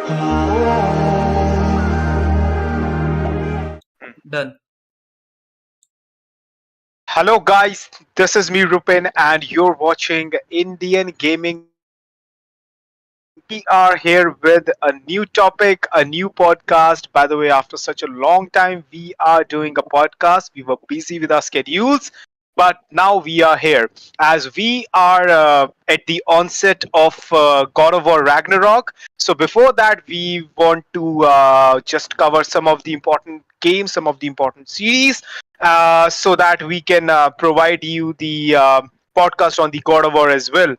Done. Hello guys, this is me Rupin and you're watching Indian Gaming. We are here with a new topic, a new podcast. By the way, after such a long time, we are doing a podcast. We were busy with our schedules, but now we are here as we are at the onset of God of War Ragnarok. So before that, we want to just cover some of the important games, some of the important series, so that we can provide you the podcast on the God of War as well.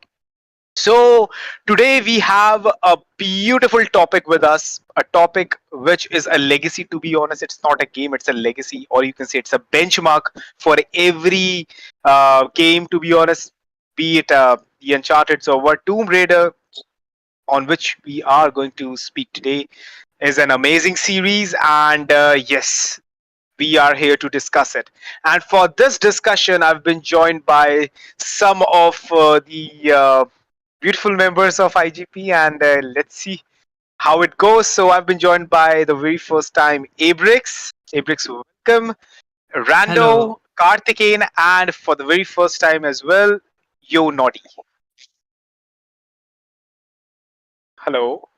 So today we have a beautiful topic with us, a topic which is a legacy. To be honest, it's not a game; it's a legacy, or you can say it's a benchmark for every game. To be honest, be it the Uncharted or Tomb Raider, on which we are going to speak today, is an amazing series, and yes, we are here to discuss it. And for this discussion, I've been joined by some of the beautiful members of IGP, and let's see how it goes. So I've been joined by the very first time Abrix. Abrix, welcome. Hello. Rando, Kaarthekeyan, and for the very first time as well, Yo Noddy. Hello.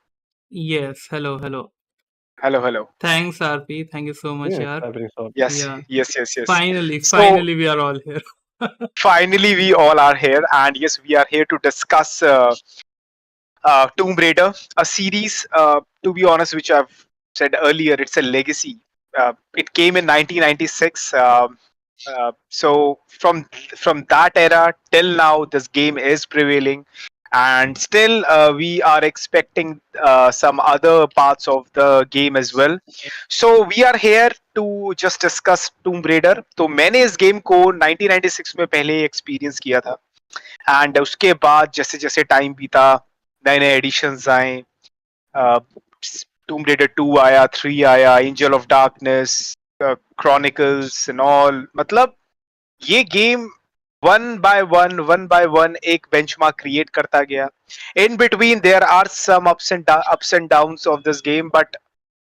Yes. Hello. Hello, hello. Thanks, RP. Thank you so much, Yes, yaar. I think so. Yes, Yeah. yes. Finally, So finally, we are all here. finally, we all are here, and yes, we are here to discuss Tomb Raider, a series. To be honest, which I've said earlier, it's a legacy. It came in 1996. So from that era till now, this game is prevailing, and still we are expecting some other parts of the game as well. So we are here to just discuss Tomb Raider. तो मैंने इस game को 1996 में पहले experience किया था and उसके बाद जैसे जैसे टाइम बीता नए नए एडिशंस आए टूम रेडर 2 आया 3 आया angel of darkness chronicles and all मतलब ये गेम वन बाय वन एक बेंचमार्क क्रिएट करता गया in between there are some ups and downs of this game but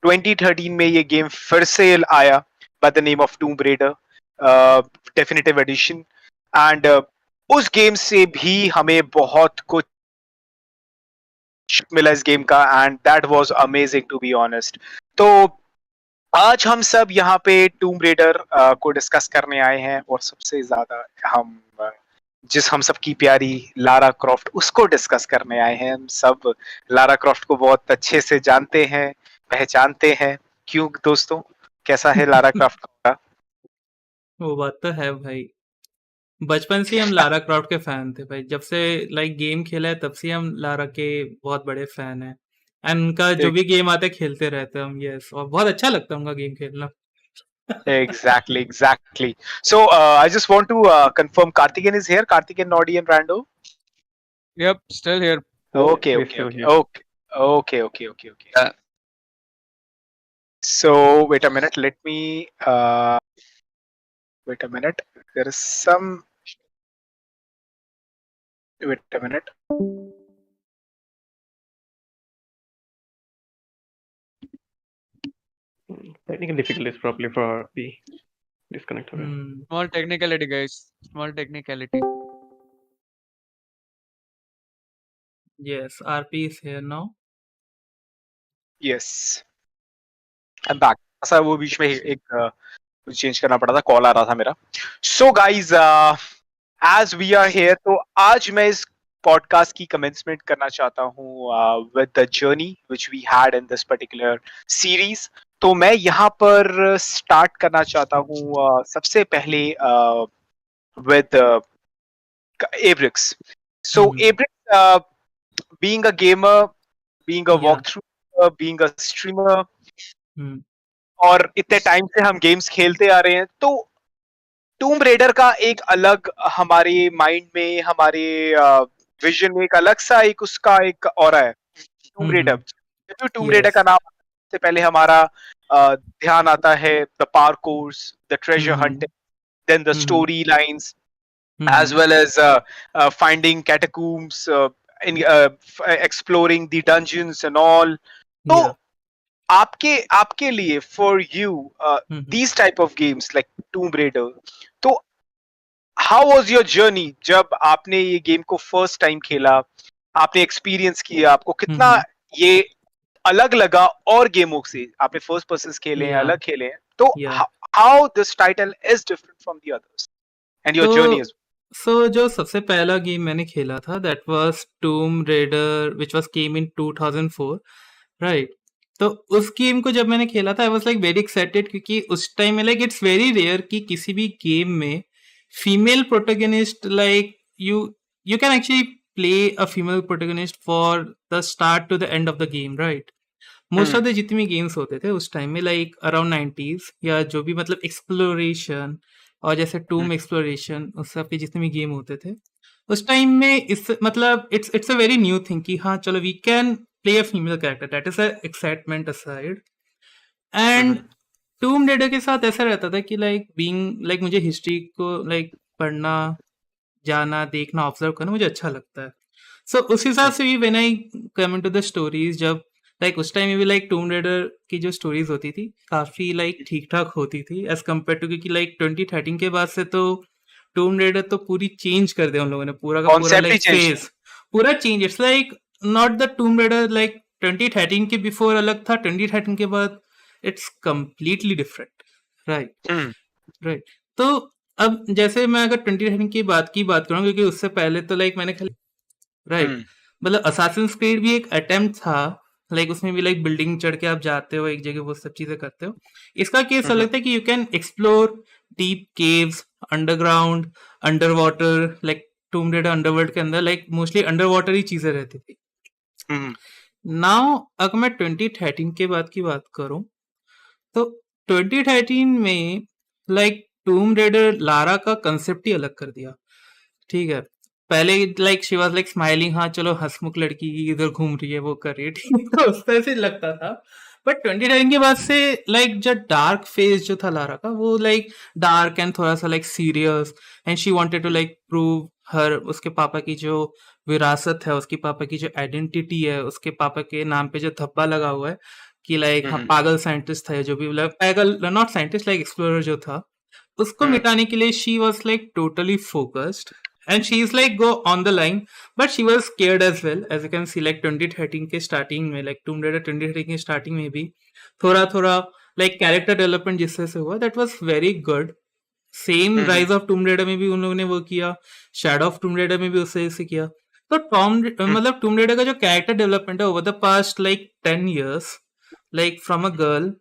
2013 में ये गेम फिर से आया by the name of Tomb Raider definitive edition and उस गेम से भी हमें बहुत कुछ मिला इस गेम का and that was amazing to be honest तो आज हम सब यहाँ पे टूम रेडर को डिस्कस करने आए हैं और सबसे ज्यादा हम जिस हम सबकी प्यारी लारा क्रॉफ्ट उसको डिस्कस करने आए हैं हम सब लारा क्रॉफ्ट को बहुत अच्छे से जानते हैं पहचानते हैं क्यों दोस्तों कैसा है लारा क्रॉफ्ट का वो बात तो है भाई। बचपन से ही हम लारा क्रॉफ्ट के फैन थे भाई। जब से गेम खेला है तब से हम लारा के बहुत बड़े फैन हैं। एंड उनका जो भी गेम आता है खेलते रहते हैं हम। यस, और बहुत अच्छा लगता है उनका गेम खेलना। exactly so I just want to confirm Kaarthekeyan is here. Kaarthekeyan, Noddy and Rando. Yep, still here. Okay. So wait a minute, let me wait a minute, there is some wait a minute. Technical difficulties probably for the disconnect. Small technicality, guys. Small technicality. Yes, RP is here now. Yes, I'm back. ऐसा वो बीच में एक change करना पड़ा था, call आ रहा था मेरा. So guys, as we are here, तो आज मैं इस पॉडकास्ट की कमेंसमेंट करना चाहता हूँ with the journey which we had in this particular series. तो मैं यहाँ पर स्टार्ट करना चाहता हूँ सबसे पहले with Abrix. So Abrix, being a gamer, being a walkthrough, being a streamer, और इतने टाइम से हम गेम्स खेलते आ रहे हैं तो टूम रेडर का एक अलग हमारे माइंड में हमारे विजन में एक अलग सा एक उसका एक ऑरा है टूम रेडर. टूम रेडर का नाम से पहले हमारा ध्यान आता है the parkours, the treasure hunting, then the story lines as well as finding catacombs, exploring the dungeons and all. तो या आपके लिए for you these type of games like Tomb Raider, तो हाउ वाज योर जर्नी जब आपने ये game को first time खेला, आपने एक्सपीरियंस किया, आपको कितना ये अलग लगा और गेमों से? आपने फर्स्ट पर्सन खेले हैं, या अलग खेले हैं, तो yeah how this title is different from the others and your journey? तो जो सबसे पहला गेम मैंने खेला था that was Tomb Raider which was came in 2004, right? तो उस गेम को जब मैंने खेला था I was like very excited, क्योंकि उस टाइम में लाइक इट्स वेरी रेयर कि किसी भी गेम में female protagonist like you can actually play a female protagonist for the start to the end of the game, right? Most of the जितने भी games होते थे उस टाइम में लाइक अराउंड 90s या जो भी मतलब एक्सप्लोरेशन और जैसे टूम एक्सप्लोरेशन उस सब के जितने भी गेम होते थे उस टाइम में, इस मतलब it's a very new thing कि हाँ चलो we can play a female character, that is a excitement aside. And Tomb Raider के साथ ऐसा रहता था कि लाइक बीइंग लाइक मुझे हिस्ट्री को लाइक पढ़ना, जाना, देखना, ऑब्जर्व करना मुझे अच्छा लगता है। सो उस हिसाब से भी when I come into the stories, जब लाइक उस टाइम में भी लाइक टूम रेडर की जो स्टोरीज होती थी काफी लाइक ठीक ठाक होती थी एज कम्पेयर टू, क्योंकि लाइक 2013 के बाद से तो टूम रेडर तो पूरी चेंज कर दिया उन लोगों ने, पूरा का पूरा कॉन्सेप्ट ही लाइक चेंज फेस पूरा change. It's like not the Tomb raider like 2013 के बिफोर अलग था, 2013 के बाद it's completely different, right? Right. तो अब जैसे मैं अगर 2013 की बात करूँ, क्योंकि उससे पहले तो लाइक मैंने खाली राइट मतलब असासिन्स क्रीड भी एक अटेम्प्ट था, लाइक उसमें भी लाइक बिल्डिंग चढ़ के आप जाते हो एक जगह, वो सब चीजें करते हो। इसका केस अलग था कि you can explore deep caves, underground, under water, like Tomb Raider underworld के अंदर लाइक मोस्टली अंडर वाटर ही चीजें रहती थी। नाउ अगर मैं 2013 के बाद की बात करूं तो 2013 में लाइक टूम रेडर लारा का कंसेप्ट ही अलग कर दिया, ठीक है? पहले like she was like smiling, हाँ चलो हंसमुख लड़की इधर घूम रही है, वो कर रही है, ठीक है? तो उस तरह से लगता था। बट 2010 के बाद से लाइक जो डार्क फेज जो था लारा का, वो लाइक डार्क एंड थोड़ा सा like serious, and she wanted to like prove her उसके पापा की जो विरासत है, उसके पापा की जो आइडेंटिटी है, उसके पापा के नाम पे जो धब्बा लगा हुआ है कि लाइक हाँ पागल साइंटिस्ट था, जो भी मतलब पागल नॉट साइंटिस्ट लाइक एक्सप्लोरर जो था, उसको मिटाने के लिए she was like totally focused and she is like go on the line, but she was scared as well, as you can see like 2013 के starting में like Tomb Raider 2013 के starting में भी थोड़ा थोड़ा like character development जिससे से हुआ, that was very good। Same rise of Tomb Raider में भी उन लोगों ने वो किया, शैडो ऑफ टूम रेडर में भी उससे से किया। तो मतलब टूम रेडर का जो कैरेक्टर डेवलपमेंट है over the past like 10 years, like from a girl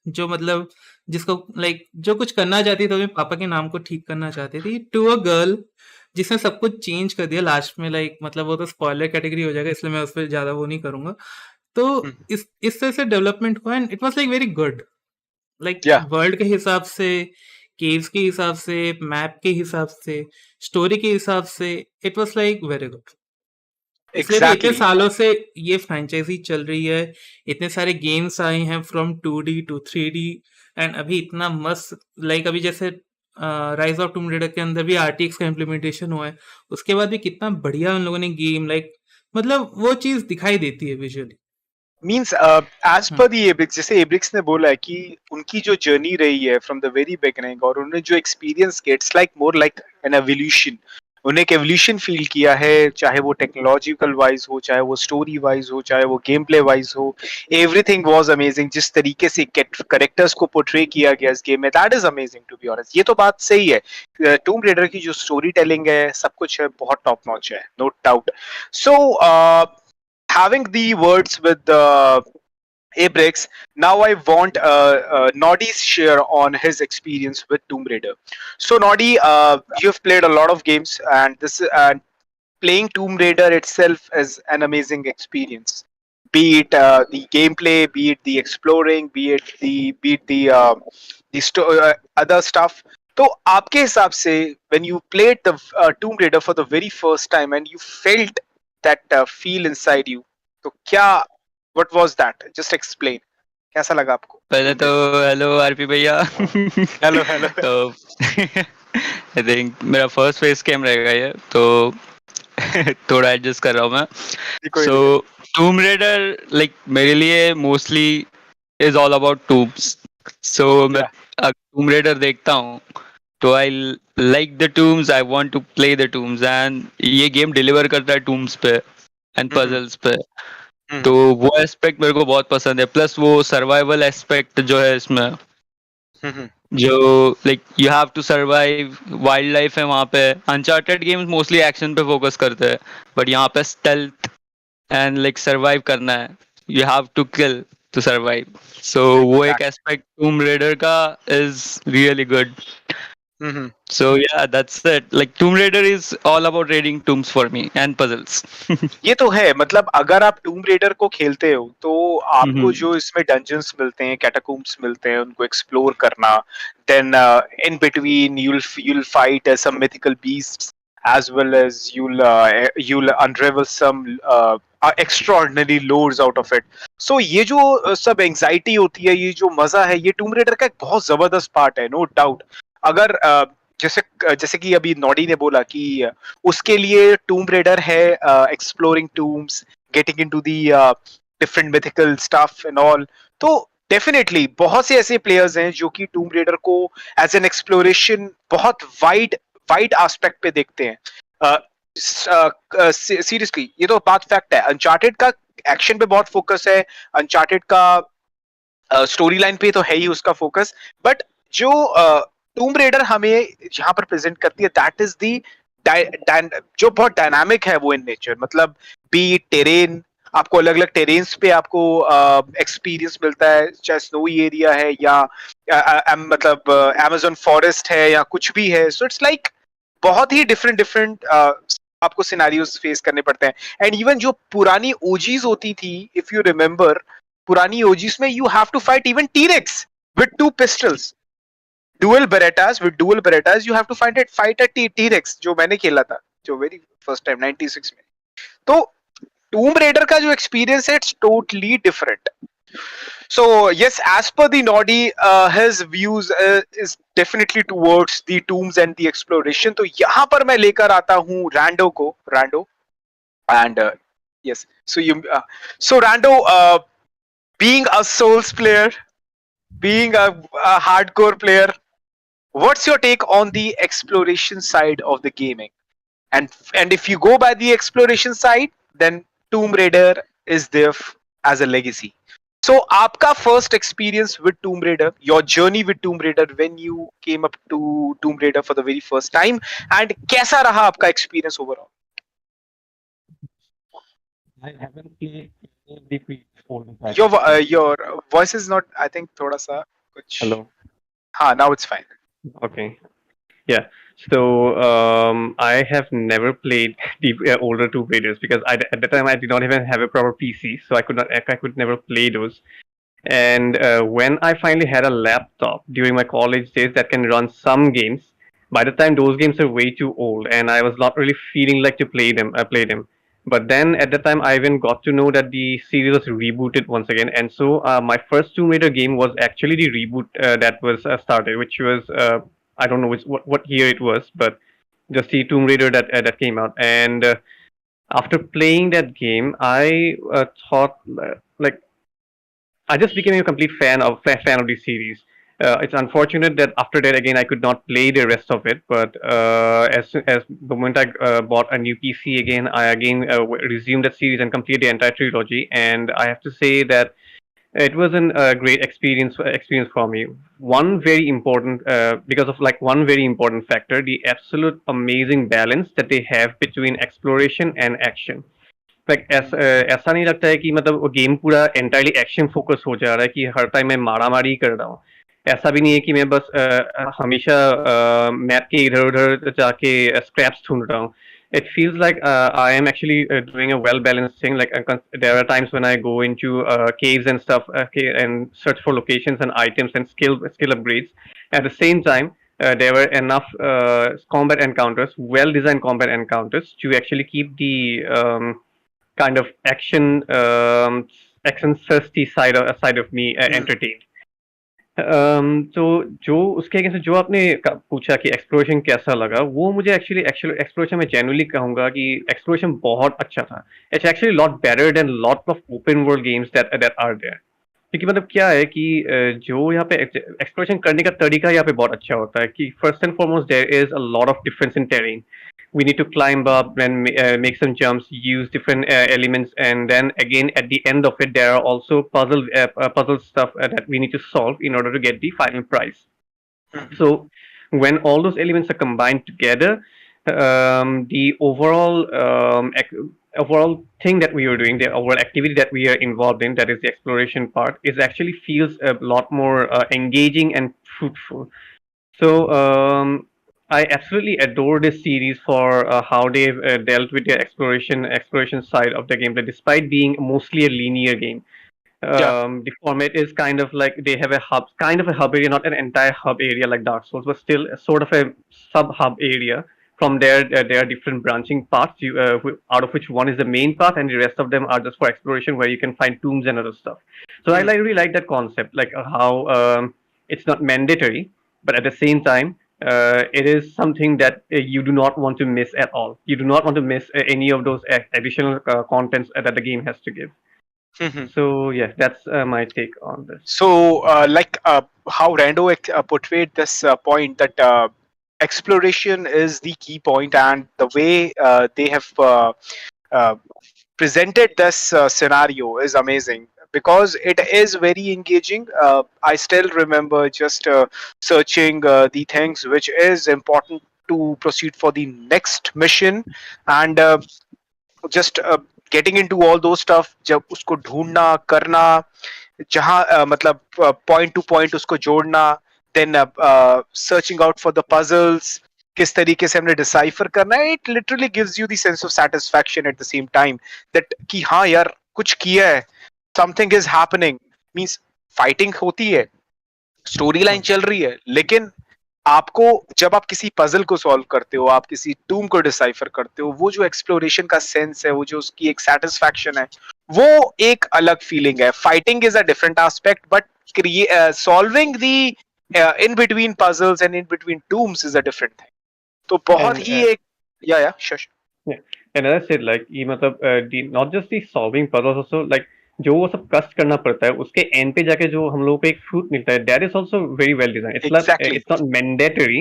जो मतलब जिसको लाइक जो कुछ करना चाहती थी, तो अपने पापा के नाम को ठीक करना चाहती थी, टू अ गर्ल जिसने सब कुछ चेंज कर दिया लास्ट में, लाइक मतलब वो तो स्पॉइलर कैटेगरी हो जाएगा, इसलिए मैं उस पर ज्यादा वो नहीं करूंगा। तो इस तरह से डेवलपमेंट हुआ and it was like very good, like world के हिसाब से, केव्स के हिसाब से, मैप के हिसाब से, स्टोरी के हिसाब से, it was like very good. इसलिए भी इतने सालों से ये फ्रेंचाइजी चल रही है, इतने सारे गेम्स आए हैं from 2D to 3D, and अभी इतना मस्त लाइक अभी जैसे राइज ऑफ टूम रेडर के अंदर भी RTX का इम्प्लीमेंटेशन हुआ है, उसके बाद भी कितना बढ़िया उन लोगों ने गेम लाइक मतलब वो चीज दिखाई देती है विजुअली। मीन्स एज पर दी एब्रिक्स, जैसे एब्रिक्स ने बोला है कि उनकी जो जर्नी रही है फ्रॉम द वेरी बिगिनिंग, और उन्होंने जो एक्सपीरियंस किया it's like more like an evolution. उन्हें एक एवोल्यूशन फील किया है, चाहे वो टेक्नोलॉजिकल वाइज हो, चाहे वो स्टोरी वाइज हो, चाहे वो गेम प्ले वाइज हो, एवरीथिंग वाज अमेजिंग। जिस तरीके से कैरेक्टर्स को पोर्ट्रे किया गया इस गेम में, that is amazing to be honest. ये तो बात सही है, टूम रेडर की जो स्टोरी टेलिंग है, सब कुछ है, बहुत टॉप नॉच है, no doubt. So having the words with Abrix, now I want Noddy's share on his experience with Tomb Raider. So Noddy, you've played a lot of games, and playing Tomb Raider itself is an amazing experience. Be it the gameplay, be it the exploring, be it the other stuff. तो आपके हिसाब से when you played the Tomb Raider for the very first time and you felt that feel inside you, तो क्या what was that? Just explain. कैसा लगा आपको? पहले तो हेलो आरपी भैया। Hello hello. तो आई थिंक मेरा फर्स्ट फेस गेम रहेगा ये, तो थोड़ा एडजस्ट कर रहा हूँ मैं. कोई So दिक्कत Tomb Raider like मेरे लिए mostly is all about tombs. So मैं या Tomb Raider देखता हूँ तो I like the tombs. I want to play the tombs and ये game deliver करता है tombs पे and puzzles पे. तो वो एस्पेक्ट मेरे को बहुत पसंद है. प्लस वो सर्वाइवल एस्पेक्ट जो है इसमें, जो like you have to survive, wildlife है वहाँ पे. अनचार्टेड गेम्स मोस्टली एक्शन पे फोकस करते हैं बट यहाँ पे स्टेल्थ एंड लाइक सर्वाइव करना है. You have to kill to survive. So वो एक एस्पेक्ट टूम रेडर का is really good. So yeah, that's it. Like Tomb Raider is all about raiding tombs for me and puzzles. ये तो है. मतलब अगर आप टूम रेडर को खेलते हो तो आपको जो इसमें डंजन्स मिलते हैं, कैटाकॉम्ब्स मिलते हैं, उनको एक्सप्लोर करना, then in between you'll fight some mythical beasts as well as you'll unravel some extraordinary lores out of it. So ये जो सब एंजाइटी होती है, ये जो मजा है, ये टूम रेडर का एक बहुत जबरदस्त पार्ट है, नो डाउट. अगर जैसे जैसे कि अभी नॉडी ने बोला कि उसके लिए टूम रेडर है exploring tombs, getting into the different mythical stuff and all. तो डेफिनेटली बहुत से ऐसे प्लेयर्स हैं जो कि टूम रेडर को एज एन एक्सप्लोरेशन बहुत वाइड वाइड एस्पेक्ट पे देखते हैं. सीरियसली ये तो बात फैक्ट है. अनचार्टेड का एक्शन पे बहुत फोकस है, अनचार्टेड का स्टोरी लाइन पे तो है ही उसका फोकस, बट जो टूम रेडर हमें यहाँ पर प्रेजेंट करती है, दैट इज दी जो बहुत डायनामिक है वो इन नेचर. मतलब बी टेरेन, आपको अलग अलग टेरेन्स पे आपको एक्सपीरियंस मिलता है, चाहे स्नोई एरिया है या मतलब अमेज़न फॉरेस्ट है या कुछ भी है. सो इट्स लाइक बहुत ही डिफरेंट डिफरेंट आपको सिनेरियोस फेस करने पड़ते हैं. एंड इवन जो पुरानी ओजीज होती थी, इफ यू रिमेम्बर, पुरानी ओजीज में you have to fight even T rex with two pistols, dual berettas you have to fight a T-Rex, जो मैंने खेला था, जो वेरी फर्स्ट टाइम 96 में. तो टूम रेडर का जो एक्सपीरियंस है, it's totally different. So yes, as per the Noddy, his views is definitely towards the tombs and the exploration. तो यहाँ पर मैं लेकर आता हूँ Rando, and yes, so Rando, being a Souls player, being a hardcore player, what's your take on the exploration side of the gaming? And if you go by the exploration side, then Tomb Raider is there as a legacy. So आपका first experience with Tomb Raider, your journey with Tomb Raider, when you came up to Tomb Raider for the very first time, and कैसा रहा आपका experience overall? I haven't played the older titles. Your voice is not, I think, थोड़ा सा कुछ. Hello. हाँ, now it's fine. Okay. Yeah. So I have never played the older Tomb Raiders because at the time I did not even have a proper PC, so I could never play those. And when I finally had a laptop during my college days that can run some games, by the time those games are way too old, and I was not really feeling like to play them. But then at the time, I even got to know that the series was rebooted once again, and so my first Tomb Raider game was actually the reboot that was started, which was I don't know what year it was, but just the Tomb Raider that came out. And after playing that game, I thought like I just became a complete fan of the series. It's unfortunate that after that again I could not play the rest of it. But as the moment I bought a new PC again, I again resumed that series and completed the entire trilogy. And I have to say that it was a great experience for me. One very important because of like one very important factor, the absolute amazing balance that they have between exploration and action. Like ऐसा नहीं लगता है कि मतलब game पूरा entirely action focus हो जा रहा है कि हर टाइम मैं मारा मारी कर रहा हूँ. ऐसा भी नहीं है कि मैं बस हमेशा मैप के इधर उधर जाके स्क्रैप्स ढूंढ रहा हूँ. It feels like I am actually doing a well-balanced thing. Like there are times when I go into caves and stuff and search for locations and items and skill upgrades. At the same time, there were enough combat encounters, well-designed combat encounters to actually keep the kind of action thirsty side of me entertained. तो जो उसके against जो आपने पूछा कि exploration कैसा लगा, वो मुझे एक्चुअली एक्सप्लोरेशन मैं जेन्युइनली कहूंगा कि एक्सप्लोरेशन बहुत अच्छा था. It's actually lot better than lot of open world games that that are there. क्योंकि मतलब क्या है कि जो यहाँ पे एक्सप्लोरेशन करने का तरीका यहाँ पे बहुत अच्छा होता है कि first and foremost there is a lot of difference in terrain. We need to climb up and make some jumps, use different elements, and then again at the end of it there are also puzzle stuff that we need to solve in order to get the final prize. So when all those elements are combined together, the overall thing that we are doing, the overall activity that we are involved in, that is the exploration part, is actually feels a lot more engaging and fruitful. So I absolutely adore this series for how they've dealt with their exploration side of the game. That despite being mostly a linear game, Yeah. the format is kind of like they have a hub, kind of a hub area, not an entire hub area like Dark Souls, but still a sort of a sub hub area. From there, there are different branching paths, out of which one is the main path, and the rest of them are just for exploration, where you can find tombs and other stuff. So I really like that concept, like how it's not mandatory, but at the same time, it is something that you do not want to miss at all. You do not want to miss any of those additional contents that the game has to give. So yeah, that's my take on this. So, how Rando portrayed this point that exploration is the key point, and the way they have uh, presented this scenario is amazing because it is very engaging. I still remember just searching the things which is important to proceed for the next mission, and just getting into all those stuff. जब उसको ढूंढना करना, जहाँ मतलब point two point उसको जोड़ना, then searching out for the puzzles, किस तरीके से हमने डिसाइफर करना है. It literally gives you the sense of satisfaction at the same time that कि हाँ यार कुछ किया है, something is happening. Means fighting होती है, स्टोरी लाइन चल रही है, लेकिन आपको जब आप किसी पजल को सॉल्व करते हो, आप किसी टूम को डिसाइफर करते हो, वो जो एक्सप्लोरेशन का सेंस है, वो जो उसकी एक सेटिस्फैक्शन है, वो एक अलग फीलिंग है. Fighting is a different aspect, but solving the in between puzzles and in between tombs is a different thing. तो बहुत And ही एक या sure. yeah, and as I said, like ये मतलब the not just the solving puzzles, also like जो वो सब कष्ट करना पड़ता है, उसके एंड पे जाके जो हम लोगों को एक फ्रूट मिलता है, that is also very well designed. Exactly. It's not mandatory,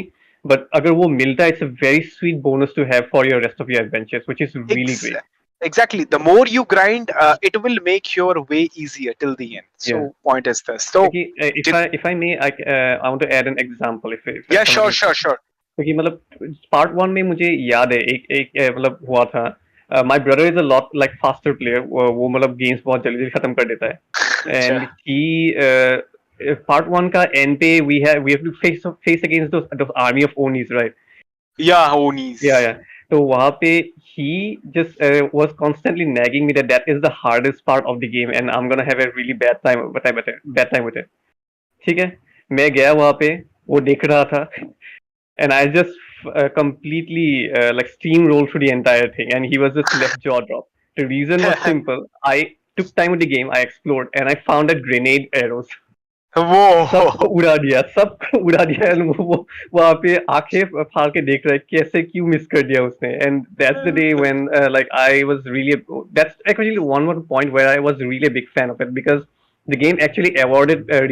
but अगर वो मिलता है, it's a very sweet bonus to have for your rest of your adventures, which is really great. Exactly. The more you grind, it will make your way easier till the end. So Yeah. point is this. So क्योंकि if I may, I want to add an example. If yeah, sure. क्योंकि मतलब part one में मुझे याद है एक मतलब हुआ था. My brother is a lot like faster player. वो मतलब गेम्स बहुत जल्दी खत्म कर देता है. एंड ही पार्ट वन का एंड पे we have to face against those army of Onis, right? Yeah, Onis. या तो वहां पे he just was constantly nagging me that is the hardest part of the game and I'm gonna have a really bad time with it. ठीक है, मैं गया वहां पे, वो देख रहा था, and I just completely like steamrolled through the entire thing, and he was just left jaw drop. The reason was simple. I took time with the game, I explored, and I found a grenade arrows. सबको वो उड़ा दिया and वो वहाँ पे आंखें फाड़ के देख रहा है कैसे क्यों मिस कर दिया उसने. And that's the day when like I was really, that's actually one more point where I was really a big fan of it, because the game actually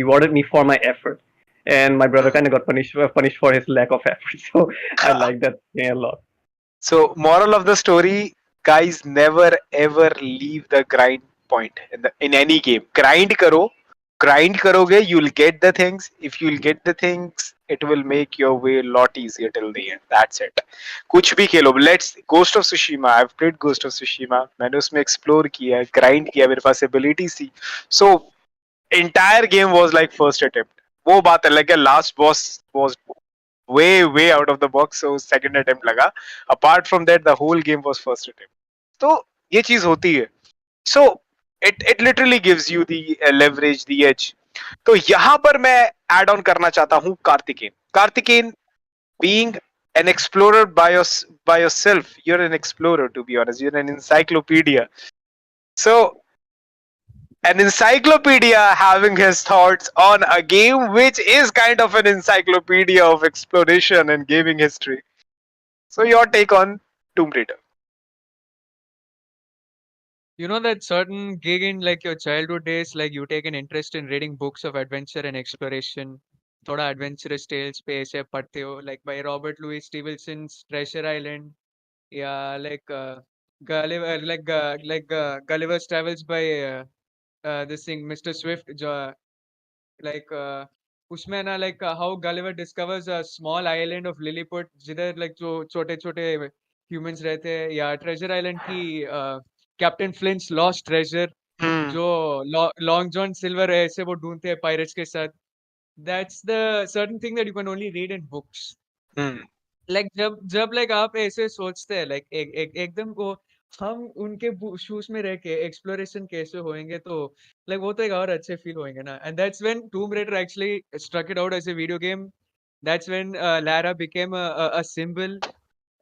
rewarded me for my effort, and my brother kind of got punished for his lack of effort. So I like that game a lot. So moral of the story, guys, never ever leave the grind point in any game. Grind karoge, you'll get the things. If you'll get the things, it will make your way a lot easier till the end. That's it. कुछ भी खेलो. Let's Ghost of Tsushima. I've played Ghost of Tsushima. मैंने उसमें explore किया, grind किया, मेरे पास abilities थी. So entire game was like first attempt. वो बात अलग है. Last boss was way out of the box, so second attempt लगा. Apart from that, the whole game was first attempt. तो ये चीज होती है. So it literally gives you the leverage, the edge. तो यहाँ पर मैं add on करना चाहता हूँ Karthikeyan being an explorer by yourself. You're an explorer, to be honest. You're an encyclopedia. So an encyclopedia having his thoughts on a game which is kind of an encyclopedia of exploration and gaming history. So your take on Tomb Raider? You know that certain gig in like your childhood days, like you take an interest in reading books of adventure and exploration, thoda adventurous tales पे ऐसे पढ़ते हो, like by Robert Louis Stevenson's Treasure Island, yeah, like Gulliver, Gulliver's Travels by this thing, Mr. Swift, like उसमें ना like how Gulliver discovers a small island of Lilliput जिधर like जो छोटे छोटे humans रहते हैं, या Treasure Island की Captain Flint's Lost Treasure Hmm. जो Long John Silver है ऐसे वो ढूंढते हैं pirates के साथ. That's the certain thing that you can only read in books. Hmm. Like जब लाइक आप ऐसे सोचते हैं लाइक एकदम को हम उनके शूज में रह के एक्सप्लोरेशन कैसे होएंगे, तो लाइक वो तो एक और अच्छे फील होएंगे ना. And that's when Tomb Raider actually struck it out as a video game. That's when Lara became a symbol.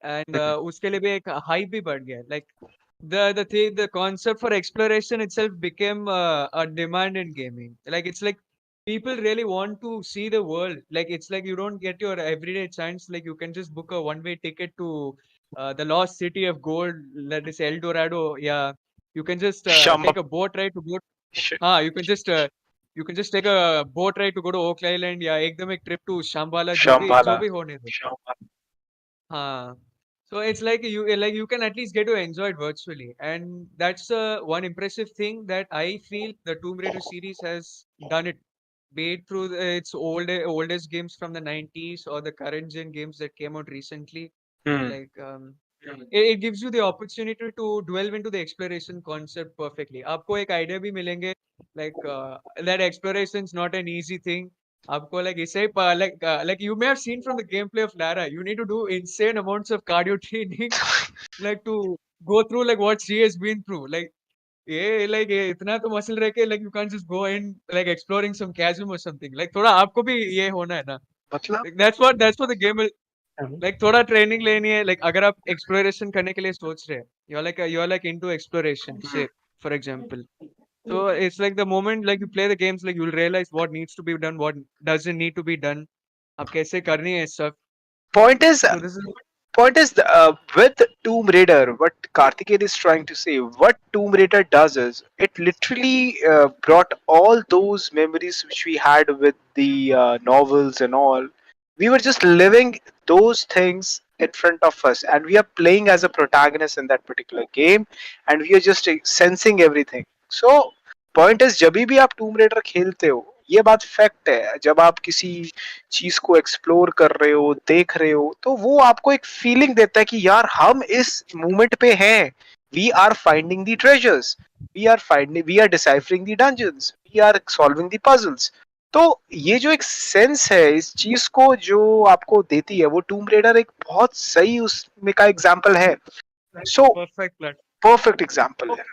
And उसके लिए भी एक हाइप भी बढ़ गया. Like the concept for exploration itself became a demand in gaming. Like it's like people really want to see the world. Like it's like you don't get your everyday chance. Like you can just book a one-way ticket to the lost city of gold, that is El Dorado. Yeah, you can just Shamba. take a boat ride to go. Sh- You can just take a boat ride to go to Oak Island. Yeah, एकदम एक trip to Shambhala, जो Shambhala. भी होने दो. Shambhala. हाँ. So it's like you can at least get to enjoy it virtually, and that's one impressive thing that I feel the Tomb Raider series has done it, be it through its oldest games from the 90s or the current gen games that came out recently. Hmm. Like it gives you the opportunity to delve into the exploration concept perfectly. आपको एक idea भी मिलेंगे, like that exploration is not an easy thing. आपको like इसे like you may have seen from the gameplay of Lara, you need to do insane amounts of cardio training like to go through like what she has been through. Like ये इतना तो muscle रह के like you can't just go in like exploring some chasm or something. Like थोड़ा आपको भी ये होना है ना. मतलब Like, that's what the game will like थोड़ा ट्रेनिंग लेनी है. like अगर आप एक्सप्लोरेशन करने के लिए सोच रहे हैं, you're like into exploration, say for example. So it's like the moment like you play the games, like you'll realize what needs to be done, what doesn't need to be done, आप कैसे करनी है stuff. point is So this is with Tomb Raider, what Kaarthekeyan is trying to say, what Tomb Raider does is it literally brought all those memories which we had with the novels and all. We were just living those things in front of us, and we are playing as a protagonist in that particular game, and we are just sensing everything. So, point is, जब भी आप Tomb Raider खेलते हो, ये बात fact है, जब आप किसी चीज को एक्सप्लोर कर रहे हो, देख रहे हो, तो वो आपको एक फीलिंग देता है कि यार हम इस मोमेंट पे हैं. We are finding the treasures, we are deciphering the dungeons, we are solving the puzzles. तो ये जो एक सेंस है इस चीज को जो आपको देती है, वो टूम रेडर एक बहुत सही उसमें का एग्जांपल है. सो परफेक्ट एग्जांपल है.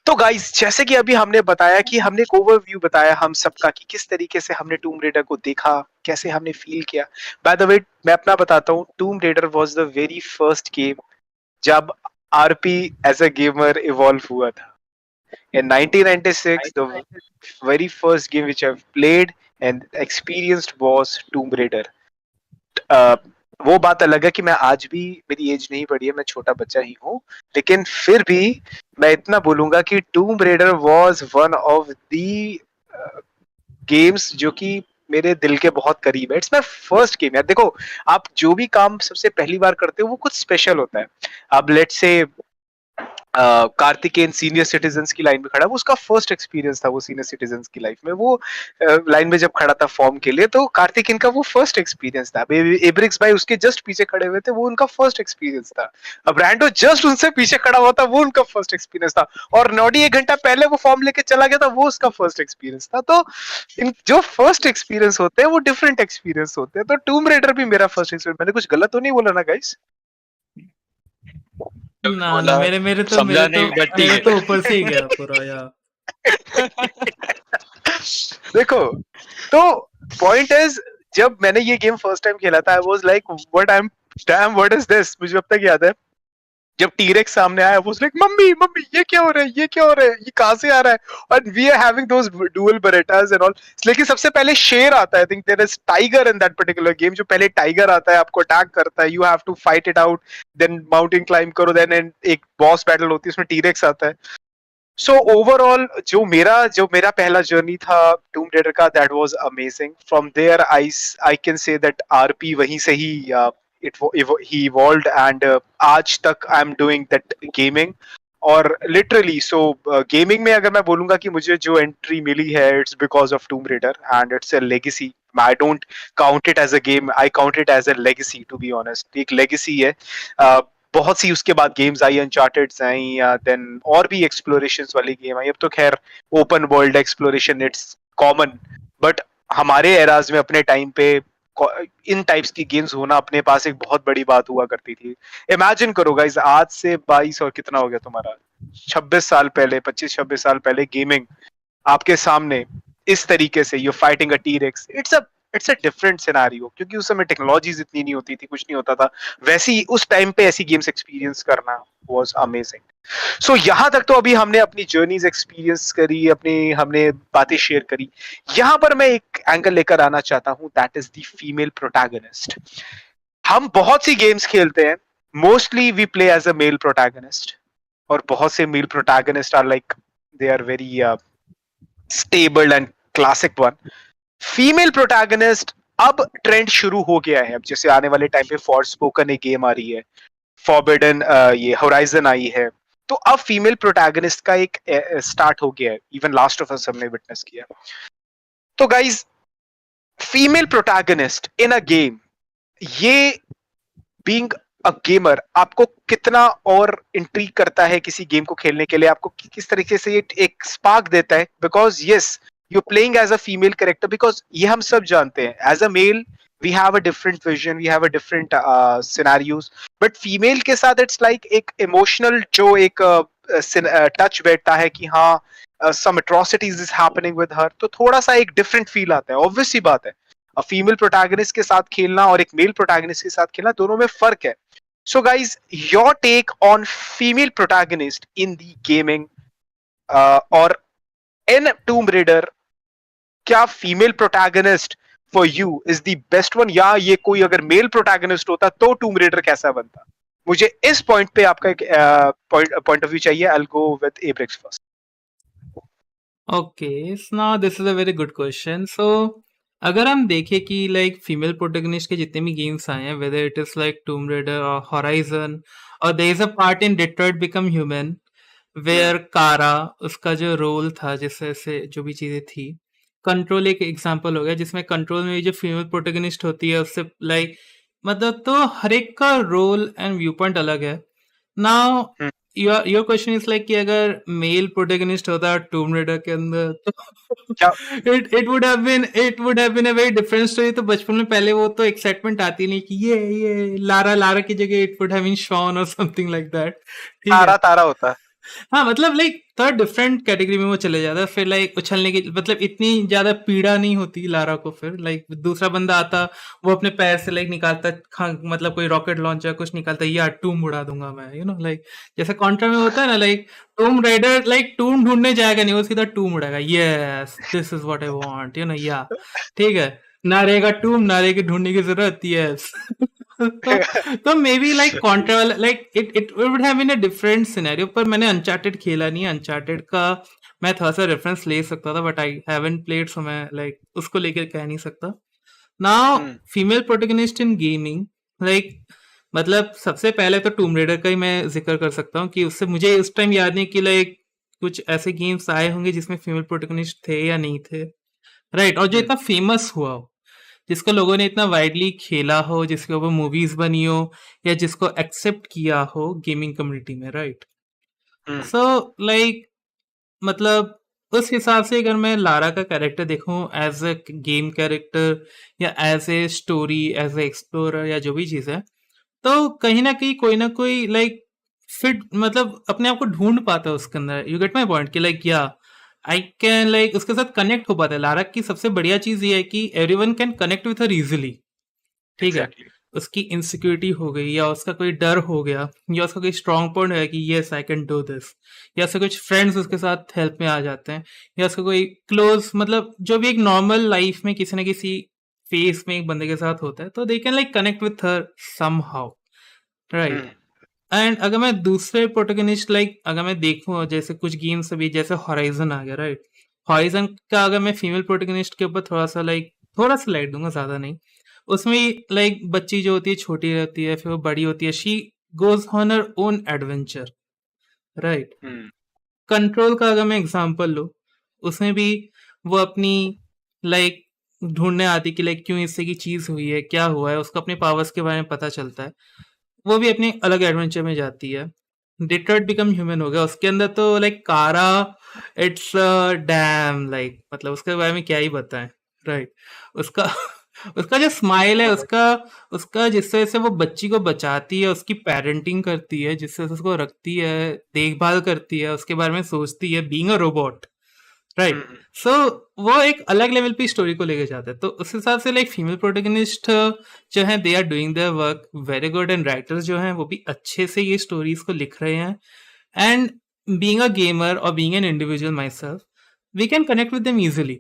तो गाइस, जैसे कि अभी हमने बताया कि हमने एक ओवरव्यू बताया हम सबका कि किस तरीके से हमने टूम रेडर को देखा, कैसे हमने फील किया. बाय द वे, मैं अपना बताता हूँ, Tomb Raider was the very first game जब RP as a gamer evolve हुआ था. In 1996, the very first game which I've played and experienced was Tomb Raider. वो बात अलग है कि मैं आज भी, मेरी एज नहीं बढ़ी है, मैं छोटा बच्चा ही हूँ, लेकिन फिर भी मैं इतना बोलूंगा कि Tomb Raider was one of the games जो कि मेरे दिल के बहुत करीब है. It's my first game. यार देखो, आप जो भी काम सबसे पहली बार करते हो वो कुछ स्पेशल होता है. अब let's say Karthikeyan senior citizens की लाइन में खड़ा, वो उसका फर्स्ट एक्सपीरियंस था वो सीनियर सिटीजन्स की लाइफ में. वो लाइन में जब खड़ा था फॉर्म के लिए, तो कार्तिकेयन का वो फर्स्ट एक्सपीरियंस था. एब्रिक्स भाई उसके जस्ट पीछे खड़े हुए थे, वो उनका फर्स्ट एक्सपीरियंस था. अब रैंडो जस्ट उनसे पीछे खड़ा हुआ था, वो उनका फर्स्ट एक्सपीरियंस था. और नॉडी 1 घंटा पहले वो फॉर्म लेके चला गया था, वो उसका फर्स्ट एक्सपीरियंस था. तो जो फर्स्ट एक्सपीरियंस होते हैं वो डिफरेंट एक्सपीरियंस होते हैं. तो टूम रेडर भी मेरा फर्स्ट एक्सपीरियंस. मैंने कुछ गलत तो नहीं बोला ना गाइस? ना मेरे तो ऊपर से ही गया पूरा यार. देखो, तो पॉइंट इज, जब मैंने ये गेम फर्स्ट टाइम खेला था, I was like what is this. मुझे अब तक याद है जब टीरेक्स सामने आया वो लाइक मम्मी मम्मी ये क्या हो रहा है, ये क्या हो रहा है, ये कहाँ से आ रहा है, और we are having those dual Berettas and all. लेकिन सबसे पहले शेर आता है, I think there is tiger in that particular game, जो पहले टाइगर आता है आपको अटैक करता है, you have to fight it out, then mountain climb करो, देन एक बॉस बैटल होती है उसमें टीरेक्स आता है। सो ओवरऑल जो मेरा पहला जर्नी था टूम रेडर का, that was amazing. From there I can say that RP वहीं से ही he evolved and आज तक I am doing that gaming. और लिटरली गेमिंग में अगर मैं बोलूंगा कि मुझे जो एंट्री मिली है, it's because of Tomb Raider and it's a legacy. I don't count it as a game, I count it as a legacy, to be honest. एक लेगेसी है। बहुत सी उसके बाद गेम्स आई, अनचार्टेड आई, देन और भी एक्सप्लोरेशन वाली गेम आई। अब तो खैर open world exploration it's common, but हमारे एराज में अपने टाइम पे इन टाइप्स की गेम्स होना अपने पास एक बहुत बड़ी बात हुआ करती थी। इमेजिन करो गाइस, आज से 22 और कितना हो गया तुम्हारा, 26 साल पहले, 25-26 साल पहले गेमिंग आपके सामने इस तरीके से, you fighting a T-rex, it's a different scenario, क्योंकि उस समय टेक्नोलॉजीज इतनी नहीं होती थी, कुछ नहीं होता था। वैसे ही उस टाइम पे ऐसी गेम्स एक्सपीरियंस करना वाज अमेजिंग। सो यहाँ तक तो अभी हमने अपनी जर्नीज एक्सपीरियंस करी, हमने बातें शेयर करी। यहाँ पर मैं एक एंगल लेकर आना चाहता हूँ, that is the female protagonist. हम बहुत सी गेम्स खेलते हैं, mostly we play as a male protagonist, और बहुत से male protagonist are like they are very stable and classic one. Female protagonist अब ट्रेंड शुरू हो गया है। अब जैसे आने वाले टाइम पे फॉर स्पोकन एक गेम आ रही है, फॉरबिडन ये होराइजन आई है, तो अब फीमेल प्रोटैगनिस्ट का एक स्टार्ट हो गया है। इवन लास्ट ऑफ अस हमने विटनेस किया। तो guys, female protagonist in a game, ये बीइंग अ गेमर आपको कितना और इंट्रीग करता है किसी गेम को खेलने के लिए, आपको किस तरीके से ये एक स्पार्क देता है, because yes you playing as a female character, because ये हम सब जानते हैं as a male we have a different vision, we have a different scenarios, but female के साथ इट्स लाइक एक इमोशनल जो एक टच बैठता है कि हाँ some atrocities is happening with her, तो थोड़ा सा एक डिफरेंट फील आता है। ऑब्वियस सी बात है, फीमेल प्रोटैगनिस्ट के साथ खेलना और एक मेल प्रोटैगनिस्ट के साथ खेलना, दोनों में फर्क है। So guys, your take on female protagonist in the gaming और इन टूम रेडर, क्या female protagonist for you is the best one, या ये कोई अगर मेल प्रोटैगनिस्ट होता तो टूम रेडर कैसा बनता? मुझे इस पॉइंट पे आपका एक पॉइंट ऑफ व्यू चाहिए। I will go with Abrix first. Okay, so now this is a very good question. So अगर हम देखें कि लाइक फीमेल प्रोटैगनिस्ट के जितने भी गेम्स आए हैं, whether it is like Tomb Raider और हॉराइजन, और there is a part in Detroit Become Human where Kara, उसका जो रोल था, जिससे से जो भी चीजें थी, कंट्रोल एक एग्जांपल हो गया, जिसमें कंट्रोल में जो फीमेल प्रोटैगनिस्ट होती है उससे लाइक मतलब तो हर एक का रोल एंड व्यू पॉइंट अलग है। Now your question is like कि अगर मेल प्रोटैगनिस्ट होता टूम रेडर के अंदर तो क्या it would have been a very different story. तो बचपन में पहले वो तो एक्साइटमेंट आती नहीं कि ये लारा की जगह it would have been Sean और समथिंग लाइक दैट, ठीक है। तारा तारा होता। हाँ, मतलब लाइक थोड़ा डिफरेंट कैटेगरी में वो चले जाता है। फिर लाइक उछलने की मतलब इतनी ज्यादा पीड़ा नहीं होती लारा को। फिर लाइक दूसरा बंदा आता, वो अपने पैर से लाइक निकालता, मतलब कोई रॉकेट लॉन्चर कुछ निकालता, यार टूम उड़ा दूंगा मैं, लाइक जैसे कॉन्ट्रा में होता है ना, like Tomb Raider like tomb ढूंढने जाएगा नहीं, वो सीधा टूम उड़ाएगा, yes this is what I want, या ठीक है, ना रहेगा टूम, ना रहेगी ढूंढने की जरूरत, यस। तो मे बी लाइक कॉन्ट्रा वाला like it would have been a different scenario. पर मैंने अनचार्टेड खेला नहीं, अनचार्टेड का मैं थोड़ा सा रेफरेंस ले सकता था, बट आई हैवंट प्लेड, सो मैं लाइक उसको लेकर कह नहीं सकता। Now female protagonist in gaming, like मतलब सबसे पहले तो टूम रेडर का ही मैं जिक्र कर सकता हूँ कि उससे मुझे उस टाइम याद नहीं कि लाइक कुछ ऐसे गेम्स आए होंगे जिसमें फीमेल प्रोटैगनिस्ट थे या नहीं थे, राइट। और जो इतना फेमस हुआ हो, जिसको लोगों ने इतना वाइडली खेला हो, जिसके ऊपर मूवीज बनी हो, या जिसको एक्सेप्ट किया हो गेमिंग कम्युनिटी में, राइट। सो लाइक मतलब उस हिसाब से अगर मैं लारा का कैरेक्टर देखूं एज ए गेम कैरेक्टर या as a story, as a explorer या जो भी चीज है, तो कहीं ना कहीं कोई ना कोई लाइक फिट मतलब अपने आप को ढूंढ पाता है उसके अंदर। यू गेट माई पॉइंट कि लाइक या आई कैन लाइक उसके साथ कनेक्ट हो पाता है। लारा की सबसे बढ़िया चीज ये है कि everyone can connect with her easily, ठीक है। एग्जैक्टली। उसकी इनसिक्योरिटी हो गई या उसका कोई डर हो गया या उसका कोई स्ट्रॉन्ग पॉइंट है कि yes I can do this, या उसके कुछ फ्रेंड्स उसके साथ हेल्प में आ जाते हैं, या उसका कोई क्लोज मतलब जो भी एक नॉर्मल लाइफ में किसी ना किसी फेस में एक बंदे के साथ होता है, तो they can like connect with her somehow, right. And अगर मैं दूसरे प्रोटोगनिस्ट लाइक अगर मैं देखूँ जैसे कुछ गेम्स अभी जैसे हॉराइजन आ गया, राइट। हॉराइजन का अगर मैं फीमेल प्रोटोगनिस्ट के ऊपर थोड़ा सा लाइट दूंगा, ज्यादा नहीं। उसमें लाइक बच्ची जो होती है छोटी रहती है, फिर वो बड़ी होती है, she goes on her own adventure, right. Control का अगर मैं एग्जांपल लूँ, उसमें भी वो अपनी लाइक ढूंढने आती कि लाइक क्यों इससे की चीज हुई है, क्या हुआ है, उसको अपने पावर्स के बारे में पता चलता है, वो भी अपनी अलग एडवेंचर में जाती है। डिट्रॉइट बिकम ह्यूमन हो गया, उसके अंदर तो लाइक कारा, इट्स डैम लाइक मतलब उसके बारे में क्या ही बताएं, राइट। उसका उसका जो स्माइल है, उसका उसका जिससे से वो बच्ची को बचाती है, उसकी पेरेंटिंग करती है, जिससे से उसको रखती है, देखभाल करती है, उसके बारे में सोचती है, बीइंग अ रोबोट, राइट। सो वो एक अलग लेवल पे स्टोरी को लेके जाता है। तो उस हिसाब से लाइक फीमेल प्रोटोगनिस्ट जो है they are doing their work very good, and writers जो हैं वो भी अच्छे से ये स्टोरीज को लिख रहे हैं। एंड बीइंग अ गेमर और being an individual myself, we can connect with them easily,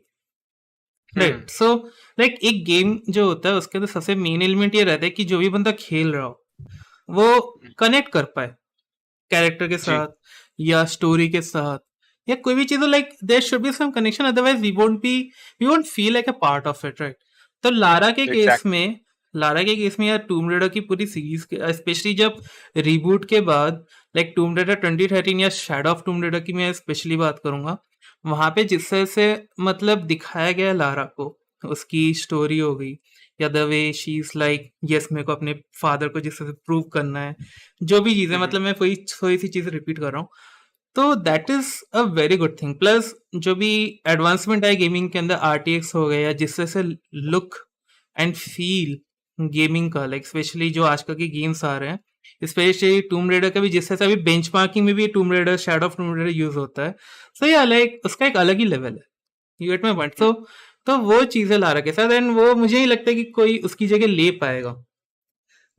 right. So like एक गेम जो होता है उसके अंदर सबसे मेन एलिमेंट ये रहता है कि जो भी बंदा खेल रहा हो वो कनेक्ट कर पाए कैरेक्टर के साथ या स्टोरी के साथ या कोई भी चीज हो, like there should be some connection, otherwise we won't feel like a part of it, right. तो लारा के केस में या टूम रेडर की पूरी सीरीज स्पेशली जब रीबूट के बाद, लाइक टूम रेडर 2013 या शैडो ऑफ टूम रेडर की मैं स्पेशली बात करूंगा, वहां पे जिस तरह से मतलब दिखाया गया लारा को, उसकी स्टोरी हो गई या the way she is like yes मेरे को अपने फादर को जिस तरह से प्रूव करना है, जो भी चीजें मतलब मैं थोड़ी सी चीजें रिपीट कर रहा हूँ, तो that is a very good thing. Plus जो भी एडवांसमेंट आई गेमिंग के अंदर RTX हो गया या जिससे से लुक एंड फील गेमिंग का, लाइक स्पेशली जो आजकल के गेम्स आ रहे हैं, स्पेशली टूम रेडर का भी जिस तरह से अभी बेंचमार्किंग में भी Tomb Raider Shadow of Tomb Raider use होता है, सो या लाइक उसका एक अलग ही लेवल है, यू गेट माय पॉइंट। तो वो चीजें लारा के साथ, एंड वो मुझे नहीं लगता कि कोई उसकी जगह ले पाएगा।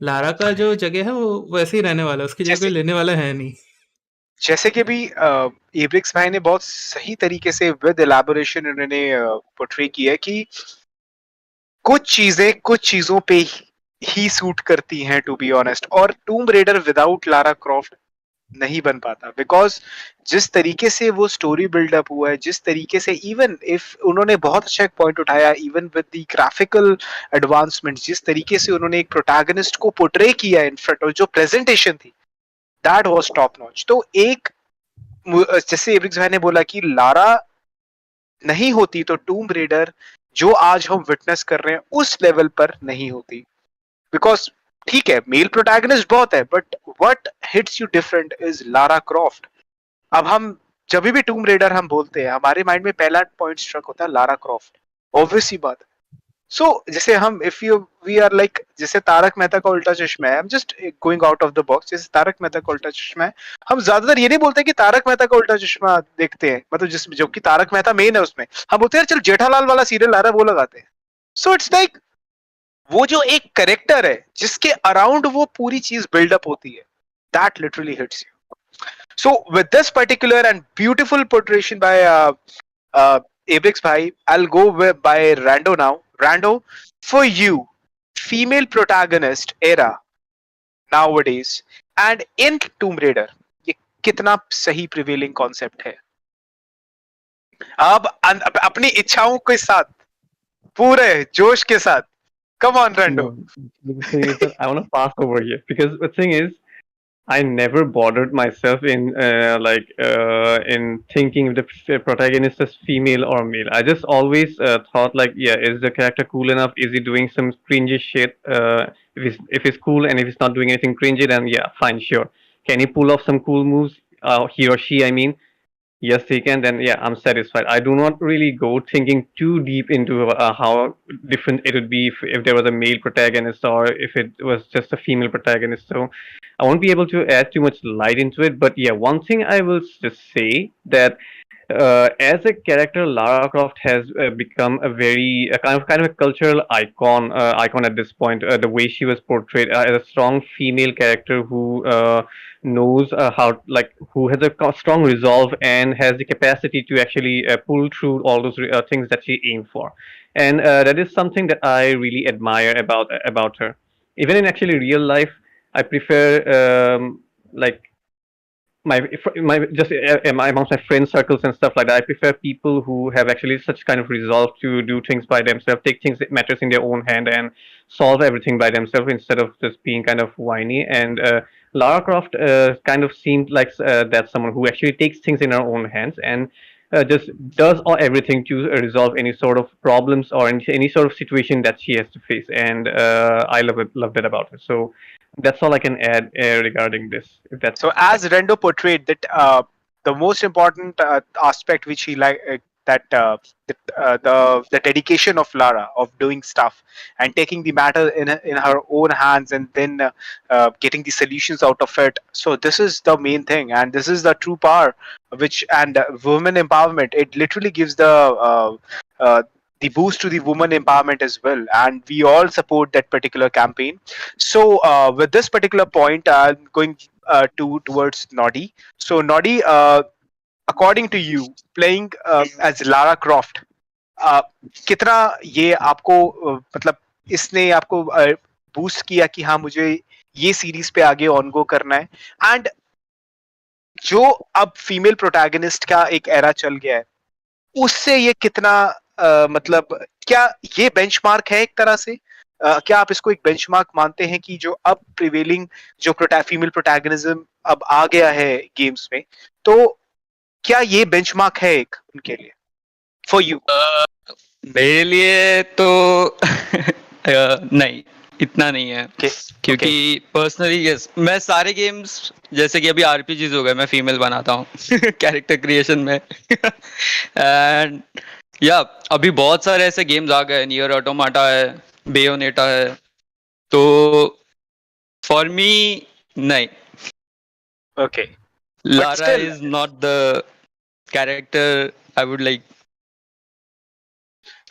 लारा का जो जगह है वो वैसे ही रहने वाला है, उसकी जगह कोई लेने वाला है नहीं। जैसे कि भी एब्रिक्स भाई ने बहुत सही तरीके से विद एलैबोरेशन उन्होंने पोर्ट्रे किया है कि कुछ चीजें कुछ चीजों पे ही सूट करती हैं, टू बी ऑनेस्ट, और टूम रेडर विदाउट लारा क्रॉफ्ट नहीं बन पाता, बिकॉज जिस तरीके से वो स्टोरी बिल्डअप हुआ है, जिस तरीके से इवन इफ उन्होंने बहुत अच्छा एक पॉइंट उठाया, even with the graphical advancement, जिस तरीके से उन्होंने एक प्रोटैगनिस्ट को पोर्ट्रे किया इन फ्रंट, और जो प्रेजेंटेशन थी दैट वाज टॉप नॉच। तो एक जैसे एब्रिक्स भाई ने बोला कि लारा नहीं होती तो टूम रेडर जो आज हम विटनेस कर रहे हैं उस लेवल पर नहीं होती, बिकॉज ठीक है मेल प्रोटैगनिस्ट बहुत है, but what hits you different is Lara Croft. अब हम जब भी टूम रेडर हम बोलते हैं हमारे माइंड में पहला पॉइंट स्ट्रक होता है लारा क्रॉफ्ट, ऑब्वियस सी बात है। सो जैसे हम if you we are like जैसे तारक मेहता का उल्टा चश्मा है, I am just going out of the box, जैसे तारक मेहता का उल्टा चश्मा है, हम ज्यादातर ये नहीं बोलते कि तारक मेहता का उल्टा चश्मा देखते हैं, मतलब जिस जो कि तारक मेहता मेन है उसमें, हम बोलते हैं चल जेठालाल वाला सीरियल आ रहा है वो लगाते हैं। सो इट्स लाइक वो जो एक करेक्टर है जिसके अराउंड वो पूरी चीज बिल्डअप होती है, that literally hits you. So with this particular and beautiful portrayal by Abrix bhai, I'll go by Rando now. Rando, for you, female protagonist era nowadays and in Tomb Raider, ये कितना सही prevailing concept है? अब अपनी इच्छाओं के साथ पूरे जोश के साथ, come on Rando. No, the thing is that I want to pass over here because the thing is, I never bothered myself in thinking if the protagonist is female or male. I just always thought like, yeah, is the character cool enough? Is he doing some cringy shit? If he's cool and if he's not doing anything cringy, then yeah, fine, sure. Can he pull off some cool moves? He or she, I mean. Yes, he can. Then yeah, I'm satisfied. I do not really go thinking too deep into how different it would be if there was a male protagonist or if it was just a female protagonist. So I won't be able to add too much light into it. But yeah, one thing I will just say that as a character, Lara Croft has become a very kind of a cultural icon at this point. The way she was portrayed as a strong female character who knows how, like, who has a strong resolve and has the capacity to actually pull through all those things that she aimed for, and that is something that I really admire about her. Even in actually real life, I prefer like my just amongst my friend circles and stuff like that. I prefer people who have actually such kind of resolve to do things by themselves, take things that matters in their own hand, and solve everything by themselves instead of just being kind of whiny. And Lara Croft kind of seemed like that's someone who actually takes things in her own hands and just does everything to resolve any sort of problems or any sort of situation that she has to face. And I love that about her. So that's all I can add regarding this. If that's So as Rendo portrayed that the most important aspect which he the dedication of Lara of doing stuff and taking the matter in her own hands and then getting the solutions out of it. So this is the main thing, and this is the true power which and women empowerment. It literally gives uh, the boost to the woman empowerment as well, and we all support that particular campaign. So with this particular point, I'm going towards Noddy. So Noddy, according to you, playing as Lara Croft, कितना ये आपको मतलब इसने आपको boost किया कि हाँ मुझे ये सीरीज पे आगे ऑन गो करना है, एंड जो अब फीमेल प्रोटैगनिस्ट का एक एरा चल गया है उससे ये कितना मतलब क्या ये बेंचमार्क है एक तरह से? क्या आप इसको एक बेंचमार्क मानते हैं कि जो अब प्रिवेलिंग जो फीमेल प्रोटैगनिज्म अब आ गया है गेम्स में, तो क्या ये बेंचमार्क है एक उनके लिए फॉर यू? मेरे लिए तो नहीं, इतना नहीं है। क्योंकि पर्सनली यस, मैं सारे गेम्स जैसे कि अभी आरपीजीज हो गए मैं फीमेल बनाता हूँ कैरेक्टर क्रिएशन में एंड या अभी बहुत सारे ऐसे गेम्स आ गए, नियर ऑटोमाटा है, बेयोनेटा है, तो फॉर मी नहीं, okay, Lara is not the character I would like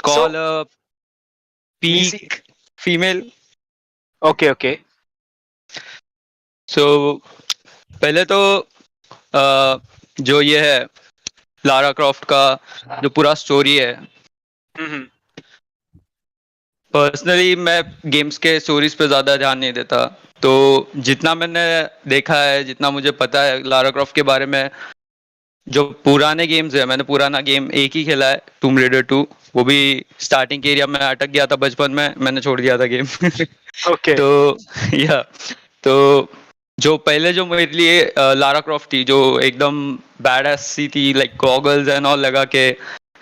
call a peak female. Okay. So पहले तो जो ये है लारा क्रॉफ्ट का जो पूरा स्टोरी है, पर्सनली मैं गेम्स के स्टोरीज पे ज्यादा ध्यान नहीं देता, तो जितना मैंने देखा है, जितना मुझे पता है लारा क्रॉफ्ट के बारे में, जो पुराने गेम्स है, मैंने पुराना गेम एक ही खेला है, टूम रेडर 2, वो भी स्टार्टिंग के एरिया में अटक गया था बचपन में, मैंने छोड़ दिया था गेम Okay. तो या तो जो पहले जो मेरे लिए लारा क्रॉफ्ट थी जो एकदम बैड एस सी थी, लाइक गॉगल्स एंड ऑल लगा के,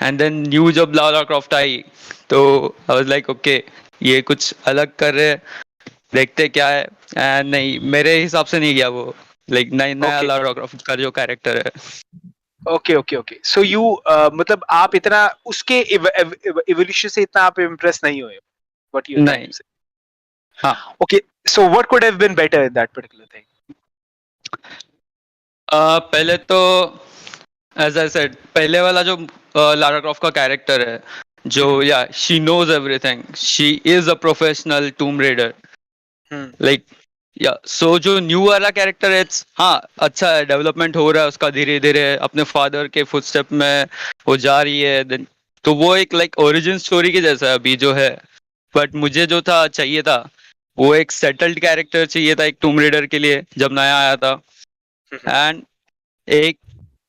एंड देन न्यू जब लारा क्रॉफ्ट आई तो आई वाज लाइक ओके ये कुछ अलग कर रहे, देखते क्या है, एंड नहीं, मेरे हिसाब से नहीं गया वो, लाइक नया लारा क्रॉफ्ट का जो कैरेक्टर है। ओके सो यू मतलब आप इतना उसके इवोल्यूशन से इतना आप इम्प्रेस नहीं हुए? व्हाट यू नहीं, हाँ, okay, so what could have been better in that particular thing? पहले तो एज आई सेड, पहले वाला जो लारा क्रॉफ्ट का कैरेक्टर है, जो yeah she knows everything, she is a professional tomb raider, like yeah so जो न्यू वाला कैरेक्टर है, हाँ अच्छा है, डेवलपमेंट हो रहा है उसका धीरे धीरे, अपने फादर के फुटस्टेप में वो जा रही है, तो वो एक लाइक ओरिजिन स्टोरी के जैसा है अभी जो है, बट मुझे जो था चाहिए था वो एक सेटल्ड कैरेक्टर चाहिए था एक टूम रेडर के लिए जब नया आया था, एंड एक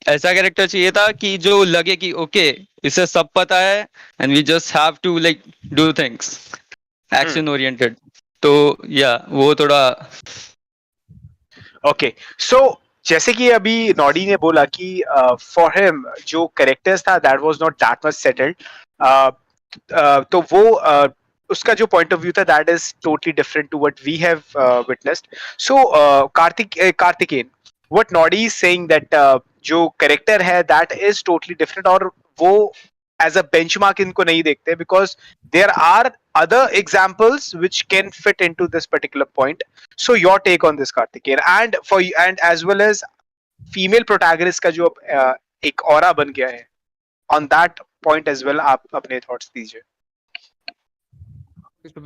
ऐसा कैरेक्टर चाहिए था कि जो लगे कि ओके इसे सब पता है and we just have to like do things action oriented, तो या वो थोड़ा ओके। सो जैसे कि अभी नॉडी ने बोला कि फॉर हिम जो कैरेक्टर्स था that was not that much settled, तो वो उसका जो पॉइंट ऑफ व्यू था that is totally different to what we have witnessed. So Kartikeyan, what Noddy is saying that जो कैरेक्टर है दैट इज टोटली डिफरेंट, और वो एज अ बेंचमार्क इनको नहीं देखते because there are other examples which can fit into this particular point. So your take on this, Kaarthekeyan, and as well as female protagonist का जो एक aura बन गया है. On that point as well, आप अपने thoughts दीजिए. So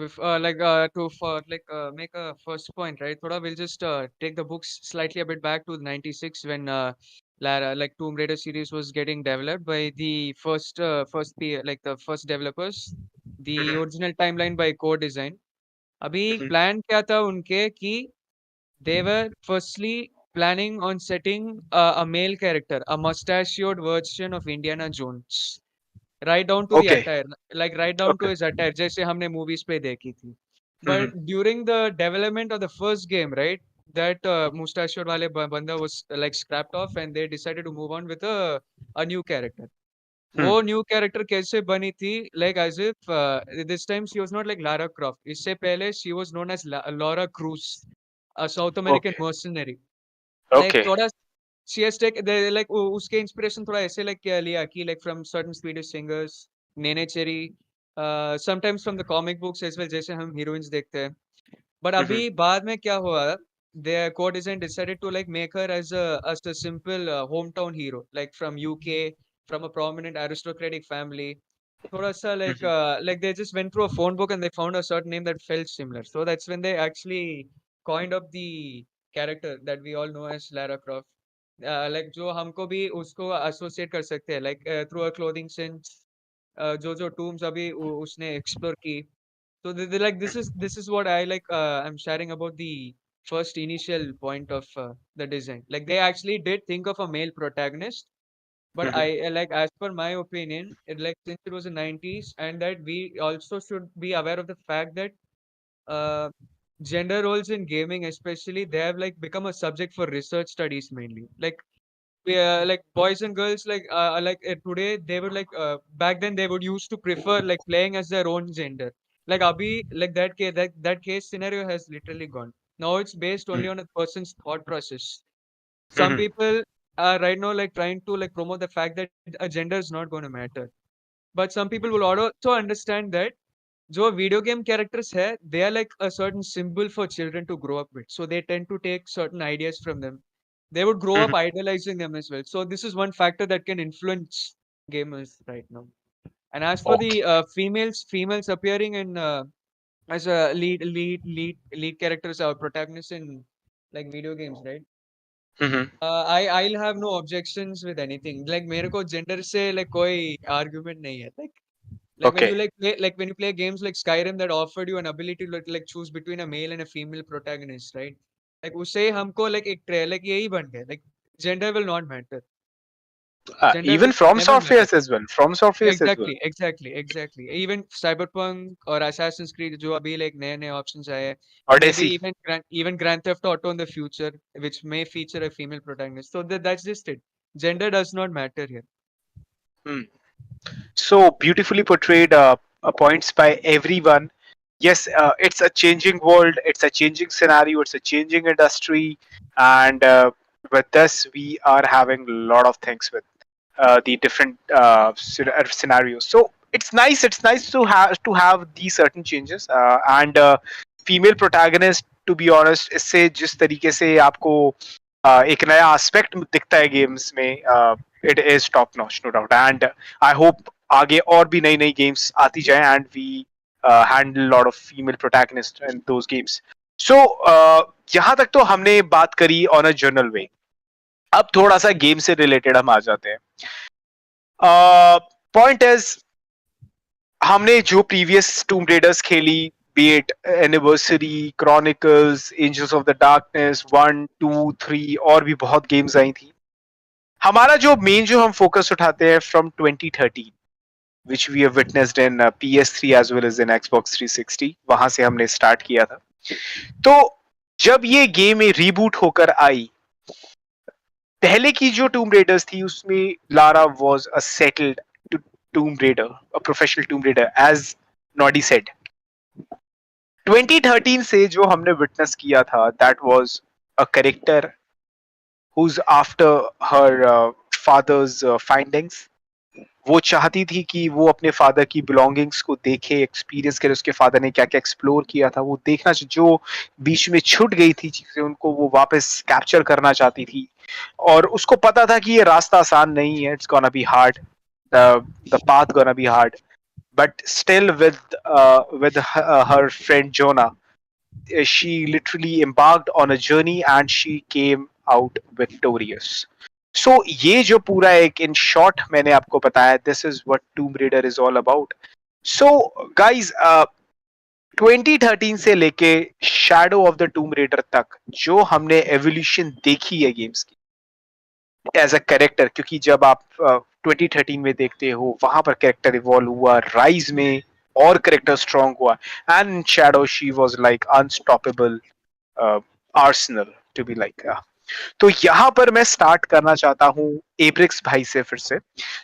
make a first point, right? Thoda we'll just take the books slightly a bit back to 96 when Lara, like Tomb Raider series was getting developed by the the first developers. The original timeline by Core Design. अभी plan क्या था उनके कि they were firstly planning on setting a male character, a mustachioed version of Indiana Jones. Right down to the Okay. attire, like right down to Okay. his attire, जैसे हमने movies पे देखी थी. But during the development of the first game, right, that mustachioed वाले बंदा was like scrapped off and they decided to move on with a new character. वो new character कैसे बनी थी? Like as if this time she was not like Lara Croft. इससे पहले she was known as Laura Cruz, a South American Okay. mercenary. Like Okay. थोड़ा she has taken they like उसके inspiration थोड़ा ऐसे like लिया कि like from certain Swedish singers, Nene Cherry, sometimes from the comic books as well, जैसे हम heroines देखते हैं. But अभी बाद में क्या हुआ? Their co-design decided to like make her as a simple hometown hero, like from UK, from a prominent aristocratic family. थोड़ा सा like they just went through a phone book and they found a certain name that felt similar. So that's when they actually coined up the character that we all know as Lara Croft. Like जो हमको भी उसको associate कर सकते हैं, like through a clothing sense, जो tombs अभी उसने explore की. So they like this is what I like. I'm sharing about the first initial point of the design. Like they actually did think of a male protagonist, but I like as per my opinion, it like since it was the 90s, and that we also should be aware of the fact that uh, gender roles in gaming, especially, they have like become a subject for research studies mainly. Like boys and girls today they would back then they would used to prefer like playing as their own gender. Like abhi like that case scenario has literally gone. Now it's based only on a person's thought process. Some people are right now like trying to like promote the fact that a gender is not going to matter, but some people will also understand that जो video game characters है, they are like a certain symbol for children to grow up with. So they tend to take certain ideas from them. They would grow up idolizing them as well. So this is one factor that can influence gamers right now. And as for the Okay. females appearing in as a lead characters or protagonists in like video games, right? I'll have no objections with anything. Like मेरे को gender से like कोई argument नहीं है. Like when you Okay. when you play games like Skyrim that offered you an ability to like choose between a male and a female protagonist, right? Like उससे हमको like एक like यही बन गया. Like gender will not matter. Gender Even will from never matter. softwares as well. From softwares as well. Exactly. Even Cyberpunk or Assassin's Creed जो अभी like नए options आए हैं. Maybe Odyssey. even Grand Theft Auto in the future, which may feature a female protagonist. So that's just it. Gender does not matter here. So beautifully portrayed points by everyone. Yes, it's a changing world, it's a changing scenario, it's a changing industry, and with this, we are having a lot of things with the different scenarios. So it's nice to have these certain changes and female protagonist. To be honest, इससे जिस तरीके से आपको एक नया aspect दिखता है games में, it is top notch, no doubt. And I hope आगे और भी नई नई गेम्स आती जाए and we handle a lot of female protagonists in those games. So यहाँ तक तो हमने बात करी on a general way. अब थोड़ा सा गेम से रिलेटेड हम आ जाते हैं. पॉइंट इज हमने जो प्रीवियस टूम रेडर्स खेली, be it Anniversary, Chronicles, Angels of the Darkness 1, 2, 3 और भी बहुत गेम्स आई थी. हमारा जो मेन जो हम फोकस उठाते हैं from 2013 which we have witnessed in PS3 as well as in Xbox 360, वहां से हमने स्टार्ट किया था. तो जब ये गेम रीबूट होकर आई, पहले की जो टूम रेडर्स थी उसमें Lara was a settled tomb raider, a professional tomb raider as Noddy said. 2013 से जो हमने विटनेस किया था, that was a character who's after her father's findings. वो चाहती थी कि वो अपने फादर की बिलोंगिंग्स को देखे, एक्सपीरियंस करे, उसके फादर ने क्या क्या एक्सप्लोर किया था वो देखना, जो बीच में छूट गई थी चीजें उनको वो वापस कैप्चर करना चाहती थी। और उसको पता था कि ये रास्ता आसान नहीं है, it's gonna be hard, the path gonna be hard, but still with her friend Jonah, she literally embarked on a journey and she came out victorious. So ये जो पूरा एक in short मैंने आपको बताया, this is what Tomb Raider is all about. So guys, 2013 से लेके Shadow of the Tomb Raider तक जो हमने evolution देखी है गेम्स की एज अ कैरेक्टर, क्योंकि जब आप 2013 में देखते हो वहां पर कैरेक्टर इवॉल्व हुआ, राइज में और कैरेक्टर स्ट्रांग हुआ, and Shadow she was like unstoppable arsenal to be like. तो यहाँ पर मैं स्टार्ट करना चाहता हूँ एब्रिक्स भाई से फिर से।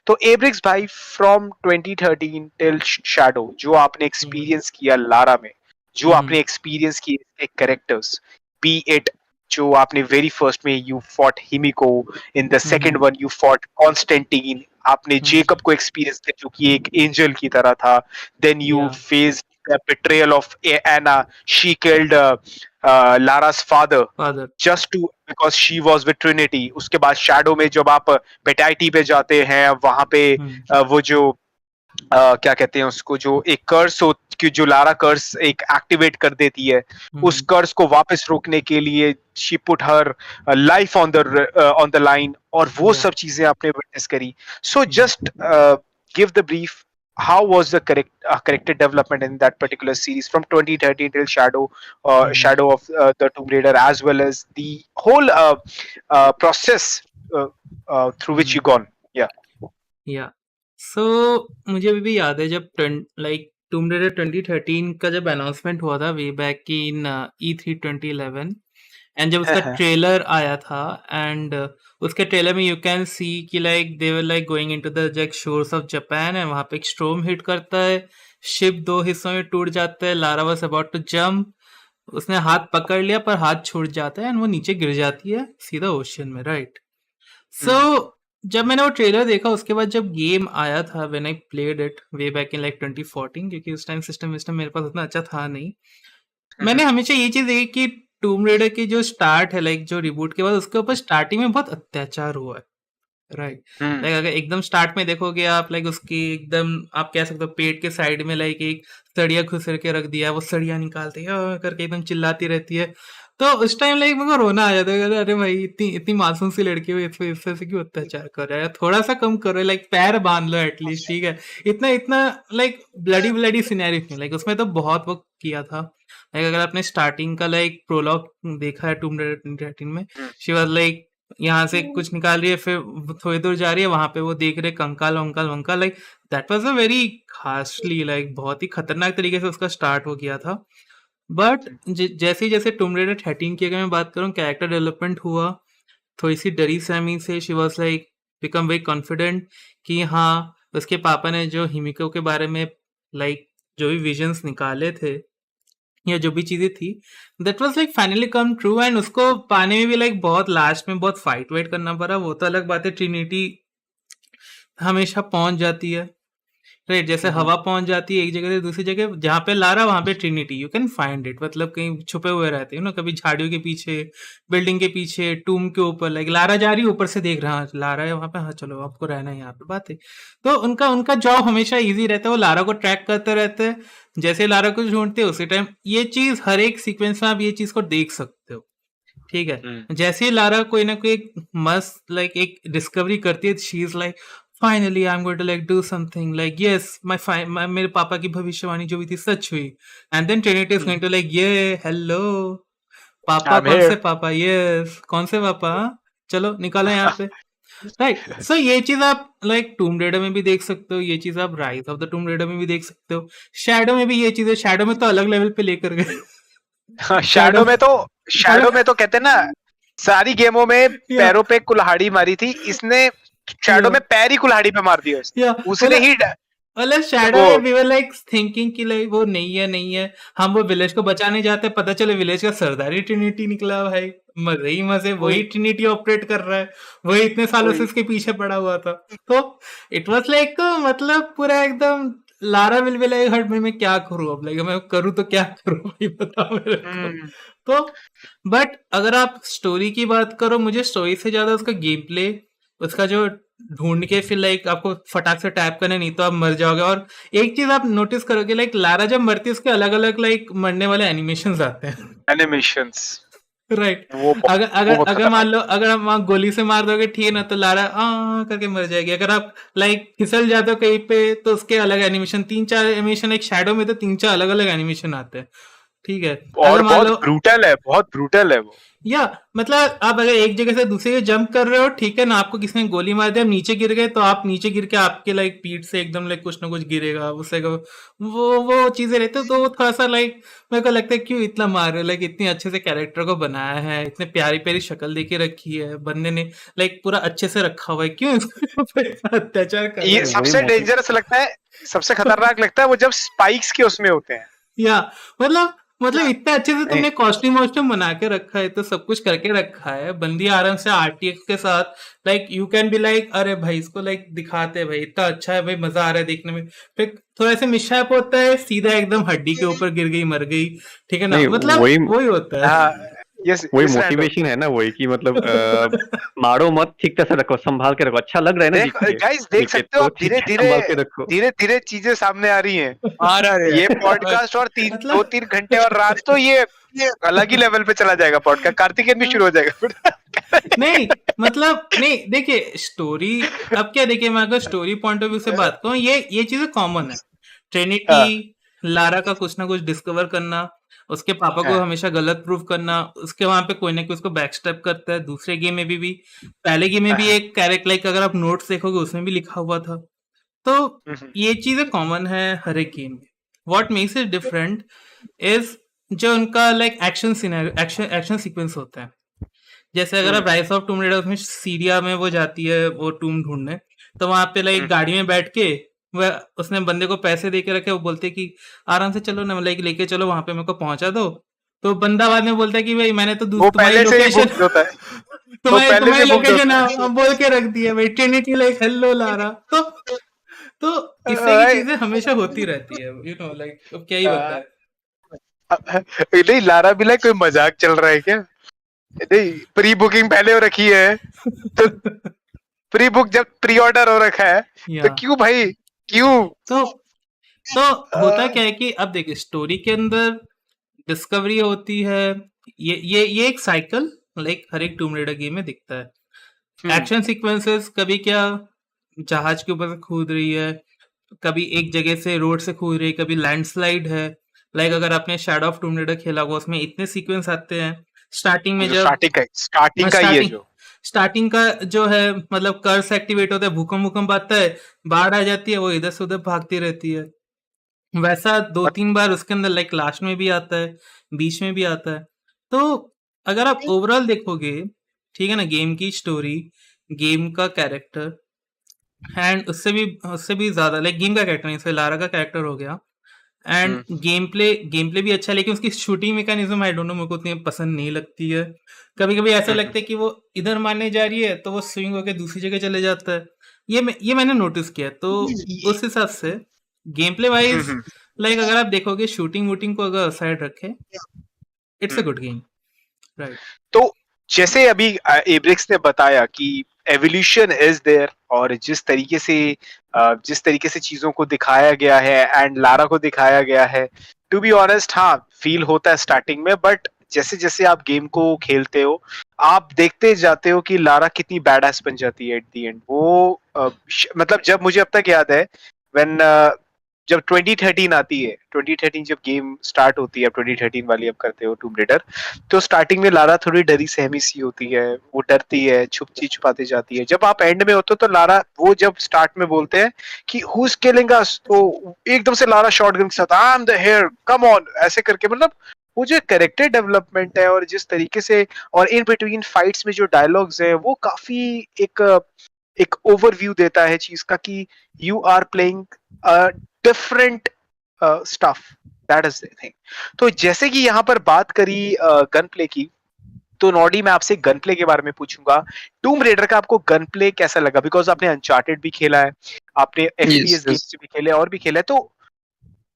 तो एब्रिक्स भाई, फ्रॉम 2013 टिल शैडो, जो आपने एक्सपीरियंस किया लारा में, जो आपने एक्सपीरियंस किए कैरेक्टर्स, बी इट जो आपने वेरी फर्स्ट में you fought Himiko, in the second one you fought Constantine, आपने जेकब को एक्सपीरियंस किया जो कि एक एंजल की तरह था, then you face the betrayal of Ana, she killed लारा's father just to because she was with Trinity। उसके बाद शैडो में जब आप पेटाइटी पे जाते हैं वहां पे वो जो क्या कहते हैं उसको, जो एक कर्स हो कि जो लारा कर्स एक एक्टिवेट कर देती है, उस कर्स को वापस रोकने के लिए she put her life on the line, और वो सब चीजें आपने विटनेस करी। So just give the brief, how was the character development in that particular series from 2013 till Shadow of the Tomb Raider, as well as the whole process through which you gone? या सो मुझे अभी भी याद है जब like Tomb raider 2013 का जब announcement हुआ था way back in E3 2011, and जब उसका ट्रेलर आया था, एंड उसके ट्रेलर में यू कैन सी कि like they were like going into the like shores of Japan, and वहां पे एक स्टॉर्म हिट करता है, शिप 2 हिस्सों में टूट जाता है, Lara was about to jump, उसने हाथ पकड़ लिया पर हाथ छूट जाता है एंड वो नीचे गिर जाती है सीधा ओशन में, राइट। सो जब मैंने वो ट्रेलर देखा उसके बाद जब गेम आया था, when I played it way back in like 2014, क्योंकि उस टाइम सिस्टम मेरे पास उतना अच्छा था नहीं, मैंने हमेशा ये चीज देखी कि टूम रेडर की जो स्टार्ट है, लाइक जो रिबूट के बाद उसके ऊपर स्टार्टिंग में बहुत अत्याचार हुआ है, राइट। लाइक अगर एकदम स्टार्ट में देखोगे आप, लाइक उसकी एकदम आप कह सकते हो पेट के साइड में लाइक एक सड़िया घुसर के रख दिया, वो सड़िया निकालते है करके एकदम चिल्लाती रहती है, तो उस टाइम लाइक मेरे को रोना आ जाता है, अरे भाई इतनी इतनी मासूम सी लड़की हो, इससे से क्यों अत्याचार कर रहा है, थोड़ा सा कम करो, लाइक पैर बांध लो एटलीस्ट, ठीक है। इतना इतना लाइक ब्लडी सिनेरियो क्यों, लाइक उसमें तो बहुत वो किया था। लाइक अगर आपने स्टार्टिंग का लाइक प्रोलॉग देखा है टूम रेडर 2013 में, शी वाज लाइक यहाँ से कुछ निकाल रही है, फिर थोड़ी दूर जा रही है, वहां पे वो देख रहे कंकाल वंकाल, like that was a very खासली, लाइक बहुत ही खतरनाक तरीके से उसका स्टार्ट हो गया था। बट जैसे जैसे टूम रेडर 13 की अगर मैं बात करूँ, कैरेक्टर डेवलपमेंट हुआ, थोड़ी सी डरी सहमी से she was like become very confident कि हाँ, उसके पापा ने जो हिमिको के बारे में लाइक जो भी विजन्स निकाले थे या जो भी चीजें थी, that was like finally come true, and उसको पाने में भी लाइक बहुत लास्ट में बहुत फाइट वाइट करना पड़ा। वो तो अलग बात है, ट्रिनिटी हमेशा पहुंच जाती है, राइट, जैसे हवा पहुंच जाती है एक जगह से दूसरी जगह, जहाँ पे लारा वहां पे Trinity, you can find it, मतलब कहीं छुपे हुए रहते हैं ना, कभी झाड़ियों के पीछे, बिल्डिंग के पीछे, टूम के ऊपर, लाइक लारा जा रही है ऊपर से देख रहा है लारा है वहां पे, हाँ चलो आपको रहना है यहाँ पे, बात है। तो उनका उनका जॉब हमेशा इजी रहता है, वो लारा को ट्रैक करते रहते हैं, जैसे लारा को ढूंढते हैं उसी टाइम ये चीज हर एक सीक्वेंस में आप ये चीज को देख सकते हो, ठीक है। जैसे ही लारा कोई ना कोई मस्त लाइक एक डिस्कवरी करती है, she is like finally I am going to like do something, like yes my मेरे पापा की भविष्यवाणी जो भी थी सच हुई, and then Trinity is going to like ये हेलो पापा, कौन से पापा, यस कौन से पापा, चलो निकालो यहाँ पे, राइट। सो ये चीज आप लाइक टूम रेडर में भी देख सकते हो, ये चीज आप rise of the Tomb Raider में भी देख सकते हो, शैडो में भी ये चीज है, शैडो में तो अलग लेवल पे लेकर गए। शैडो में तो कहते हैं ना, सारी गेमों में पैरों पे कुल्हाड़ी मारी थी, इसने शैडो में पैर ही कुल्हाड़ी पे मार दिया उसने ही, मतलब शैडो में वी वर लाइक थिंकिंग कि लाइक वो नहीं है हम वो विलेज को बचाने जाते, पता चले विलेज का सरदार ही ट्रिनिटी निकला भाई, मजे ही मजे, वही ट्रिनिटी ऑपरेट कर रहा है, वही इतने सालों से उसके पीछे पड़ा हुआ था। तो इट वाज लाइक मतलब पूरा एकदम लारा विल बी लाइक हट मैं क्या करूं अब, लाइक मैं करूं तो क्या करूं भाई बताओ मेरे को। तो बट अगर आप स्टोरी की बात करो, मुझे स्टोरी से ज्यादा उसका गेम प्ले, उसका जो ढूंढ के फिर लाइक आपको फटाक से टैप करना, नहीं तो आप मर जाओगे। और एक चीज आप नोटिस करोगे, लाइक लारा जब मरती है उसके अलग अलग लाइक मरने वाले एनिमेशंस आते हैं। Animations right. वो अगर वो अगर बहुत अगर मान खतरनाक। लो, अगर आप वहां गोली से मार दोगे ठीक है ना, तो लारा करके मर जाएगी। अगर आप लाइक फिसल जाते हो कहीं पे तो उसके अलग एनिमेशन, 3-4 एनिमेशन, एक शैडो में तो 3-4 अलग अलग एनिमेशन आते हैं। ठीक है। अगर और मान बहुत लो, ब्रूटल है, बहुत ब्रूटल है वो। या मतलब आप अगर एक जगह से दूसरी जगह जंप कर रहे हो, ठीक है ना, आपको किसी ने गोली मार दिया, आप नीचे गिर गए, तो आप नीचे गिर के आपके लाइक पीठ से एकदम लाइक कुछ ना कुछ गिरेगा उससे वो चीजें रहती है। तो वो थोड़ा सा लाइक मेरे को लगता है क्यों इतना मार रहे हो, लाइक इतनी अच्छे से कैरेक्टर को बनाया है, इतने प्यारी प्यारी शक्ल देके रखी है बंदे ने, लाइक पूरा अच्छे से रखा हुआ है, क्यों इसको पे इतना अत्याचार कर रहे ये हो। वही सबसे मोटिव डेंजरस लगता है, सबसे खतरनाक लगता है वो जब स्पाइक्स के उसमें होते हैं। या मतलब इतने अच्छे से नहीं, तुमने कॉस्ट्यूम वॉस्ट्यूम बना के रखा है, तो सब कुछ करके रखा है, बंदी आराम से आरटीएक्स के साथ, like you can be like अरे भाई इसको लाइक दिखाते हैं भाई, इतना अच्छा है भाई, मजा आ रहा है देखने में। फिर थोड़ा सा मिसहैप होता है, सीधा एकदम हड्डी के ऊपर गिर गई मर गई, ठीक है ना, नहीं, मतलब वही वही होता है। हाँ, वही ये सैंड होता मोटिवेशन है ना, वही कि मतलब मारो मत, ठीक तरह से रखो, संभाल के रखो, अच्छा लग रहा है ना है। देख देख के, गाइस, देख देखे सकते हो तो आप, ठीक धीरे है, धीरे संभाल के रखो। धीरे धीरे चीजें सामने आ रही हैं। आ रहा है ये पॉडकास्ट और दो मतलब तीन घंटे और रात तो ये अलग ही लेवल पे चला जाएगा पॉडकास्ट, कार्तिकेयन भी शुरू हो जाएगा फिर। नहीं मतलब नहीं, देखिए स्टोरी, अब क्या, देखिए मैं अगर स्टोरी पॉइंट ऑफ व्यू से बात करूं, ये चीजें कॉमन है। ट्रिनिटी, हाँ, लारा का कुछ ना कुछ डिस्कवर करना, उसके पापा को हाँ, हमेशा गलत प्रूव करना, उसके वहां पे कोई ना कोई उसको बैकस्टेप करता है। दूसरे गेम में भी पहले गेम में भी हाँ, एक कैरेक्टर, लाइक अगर आप नोट्स देखोगे उसमें भी लिखा हुआ था। तो ये चीजें कॉमन है हर एक गेम में। What makes it different is जो उनका लाइक एक्शन सीक्वेंस होता है। जैसे अगर आप राइस ऑफ टूम रेडर, उसमें सीरिया में वो जाती है वो टूम ढूंढने, तो वहां पे लाइक गाड़ी में बैठ के वह उसने बंदे को पैसे दे के रखे, वो बोलते कि आराम से चलो ना, लाइक लेके चलो वहां पे मेरे को पहुंचा दो। तो बंदा बाद में बोलता है कि भाई मैंने तो वो तुम्हारी पहले से ही लोकेशन बुक्ड होता है, वो तुम्हारी पहले तुम्हारी से बुक्ड लोकेशन होता है। बोल के रख दी है भाई, ट्रिनिटी लाइक हेलो लारा। तो इससे की चीजें हमेशा होती रहती है, यू नो लाइक अब क्या ही बताए। नहीं, लारा भी लाइक कोई मजाक चल रहा है क्या? नहीं, प्री बुकिंग पहले हो रखी है, तो प्री बुक जब प्री ऑर्डर हो रखा है, तो या क्यों भाई, क्यों? तो तो होता अ, क्या है कि अब देखिए स्टोरी के अंदर डिस्कवरी होती है, ये एक साइकिल लाइक हर एक टूम रेडर गेम में दिखता है। हम्म, एक्शन सीक्वेंसेस, कभी क्या जहाज के ऊपर से कूद रही है, कभी एक जगह से रोड से कूद रही है, कभी लैंडस्लाइड है। लाइक अगर आपने शैडो ऑफ टूम रेडर खेला होगा, उसमें इतने सीक्वेंस आते हैं। स्टार्टिंग में जो जब स्टार्टिंग का ही है स्टार्टिंग जो। स्टार्टिंग का जो है, मतलब कर्स एक्टिवेट होता है, भूकंप भूकंप आता है, बाढ़ आ जाती है, वो इधर से उधर भागती रहती है। वैसा दो मत- तीन बार उसके अंदर लाइक लास्ट में भी आता है, बीच में भी आता है। तो अगर आप ओवरऑल देखोगे, ठीक है ना, गेम की स्टोरी, गेम का कैरेक्टर, एंड उससे भी ज्यादा लाइक गेम का कैरेक्टर नहीं, जैसे लारा का कैरेक्टर हो गया, एंड हम्म, गेम प्ले भी अच्छा है, लेकिन उसकी shooting mechanism I don't know, मेरे को उतनी पसंद नहीं लगती है। कभी कभी ऐसा हम्म, लगता है कि वो इधर मारने जा रही है तो वो स्विंग होकर दूसरी जगह चले जाता है। ये मैंने नोटिस किया। तो उस हिसाब से गेम प्ले वाइज, हम्म, लाइक अगर आप देखोगे शूटिंग वूटिंग को अगर साइड रखे, it's a hmm. Good game. Right. तो जैसे अभी एब्रिक्स ने बताया कि एवोल्यूशन इज देयर, और जिस तरीके से चीजों को दिखाया गया है एंड लारा को दिखाया गया है, टू बी ऑनेस्ट हाँ फील होता है स्टार्टिंग में, बट जैसे जैसे आप गेम को खेलते हो, आप देखते जाते हो कि लारा कितनी बैडएस बन जाती है एट द एंड। वो मतलब जब मुझे अब तक याद है, व्हेन जब 2013 आती है, 2013 जब गेम स्टार्ट होती है, 2013 वाली अब करते हो टूम रेडर, तो स्टार्टिंग में लारा थोड़ी डरी सहमी सी होती है, वो डरती है, छुपाते जाती है। जब आप एंड में होते हो तो लारा, वो जब स्टार्ट में बोलते हैं कि हु इज किलिंग अस, तो एकदम से लारा शॉटगन के साथ I am the here come on ऐसे करके, मतलब वो जो कैरेक्टर डेवलपमेंट है और जिस तरीके से, और इन बिटवीन फाइट्स में जो डायलॉग्स है, वो काफी एक एक ओवरव्यू देता है चीज का कि you are playing different stuff, that is the thing. तो जैसे कि यहाँ पर बात करी गन प्ले की, तो नॉडी मैं आपसे गन प्ले के बारे में पूछूंगा. टूम रेडर का आपको गन प्ले कैसा लगा? बिकॉज आपने अनचार्टेड भी खेला है, आपने Yes, FPS yes. गेम्स भी खेले और भी खेला है, तो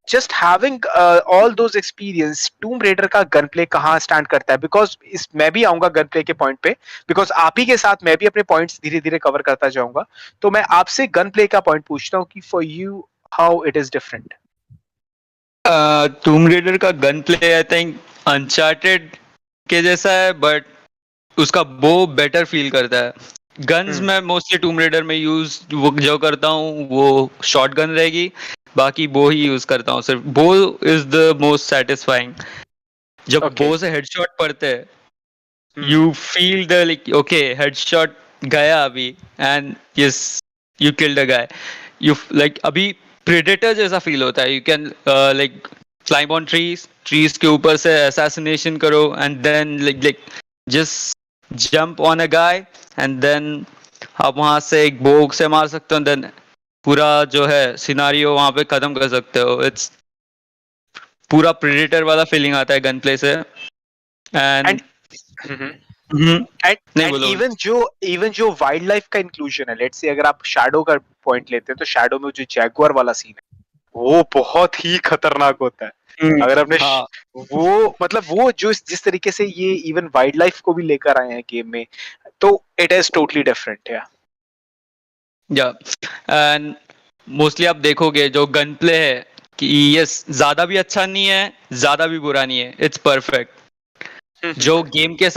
just having all those experience, Tomb Raider का गन प्ले कहाँ स्टैंड करता है? बिकॉज इस मैं भी आऊंगा गन प्ले के पॉइंट पे, बिकॉज आप ही के साथ मैं भी अपने पॉइंट्स धीरे धीरे कवर करता जाऊंगा. तो मैं आपसे गन प्ले का पॉइंट पूछता हूँ कि for you how it is different. Tomb Raider का gun play I think Uncharted के जैसा है, बट उसका बो बेटर फील करता है. गन्स मैं मोस्टली टूम रेडर में यूज वो जो करता हूँ वो शॉर्ट गन रहेगी, बाकी बो ही यूज करता हूँ. सिर्फ bow is the most satisfying. जब Okay. बो से हेडशॉट पड़ते हैं you feel the like okay headshot गया अभी and yes you killed a guy. You like अभी प्रेडेटर जैसा फील होता है. You can like climb on trees के ऊपर से असैसिनेशन करो and then like just jump on a guy and then आप वहां से एक बोग से मार सकते हो, देन पूरा जो है सिनारियो वहां पे खत्म कर सकते हो. इट्स पूरा प्रेडेटर वाला फीलिंग आता है गन प्ले से. एंड नहीं एंड बोलो. इवन जो वाइल्ड लाइफ का इंक्लूजन है, लेट्स से अगर आप शैडो का पॉइंट लेते हैं तो शैडो में जो जैगुआर वाला सीन है वो बहुत ही खतरनाक होता है. अगर आपने हाँ. वो मतलब वो जो जिस तरीके से ये इवन वाइल्ड लाइफ को भी लेकर आए हैं गेम में, तो इट इज टोटली डिफरेंट. या एंड मोस्टली आप देखोगे जो गन प्ले है कि यस ज्यादा भी अच्छा नहीं है ज्यादा भी बुरा नहीं है, इट्स परफेक्ट. जो गेम के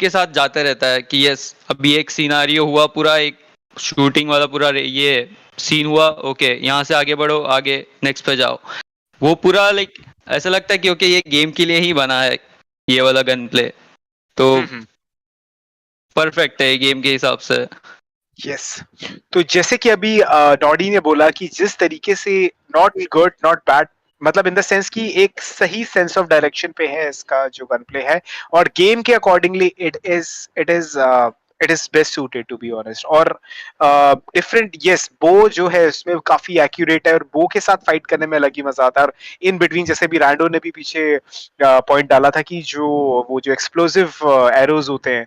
साथ जाते रहता है कि यस अभी एक सिनारियो हुआ, पूरा एक शूटिंग वाला पूरा ये सीन हुआ, ओके यहाँ से आगे बढ़ो, आगे नेक्स्ट पे जाओ. वो पूरा लाइक ऐसा लगता है कि ओके ये गेम के लिए ही बना है ये वाला गन प्ले. तो परफेक्ट है गेम के हिसाब से. यस. तो जैसे कि अभी डॉडी ने बोला कि जिस तरीके से नॉट गुड नॉट बैड, मतलब इन द सेंस कि एक सही सेंस ऑफ डायरेक्शन पे है इसका जो गन प्ले है, और गेम के accordingly it is best suited to be honest. और डिफरेंट यस, बो जो है उसमें काफी एक्यूरेट है और बो के साथ फाइट करने में अलग ही मजा आता है. और इन बिटवीन जैसे भी रैंडो ने भी पीछे पॉइंट डाला था कि जो वो जो एक्सप्लोसिव एरोज होते हैं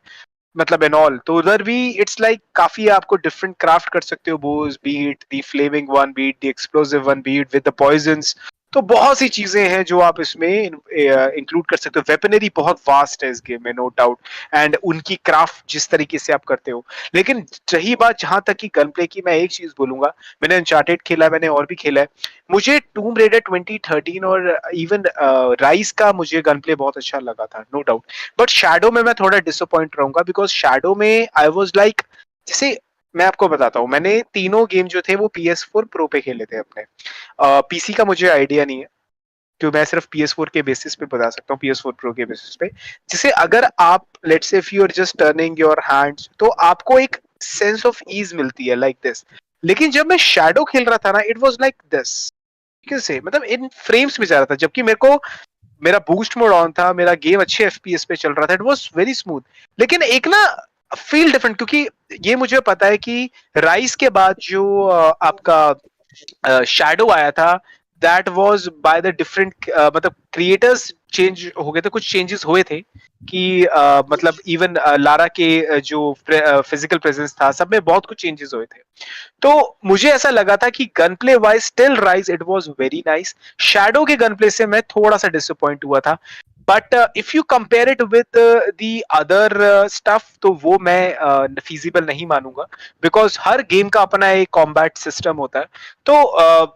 मतलब एन ऑल, तो उधर भी इट्स लाइक काफी आपको डिफरेंट क्राफ्ट कर सकते हो bows, beat the flaming one, beat the explosive one, beat with the poisons. तो बहुत सी चीजें हैं जो आप इसमें इंक्लूड कर सकते हो. वेपनरी बहुत वास्ट है इस गेम में, नो डाउट, एंड उनकी क्राफ्ट जिस तरीके से आप करते हो. लेकिन रही बात जहां तक की गन प्ले की, मैं एक चीज बोलूंगा, मैंने अनचार्टेड खेला है, मैंने और भी खेला है. मुझे टूम रेडर 2013 और इवन राइज का मुझे गन प्ले बहुत अच्छा लगा था, नो डाउट. बट शैडो में मैं थोड़ा डिसअपॉइंट रहूंगा, बिकॉज शैडो में आई वाज लाइक, जैसे मैं आपको बताता हूँ, मैंने तीनों गेम जो थे वो PS4 प्रो पे खेले थे अपने. पीसी का मुझे आइडिया नहीं है, तो मैं सिर्फ PS4 के बेसिस पे बता सकता हूँ, PS4 प्रो के बेसिस पे. जैसे अगर आप let's say if you are just turning your hands, तो आपको एक सेंस ऑफ ईज मिलती है लाइक दिस. लेकिन जब मैं शैडो खेल रहा था ना, इट वाज लाइक दिस, कैसे मतलब इन फ्रेम्स में जा रहा था, जबकि मेरे को मेरा बूस्ट मोड ऑन था, मेरा गेम अच्छे FPS पे चल रहा था, इट वाज वेरी स्मूथ. लेकिन एक ना फील डिफरेंट, क्योंकि ये मुझे पता है कि राइस के बाद जो आपका शैडो आया था, that was by the different मतलब क्रिएटर्स चेंज हो गए थे, कुछ चेंजेस हुए थे कि मतलब इवन लारा के जो फिजिकल प्रेजेंस था, सब में बहुत कुछ चेंजेस हुए थे. तो मुझे ऐसा लगा था कि gun play wise still rise it was very nice. Shadow के गन प्ले से मैं थोड़ा सा डिसअपॉइंट हुआ था. But if you compare it with the other stuff, तो वो मैं फीजिबल नहीं मानूंगा, बिकॉज हर गेम का अपना एक कॉम्बैट सिस्टम होता है. तो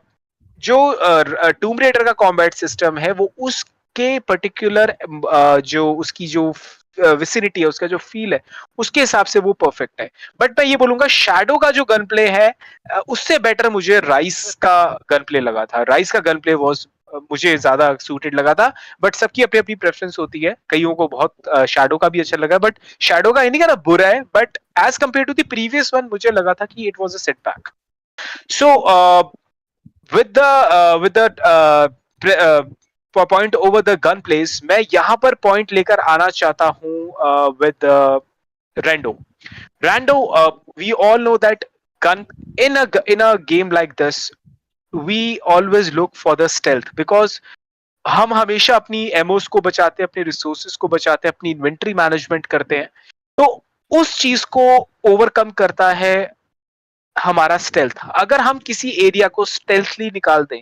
जो टूम रेडर का कॉम्बैट सिस्टम है वो उसके पर्टिकुलर जो उसकी जो विसिनिटी है, उसका जो फील है, उसके हिसाब से वो परफेक्ट है. बट मैं ये बोलूंगा शैडो का जो गन प्ले है उससे बेटर मुझे राइस का गन प्ले लगा था. राइस का गन प्ले वॉज मुझे ज्यादा सूटेड लगा था. बट सबकी अपनी अपनी प्रेफरेंस होती है, कईयों को बहुत शैडो का भी अच्छा लगा. बट शैडो का नहीं कहना बुरा है, but as compare to the previous one मुझे लगा था कि it was a setback. So with the point over the gun plays, मैं यहाँ पर point लेकर आना चाहता हूँ with Rando. Rando, we all know that gun in a game like this, we always look for the stealth, because हम हमेशा अपनी एमओस को बचाते हैं, अपने रिसोर्सेज को बचाते हैं, अपनी इन्वेंट्री मैनेजमेंट करते हैं, तो उस चीज को ओवरकम करता है हमारा स्टेल्थ। अगर हम किसी एरिया को स्टेल्थली निकाल दें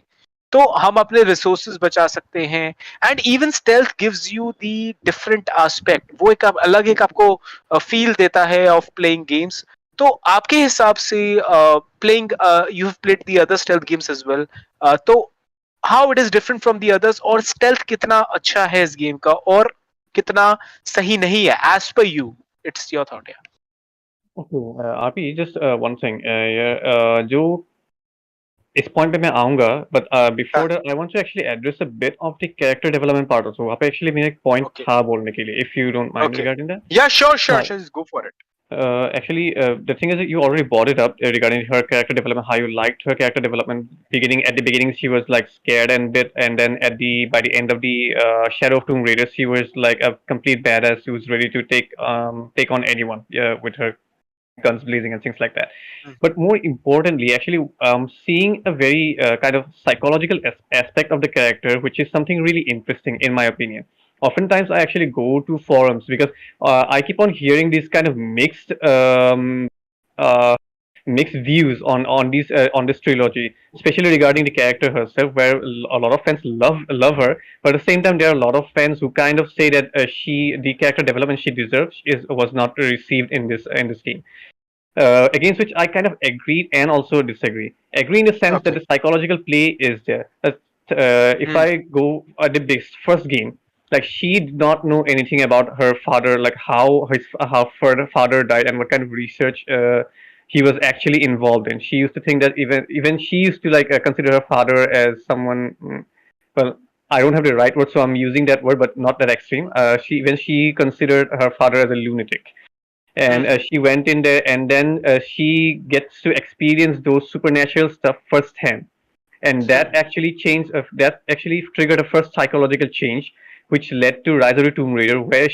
तो हम अपने रिसोर्सेज बचा सकते हैं। And even stealth gives you the different aspect, वो एक अलग एक आपको फील देता है ऑफ प्लेइंग गेम्स। तो आपके हिसाब से playing, you have played the other stealth games as well, तो how it is different from the others, और स्टेल्थ कितना अच्छा है इस गेम का और कितना सही नहीं है एज पर यू? इट्स योर थॉट यार। Okay, RP just one thing, जो इस पॉइंट पे मैं आऊंगा, but before that I want to actually address a bit of the character development part also. वहाँ पे एक्चुअली मेरा एक पॉइंट Okay. था बोलने के लिए, if you don't mind Okay. Regarding that. Yeah, sure, हाँ, just go for it. actually, the thing is that you already brought it up regarding her character development, how you liked her character development. At the beginning, she was like scared and bit, and then by the end of the Shadow of Tomb Raider, she was like a complete badass who was ready to take on anyone, with her guns blazing and things like that. But more importantly, actually, seeing a very kind of psychological aspect of the character, which is something really interesting in my opinion. Oftentimes, I actually go to forums because I keep on hearing these kind of uh, mixed views on this trilogy, especially regarding the character herself, where a lot of fans love her, but at the same time, there are a lot of fans who kind of say that the character development she deserves was not received in this game. Against which I kind of agree and also disagree. Agree in the sense that Okay. the psychological play is there. If I go at the first game, like she did not know anything about her father, like how her father died and what kind of research he was actually involved in. She used to think that even she used to like consider her father as someone. Well, I don't have the right word, so I'm using that word, but not that extreme. She considered her father as a lunatic, and she went in there, and then she gets to experience those supernatural stuff firsthand, and that actually triggered a first psychological change, which led to Rise of the Tomb Raider, where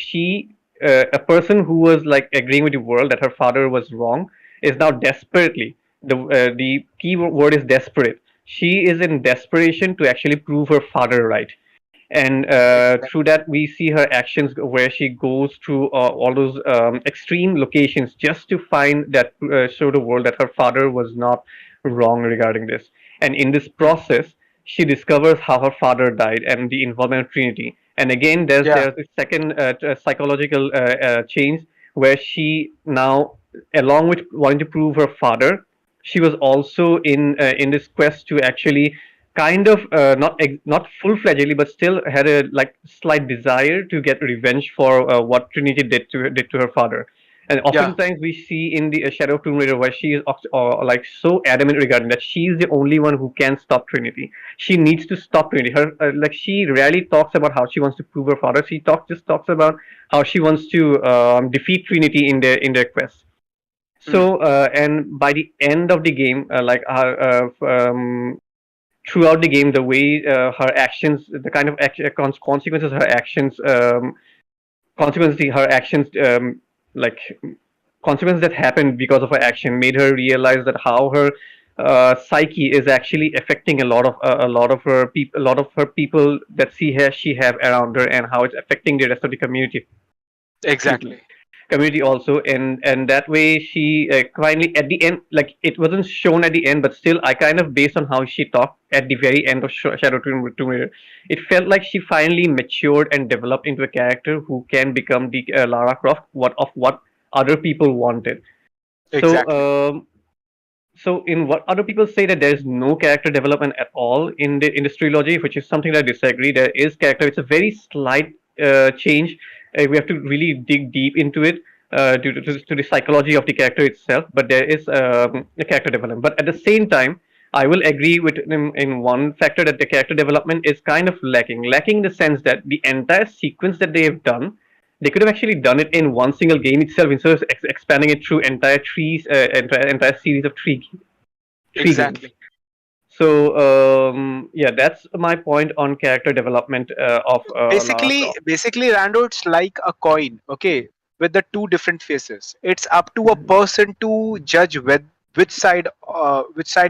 a person who was like agreeing with the world that her father was wrong, is now desperately, the key word is desperate. She is in desperation to actually prove her father right, and through that we see her actions where she goes through all those extreme locations just to find that show the world that her father was not wrong regarding this. And in this process, she discovers how her father died and the involvement of Trinity. And again, Yeah. there's a second psychological change where she now, along with wanting to prove her father, she was also in this quest to actually kind of not full-fledgedly, but still had a like slight desire to get revenge for what Trinity did to her father. And Yeah. oftentimes we see in the Shadow of Tomb Raider where she is like so adamant regarding that she is the only one who can stop Trinity. She needs to stop Trinity. Her like she rarely talks about how she wants to prove her father. She just talks about how she wants to defeat Trinity in their quest. So and by the end of the game, throughout the game, the way her actions, the kind of consequences her actions, consequences her actions, like consequences that happened because of her action, made her realize that how her psyche is actually affecting a lot of her people that she have around her, and how it's affecting the rest of the community. Excuse me. Exactly. Community also, and that way she finally at the end, like it wasn't shown at the end, but still I kind of, based on how she talked at the very end of Shadow Tomb Raider, it felt like she finally matured and developed into a character who can become the Lara Croft what other people wanted. Exactly. So in what other people say that there is no character development at all in this trilogy, which is something that I disagree. There is character. It's a very slight change. We have to really dig deep into it to the psychology of the character itself. But there is a character development. But at the same time, I will agree with him in one factor, that the character development is kind of lacking in the sense that the entire sequence that they have done, they could have actually done it in one single game itself instead of expanding it through entire series of three games. Exactly. So yeah, that's my point on character development of Lara Croft. Basically, Rando, it's like a coin, okay, with the two different faces. It's up to a person to judge which side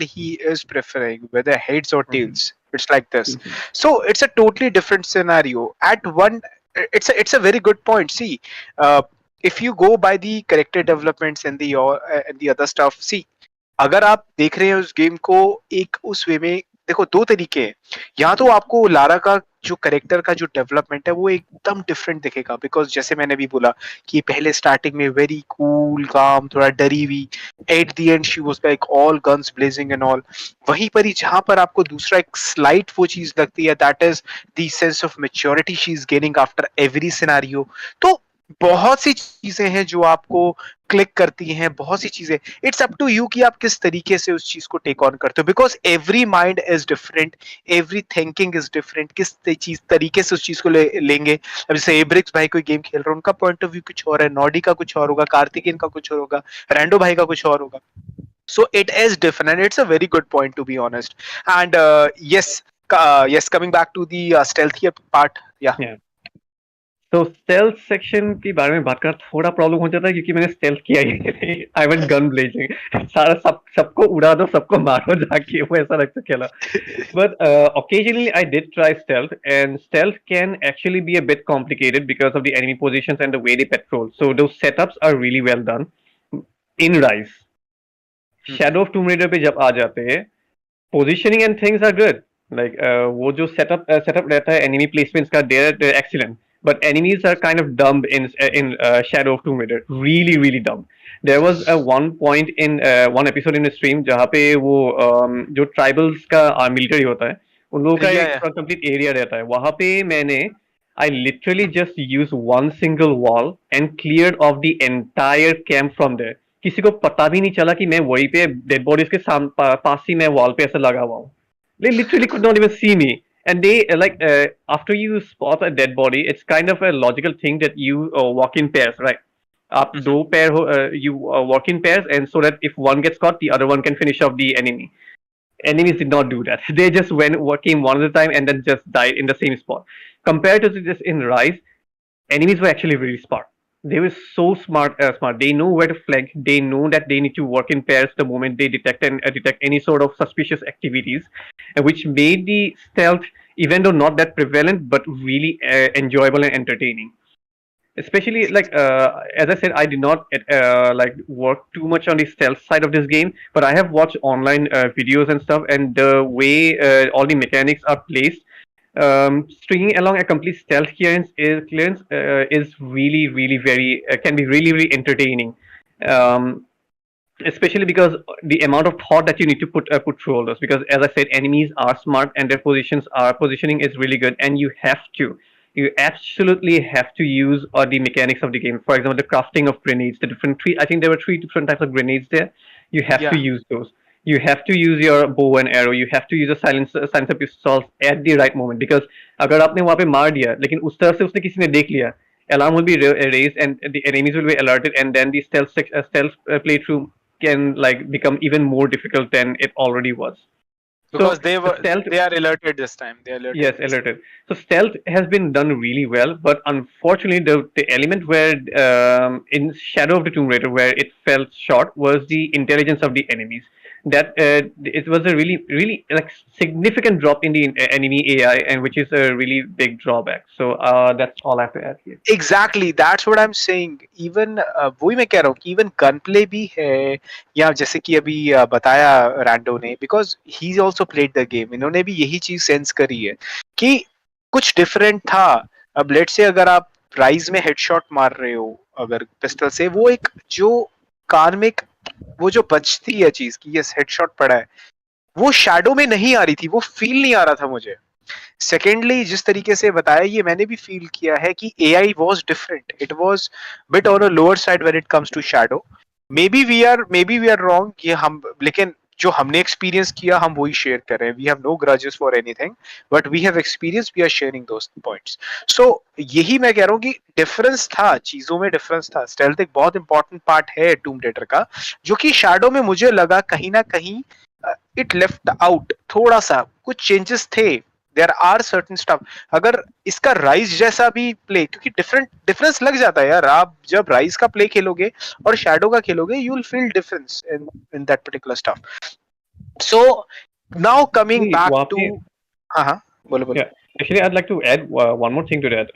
he is preferring, whether heads or tails. It's like this. So it's a totally different scenario. At one, it's a very good point. See, uh, if you go by the character developments and the other stuff, see, अगर आप देख रहे हैं उस game को एक उस वे में, देखो दो तरीके हैं. यहाँ तो आपको लारा का जो करेक्टर का जो डेवलपमेंट है वो एकदम डिफरेंट दिखेगा, बिकॉज जैसे मैंने भी बोला कि पहले स्टार्टिंग में वेरी कूल काम, थोड़ा डरी हुई, at the end she was like all guns blazing and all. वहीं पर ही जहां पर आपको दूसरा एक स्लाइट वो चीज लगती है, that is the sense of maturity she is gaining after every scenario. तो बहुत सी चीजें हैं जो आपको क्लिक करती हैं, बहुत सी चीजें. इट्स अप टू यू कि आप किस तरीके से उस चीज को टेक ऑन करते हो, because every mind is different, every thinking is different. किस चीज तरीके से उस चीज को लेंगे. अब जैसे एब्रिक्स भाई कोई गेम खेल रहे हैं, उनका पॉइंट ऑफ व्यू कुछ और है, नॉडी का कुछ और होगा, कार्तिकेयन का कुछ और होगा, रैंडो भाई का कुछ और होगा. So it is different, and it's a very good point, to be honest. And yes, yes, coming back to the stealthier part, yeah. तो स्टेल्थ सेक्शन के बारे में बात करना थोड़ा प्रॉब्लम हो जाता है क्योंकि मैंने स्टेल्थ किया ही नहीं. आई वांट गन ब्लेजिंग, सारा सबको उड़ा दो, सबको मारो जाके, वो ऐसा लगता खेला. But occasionally I did try stealth, and stealth can actually be a bit complicated because of the enemy positions and the way they patrol. So those setups are really well done. In Rise, Shadow of Tomb Raider पे जब आ जाते हैं, positioning and things are good. Like वो जो setup रहता है enemy placements का, they're excellent. But enemies are kind of dumb in Shadow of Tomb Raider. Really, really dumb. There was one point in one episode in the stream जहाँ पे वो जो tribals का military होता है, उन लोगों का एक complete area रहता है. वहाँ पे मैंने I literally just used one single wall and cleared off the entire camp from there. किसी को पता भी नहीं चला कि मैं वहीं पे डेड बॉडीज के पास ही मैं वॉल पे ऐसा लगा हुआ हूँ. They literally could not even see me. And they after you spot a dead body, it's kind of a logical thing that you walk in pairs, right? आप दो pair you walk in pairs, and so that if one gets caught, the other one can finish off the enemy. Enemies did not do that. They just came one at a time and then just died in the same spot. Compared to this in Rise, enemies were actually really smart. They were so smart. They know where to flank. They know that they need to work in pairs the moment they detect any sort of suspicious activities, which made the stealth, even though not that prevalent, but really enjoyable and entertaining. Especially as I said, I did not work too much on the stealth side of this game, but I have watched online videos and stuff, and the way all the mechanics are placed, stringing along a complete stealth clearance is really, really very can be really, really entertaining. Especially because the amount of thought that you need to put through all those. Because as I said, enemies are smart and their positioning is really good, and you absolutely have to use the mechanics of the game. For example, the crafting of grenades, I think there were 3 different types of grenades there. You have to use those. You have to use your bow and arrow. You have to use a silencer pistols at the right moment. Because अगर आपने वहाँ पे मार दिया, लेकिन उस तरफ से उसने किसी ने देख लिया, alarm will be raised and the enemies will be alerted, and then the stealth playthrough can become even more difficult than it already was. Because they are alerted this time. They are alerted. Yes, alerted. So stealth has been done really well, but unfortunately, the element where in Shadow of the Tomb Raider where it fell short was the intelligence of the enemies. That it was a really, really significant drop in the enemy AI, and which is a really big drawback. So that's all I have to add here. Exactly, that's what I'm saying. Even वही मैं कह रहा हूँ कि even gunplay भी है, या जैसे कि अभी बताया रैंडो ने, because he's also played the game. इन्होंने भी यही चीज सेंस करी है कि कुछ डिफरेंट था. अब लेट से अगर आप राइज में हेडशॉट मार रहे हो अगर पिस्टल से, वो एक जो कान में वो जो बचती है चीज की यस हेडशॉट पड़ा है, वो शैडो में नहीं आ रही थी, वो फील नहीं आ रहा था मुझे. सेकेंडली, जिस तरीके से बताया ये मैंने भी फील किया है कि AI was different. It was bit on a lower side when it comes to Shadow. Maybe we are wrong कि हम, लेकिन जो हमने एक्सपीरियंस किया हम वही शेयर कर रहे हैं. We have no grudges for anything, but we have experience, we are sharing those points. So यही मैं कह रहा हूँ कि डिफरेंस था, चीजों में डिफरेंस था. स्टेल्थ एक बहुत इंपॉर्टेंट पार्ट है टूम रेडर का, जो कि शैडो में मुझे लगा कहीं ना कहीं इट लेफ्ट आउट. थोड़ा सा कुछ चेंजेस थे. There are certain stuff. अगर इसका राइज जैसा भी प्ले, क्योंकि डिफरेंस लग जाता है यार. आप जब राइज का प्ले खेलोगे और शैडो का खेलोगे, you will feel difference in that particular stuff. So now coming back to हाँ हाँ, बोलो बोलो. Yeah, actually, I'd like to add one more thing to that.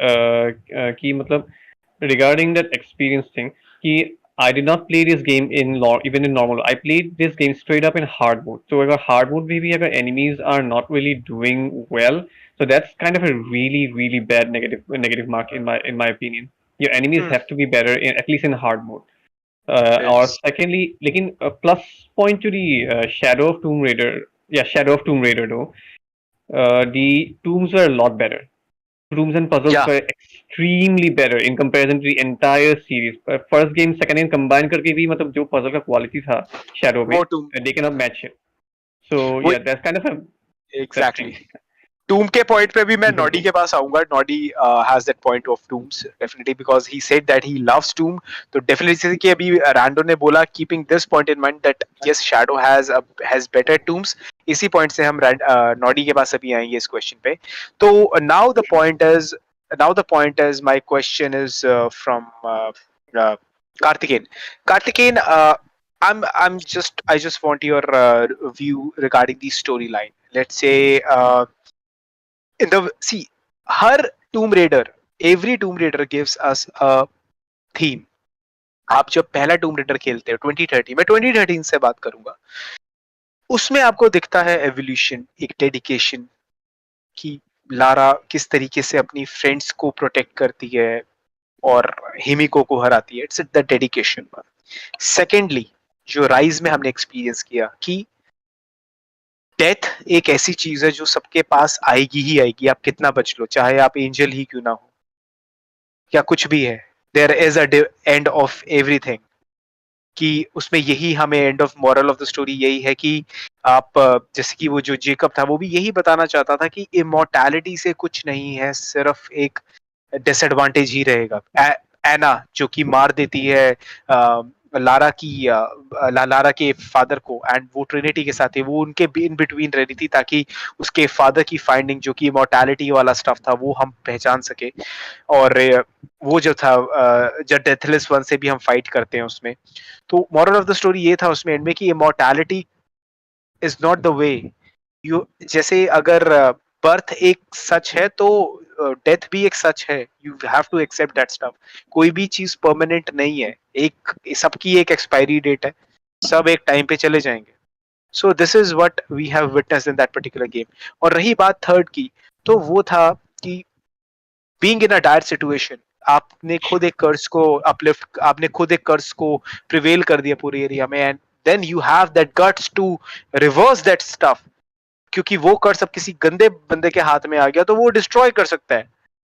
कि मतलब regarding that experience thing, कि I did not play this game in even in normal. I played this game straight up in hard mode. So अगर hard mode में भी अगर enemies are not really doing well, so that's kind of a really bad negative mark in my opinion. Your enemies Hmm. have to be better in at least in hard mode. Or Yes. secondly, लेकिन plus point to the Shadow of Tomb Raider. Yeah, Shadow of Tomb Raider though. The tombs were a lot better. Rooms and puzzles Yeah. were extremely better in comparison to the entire series. First game, second game combine करके भी मतलब जो puzzle का quality था Shadow में, वो तुम they cannot match it. So वो yeah, that's kind of a that exactly thing. टूम के पॉइंट पे भी मैं नॉडी Mhm. के पास आऊंगा. Noddy has that point of tombs definitely because he said that he loves tomb. तो डेफिनेटली कि अभी रैंडो ने बोला keeping this point in mind that yes Shadow has better tombs. इसी पॉइंट से हम नॉडी के पास अभी आएंगे इस क्वेश्चन पे. तो now the point is my question is from Karthikeyan. Karthikeyan, I just want your view regarding the storyline. Let's say in the see, her Tomb Raider, every Tomb Raider gives us a theme. आप जब पहला Tomb Raider खेलते हो 2013, मैं 2013 से बात करूंगा, उसमें आपको दिखता है एवोल्यूशन, एक डेडिकेशन कि लारा किस तरीके से अपनी फ्रेंड्स को प्रोटेक्ट करती है और हिमिको को हराती है. It's the dedication. सेकेंडली, जो राइज में हमने एक्सपीरियंस किया कि डेथ एक ऐसी चीज है जो सबके पास आएगी ही आएगी, आप कितना बच लो, चाहे आप एंजल ही क्यों ना हो या कुछ भी है. There is a end of everything. कि उसमें यही हमें end of moral of the story यही है कि आप जैसे कि वो जो जेकब था वो भी यही बताना चाहता था कि इमोर्टैलिटी से कुछ नहीं है, सिर्फ एक डिसएडवांटेज ही रहेगा. एना जो कि मार देती है लारा की लारा के फादर को, एंड वो ट्रिनिटी के साथ है, वो उनके इन बिटवीन रह रही थी ताकि उसके फादर की फाइंडिंग जो कि इमोर्टैलिटी वाला स्टफ था वो हम पहचान सके. और वो जो था जब डेथलेस वन से भी हम फाइट करते हैं उसमें. तो मॉरल ऑफ द स्टोरी ये था उसमें एंड में कि immortality is not the way. You जैसे अगर बर्थ एक सच है तो डेथ भी एक सच है. You have to accept that stuff. कोई भी चीज परमानेंट नहीं है. एक सबकी एक एक्सपायरी डेट है. सब एक टाइम पे चले जाएंगे. So this is what we have witness in that particular game. और रही बात थर्ड की, तो वो था कि being in a dire situation, आपने खुद एक कर्स को अपलिफ्ट, आपने खुद एक कर्स को प्रिवेल कर दिया पूरे एरिया में, and then you have that guts to reverse that stuff. क्योंकि वो कर्स अब किसी गंदे बंदे के हाथ में आ गया तो वो डिस्ट्रॉय कर सकता है.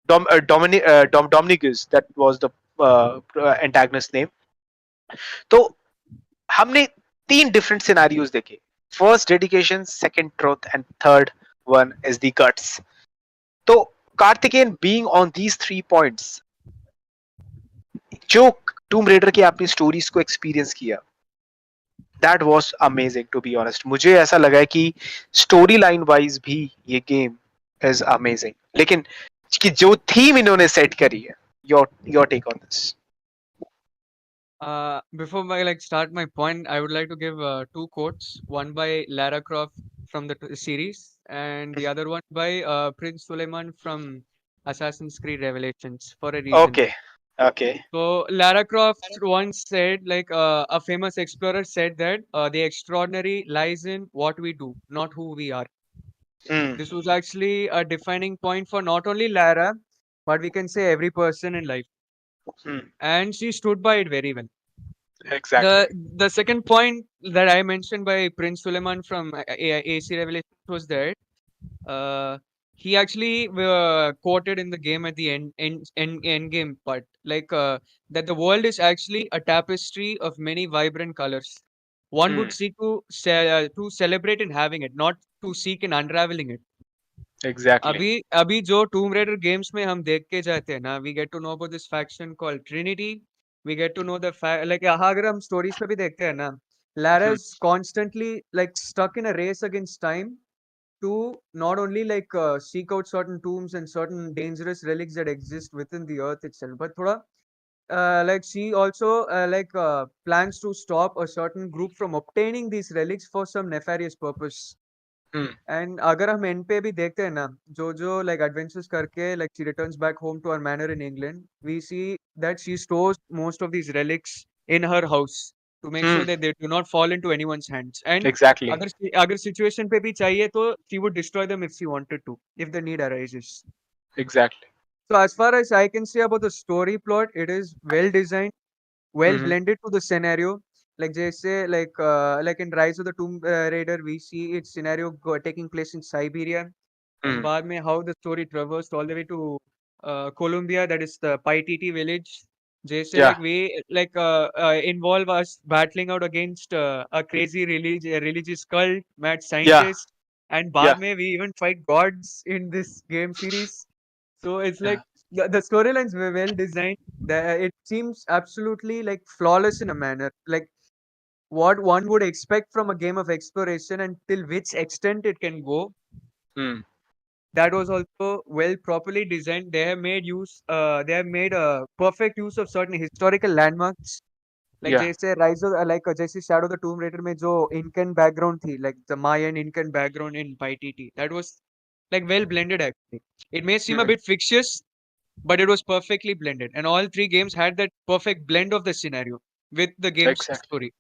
Dominicus, that was the antagonist name. तो हमने तीन डिफरेंट सिनेरियोस देखे. First dedication, second truth, and third one is the guts. तो Kartikeyan being on these three points, जो टूम रेडर की आपने स्टोरीज को एक्सपीरियंस किया, that was amazing to be honest. मुझे ऐसा लगा है कि स्टोरी लाइन वाइज भी ये गेम इज अमेजिंग, लेकिन कि जो थीम इन्होंने सेट करी है, your take on this. Before I start my point, I would like to give two quotes. One by Lara Croft from the series, and the other one by Prince Suleiman from Assassin's Creed Revelations for a reason. Okay okay. So Lara Croft once said, a famous explorer said that the extraordinary lies in what we do, not who we are. This was actually a defining point for not only Lara, but we can say every person in life. And she stood by it very well. Exactly. The second point that I mentioned by Prince Suleiman from AC Revelation was that uh, he actually quoted in the game at the end game part, that the world is actually a tapestry of many vibrant colors. One would seek to celebrate in having it, not to seek in unraveling it. Exactly. अभी जो Tomb raider games में हम देख के जाते हैं ना, we get to know about this faction called Trinity. We get to know the यहाँ अगर हम स्टोरीज पे भी देखते हैं ना, Lara is constantly stuck in a race against time to not only seek out certain tombs and certain dangerous relics that exist within the earth itself, but thoda she also plans to stop a certain group from obtaining these relics for some nefarious purpose. And अगर हम end पे भी देखते हैं ना, जो like adventures करके like she returns back home to her manor in England, we see that she stores most of these relics in her house to make sure that they do not fall into anyone's hands. And Exactly. अगर situation पे भी चाहिए तो she would destroy them if she wanted to, if the need arises. Exactly. So as far as I can say about the story plot, it is well designed, well blended to the scenario. Like they say, like in Rise of the Tomb Raider, we see its scenario taking place in Siberia, and बाद में how the story traversed all the way to Colombia, that is the Paititi village. जैसे Yeah. like we involve us battling out against a crazy religious cult, mad Yeah. scientist, and बाद Yeah. में we even fight gods in this game series. So it's Yeah. like the storylines were well designed. It seems absolutely like flawless in a manner. Like what one would expect from a game of exploration, and till which extent it can go. Hmm. That was also well properly designed. They have made use. They have made a perfect use of certain historical landmarks. Like Yeah. जैसे Rise of जैसे Shadow of the Tomb Raider में जो Incan background थी, like the Mayan Incan background in Paititi, that was like well blended actually. It may seem a bit fictitious, but it was perfectly blended, and all three games had that perfect blend of the scenario with the game's Exactly. story.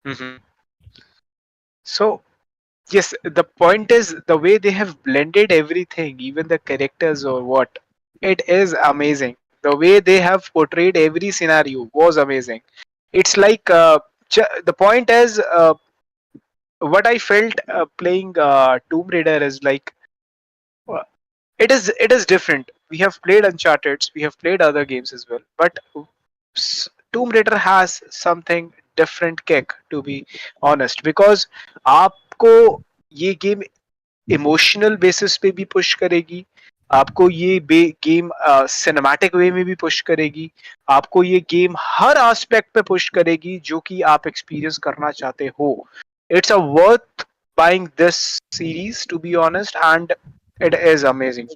Hmm. So yes, the point is the way they have blended everything, even the characters or what. It is amazing. The way they have portrayed every scenario was amazing. It's like the point is what I felt playing Tomb Raider is like uh, it is different. We have played Uncharted, we have played other games as well, but Tomb Raider has something different kick, to be honest, because आपको ये game emotional basis पे भी push करेगी, आपको ये game cinematic वे में भी push करेगी, आपको ये गेम हर एस्पेक्ट पे पुश करेगी जो कि आप एक्सपीरियंस करना चाहते हो. It's a worth buying this series, to be honest, and it is amazing.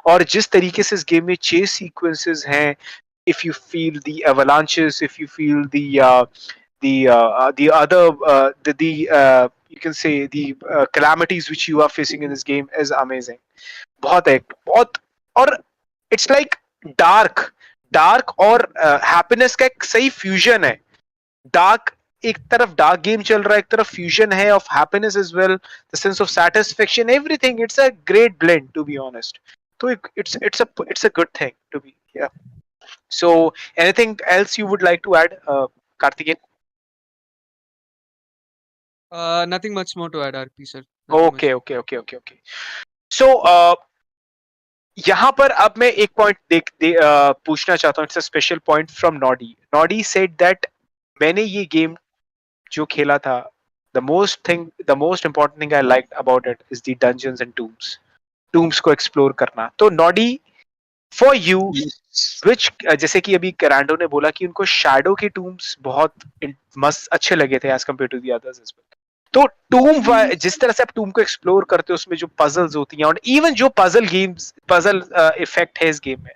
और जिस तरीके से इस गेम में चेस सीक्वेंसेस हैं, if you feel the avalanches, if you feel the other you can say the calamities which you are facing in this game is amazing. बहुत और it's like dark और happiness का एक सही fusion है. Dark, एक तरफ डार्क गेम चल रहा है, एक तरफ फ्यूजन है of happiness as well, the sense of satisfaction, everything. It's a great blend, to be honest. तो it's a good thing to be. Yeah. So anything else you would like to add, Kaarthekeyan? Nothing much more to add, RP sir. Nothing much. Okay. So यहाँ पर अब मैं एक point पूछना चाहता हूँ. It's a special point from Noddy said that मैंने ये गेम जो खेला था, the most important thing I liked about it is the dungeons and tombs को explore करना. तो नॉडी, फॉर यू विच, जैसे कि अभी करांडो ने बोला कि उनको शैडो के टूम्स बहुत मस्त अच्छे लगे थे as compare to the others as well. तो टूम, जिस तरह से आप टूम को एक्सप्लोर करते हो, उसमें जो पजल्स होती हैं, और इवन जो पजल इफेक्ट है इस गेम में,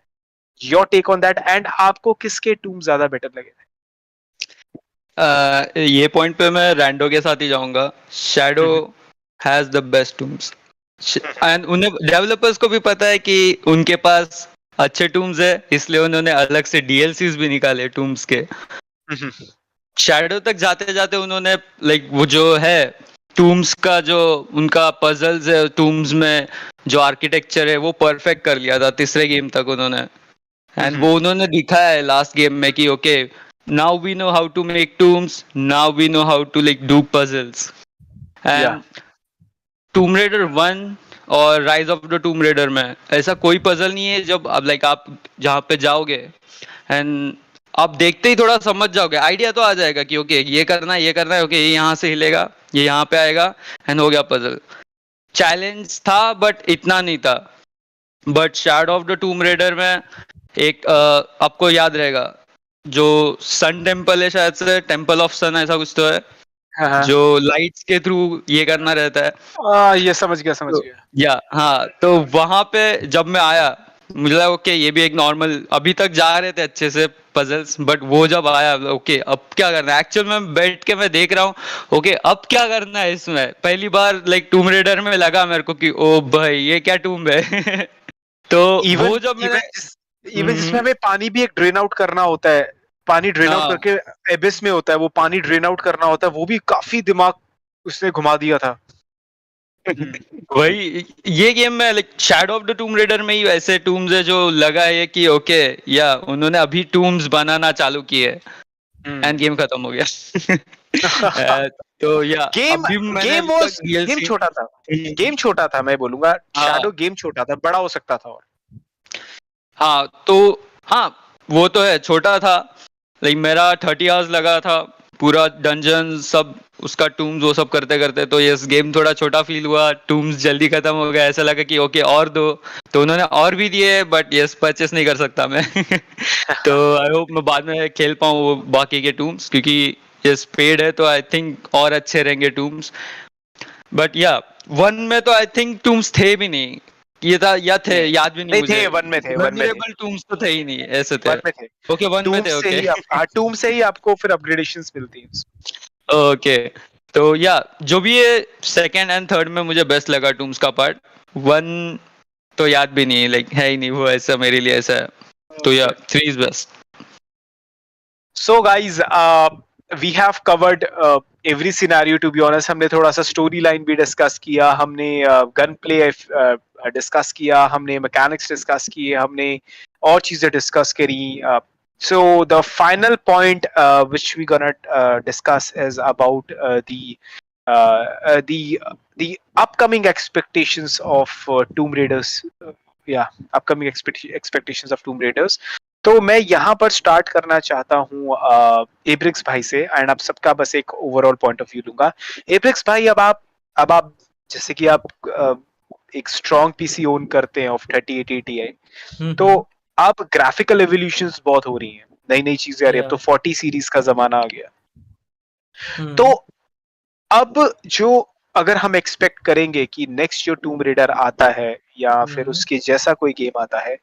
your take on that, and आपको किसके टूम ज्यादा बेटर लगे थे? ये पॉइंट पे मैं रैंडो के साथ ही जाऊंगा. Shadow has the best tombs, and उन्हें डेवलपर्स को भी पता है कि उनके पास अच्छे टूम्स है, इसलिए उन्होंने अलग से डीएलसीज भी निकाले टूम्स के. शैडो तक जाते जाते उन्होंने लाइक वो जो है टूम्स का जो उनका पजल्स है, टूम्स में जो आर्किटेक्चर है वो परफेक्ट कर लिया था तीसरे गेम तक उन्होंने. एंड वो उन्होंने दिखाया है लास्ट गेम में कि okay, now we know how to make tombs, now we know how to like do puzzles. And Tomb Raider 1 और rise of the Tomb Raider में ऐसा कोई पजल नहीं है जब अब लाइक आप जहाँ पे जाओगे एंड आप देखते ही थोड़ा समझ जाओगे, आइडिया तो आ जाएगा कि ओके ये करना है, ओके ये यहाँ से हिलेगा, ये यहाँ पे आएगा, एंड हो गया पजल. चैलेंज था बट इतना नहीं था. But shadow of the Tomb Raider में एक आपको याद रहेगा जो सन टेम्पल है, शायद से टेम्पल ऑफ सन ऐसा कुछ तो है, जो लाइट्स के थ्रू ये करना रहता है. ये समझ गया. हाँ, तो वहां पे जब मैं आया मुझे लगा ओके ये भी एक नॉर्मल, अभी तक जा रहे थे अच्छे से पजल्स, बट वो जब आया ओके अब क्या करना है, एक्चुअल में बैठ के मैं देख रहा हूँ ओके अब क्या करना है इसमें। पहली बार लाइक टूम रेडर में लगा मेरे को कि ओ भाई ये क्या टूम है। तो इवन वो जब मैंने इवन जिसमें हमें पानी भी एक ड्रेन आउट करना होता है, पानी ड्रेन आउट हाँ करके एबिस में होता है, वो पानी ड्रेन आउट करना होता है, वो भी काफी दिमाग उसने घुमा दिया था। वही ये गेम में like shadow of the Tomb Raider में ही ऐसे टूम्स है जो लगा है कि ओके या उन्होंने अभी टूम्स बनाना चालू किए एंड गेम खत्म हो गया। तो या गेम अभी मैंने गेम अभी वाज तक गेम DLC छोटा था, गेम छोटा था, मैं बोलूंगा हाँ शैडो गेम छोटा था, बड़ा हो सकता था। और हाँ तो हाँ वो तो है छोटा था, लाइक मेरा 30 आवर्स लगा था पूरा डंजन सब उसका टूम्स वो सब करते करते, तो यस गेम थोड़ा छोटा फील हुआ, टूम्स जल्दी खत्म हो गया, ऐसा लगा कि ओके और दो, तो उन्होंने और भी दिए बट यस परचेस नहीं कर सकता मैं। तो आई होप मैं बाद में खेल पाऊँ वो बाकी के टूम्स, क्योंकि यस पेड है तो आई थिंक और अच्छे रहेंगे टूम्स। बट या वन में तो आई थिंक टूम्स थे भी नहीं, ये था या थे याद भी नहीं नहीं मुझे, थे, वन में थे, वन में थे, वल्नरेबल टूम्स तो थे ही नहीं, ऐसे थे। वन में थे। ओके वन में टूम थे से ओके। ही टूम से ही आपको फिर अपग्रेडेशंस मिलती हैं। ओके तो या जो भी है सेकंड एंड थर्ड में मुझे बेस्ट लगा टूम्स का पार्ट, वन तो याद भी नहीं, लाइक है ही नहीं वो, ऐसा मेरे लिए ऐसा है, तो या 3 is best. So guys, we have covered every scenario to be honest. हमने थोड़ा सा स्टोरी लाइन भी डिस्कस किया, हमने गन प्ले डिस्कस किया, हमने मैकेनिक्स डिस्कस किए, हमने और चीजें डिस्कस करी। So the final point which we gonna discuss is about the upcoming expectations of Tomb Raiders. Upcoming expectations of Tomb Raiders. तो मैं यहाँ पर स्टार्ट करना चाहता हूँ एब्रिक्स भाई से, एंड आप सबका बस एक ओवरऑल पॉइंट ऑफ व्यू लूंगा। एब्रिक्स भाई, अब आप जैसे कि आप एक स्ट्रॉन्ग पीसी ओन करते हैं ऑफ 3080 Ti, तो अब ग्राफिकल एवोल्यूशंस बहुत हो रही हैं, नई नई चीजें आ रही है, अब तो 40 सीरीज का जमाना आ गया। तो अब जो अगर हम एक्सपेक्ट करेंगे कि नेक्स्ट जो टूम रेडर आता है या फिर उसके जैसा कोई गेम आता है,